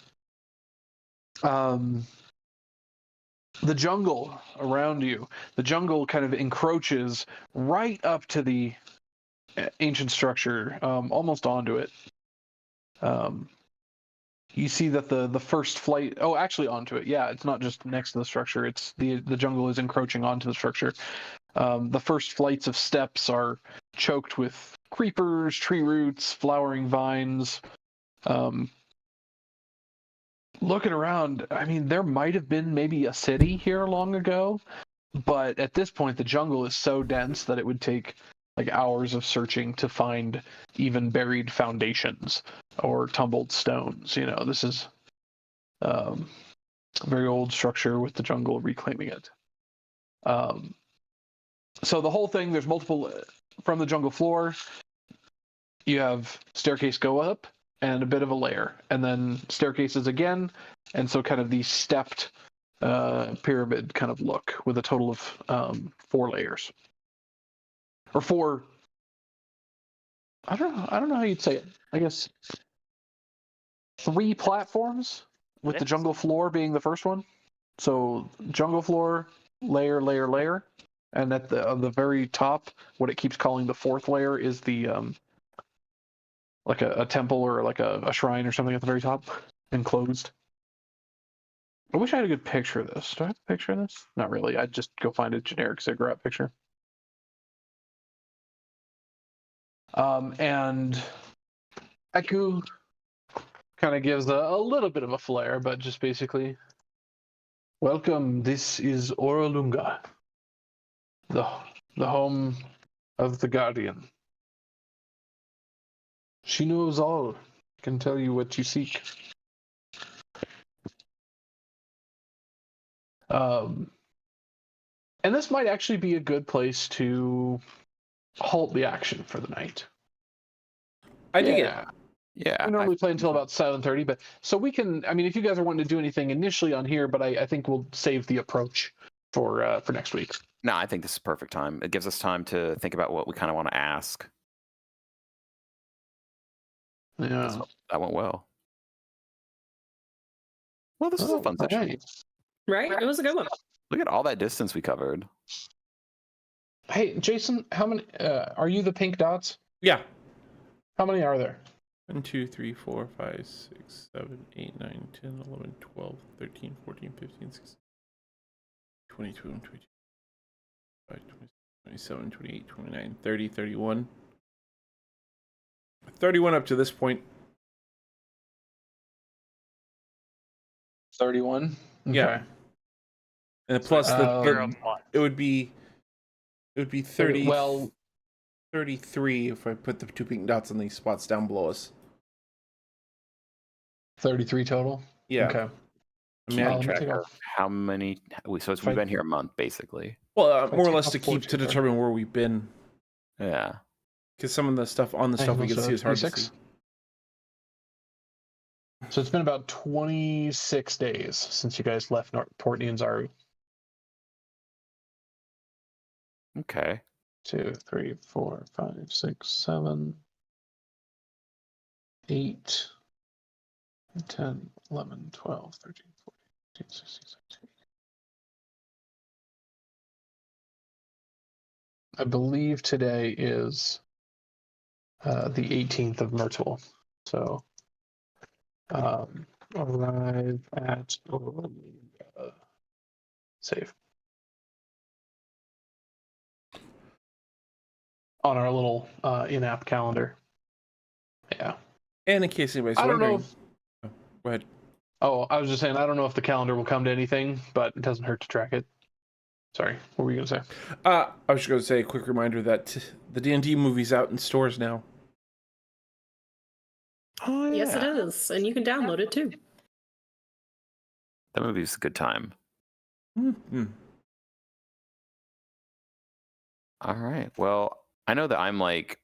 The jungle around you, the jungle kind of encroaches right up to the ancient structure, almost onto it. You see that the first flight, actually onto it. Yeah, it's not just next to the structure. It's the jungle is encroaching onto the structure. The first flights of steps are choked with creepers, tree roots, flowering vines. Looking around, I mean, there might have been maybe a city here long ago, but at this point, the jungle is so dense that it would take like hours of searching to find even buried foundations or tumbled stones. You know, this is a very old structure with the jungle reclaiming it. So the whole thing, there's multiple from the jungle floor. You have staircase go up and a bit of a layer, and then staircases again, and so kind of the stepped pyramid kind of look with a total of 4 layers. Or 4, I don't know how you'd say it. I guess 3 platforms with the jungle floor being the first one. So jungle floor, layer, layer, layer, and at the very top, what it keeps calling the 4th layer is the like a temple or like a shrine or something at the very top, enclosed. I wish I had a good picture of this. Do I have a picture of this? Not really. I'd just go find a generic ziggurat picture. And Eku kind of gives a little bit of a flair, but just basically, welcome, this is Oralunga, the home of the Guardian. She knows all, can tell you what you seek. And this might actually be a good place to halt the action for the night. I dig it. Yeah. We normally play until about 7:30, but so we can. I mean, if you guys are wanting to do anything initially on here, but I think we'll save the approach for next week. No, I think this is perfect time. It gives us time to think about what we kind of want to ask. Yeah. That went well. Well, this was a fun session. Okay. Right? It was a good one. Look at all that distance we covered. Hey, Jason, how many are you the pink dots? Yeah. How many are there? 1, 2, 3, 4, 5, 6, 7, 8, 9, 10, 11, 12, 13, 14, 15, 16, 22, 23, 27, 28, 29, 30, 31. 31 up to this point. 31. Okay. Yeah. And plus it would be 30. Well, 33 if I put the 2 pink dots on these spots down below us. 33 total. Yeah. Okay. I mean, Keeping track of how many. So we've been here a month, basically. Well, more or less to keep to determine where we've been. Yeah. Because some of the stuff on the stuff we can see is hard to see. So it's been about 26 days since you guys left Thoridne and Zaru. Okay. 2, 3, 4, 5, 6, 7, 8, 10, 11, 12, 13, 14, 15, 16, 17. I believe today is the 18th of Myrtle. So arrive at save. On our little in-app calendar. Yeah. And in case anybody's I don't wondering. know if, go ahead. Oh, I was just saying, I don't know if the calendar will come to anything, but it doesn't hurt to track it. Sorry, what were you going to say? I was just going to say a quick reminder that the D&D movie's out in stores now. Oh, yeah. Yes, it is. And you can download it too. That movie's a good time. Mm-hmm. All right. Well, I know that I'm like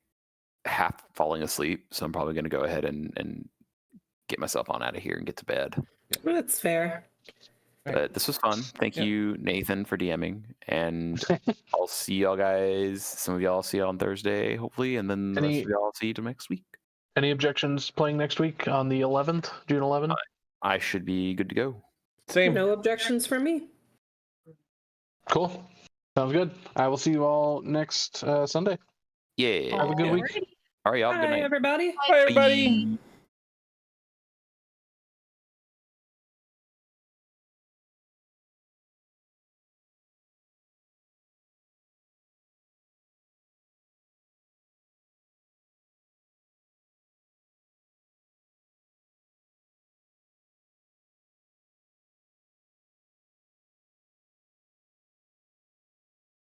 half falling asleep, so I'm probably going to go ahead and get myself on out of here and get to bed. That's fair. But this was fun. Thank you, Nathan, for DMing. And I'll see y'all guys. Some of y'all I'll see y'all on Thursday, hopefully. And then the rest of y'all I'll see you next week. Any objections playing next week on the 11th, June 11th? I should be good to go. Same. No objections from me. Cool. Sounds good. I will see you all next Sunday. Yeah. Have a good week. All right, y'all. Good Bye, night. everybody. Bye, everybody. Bye.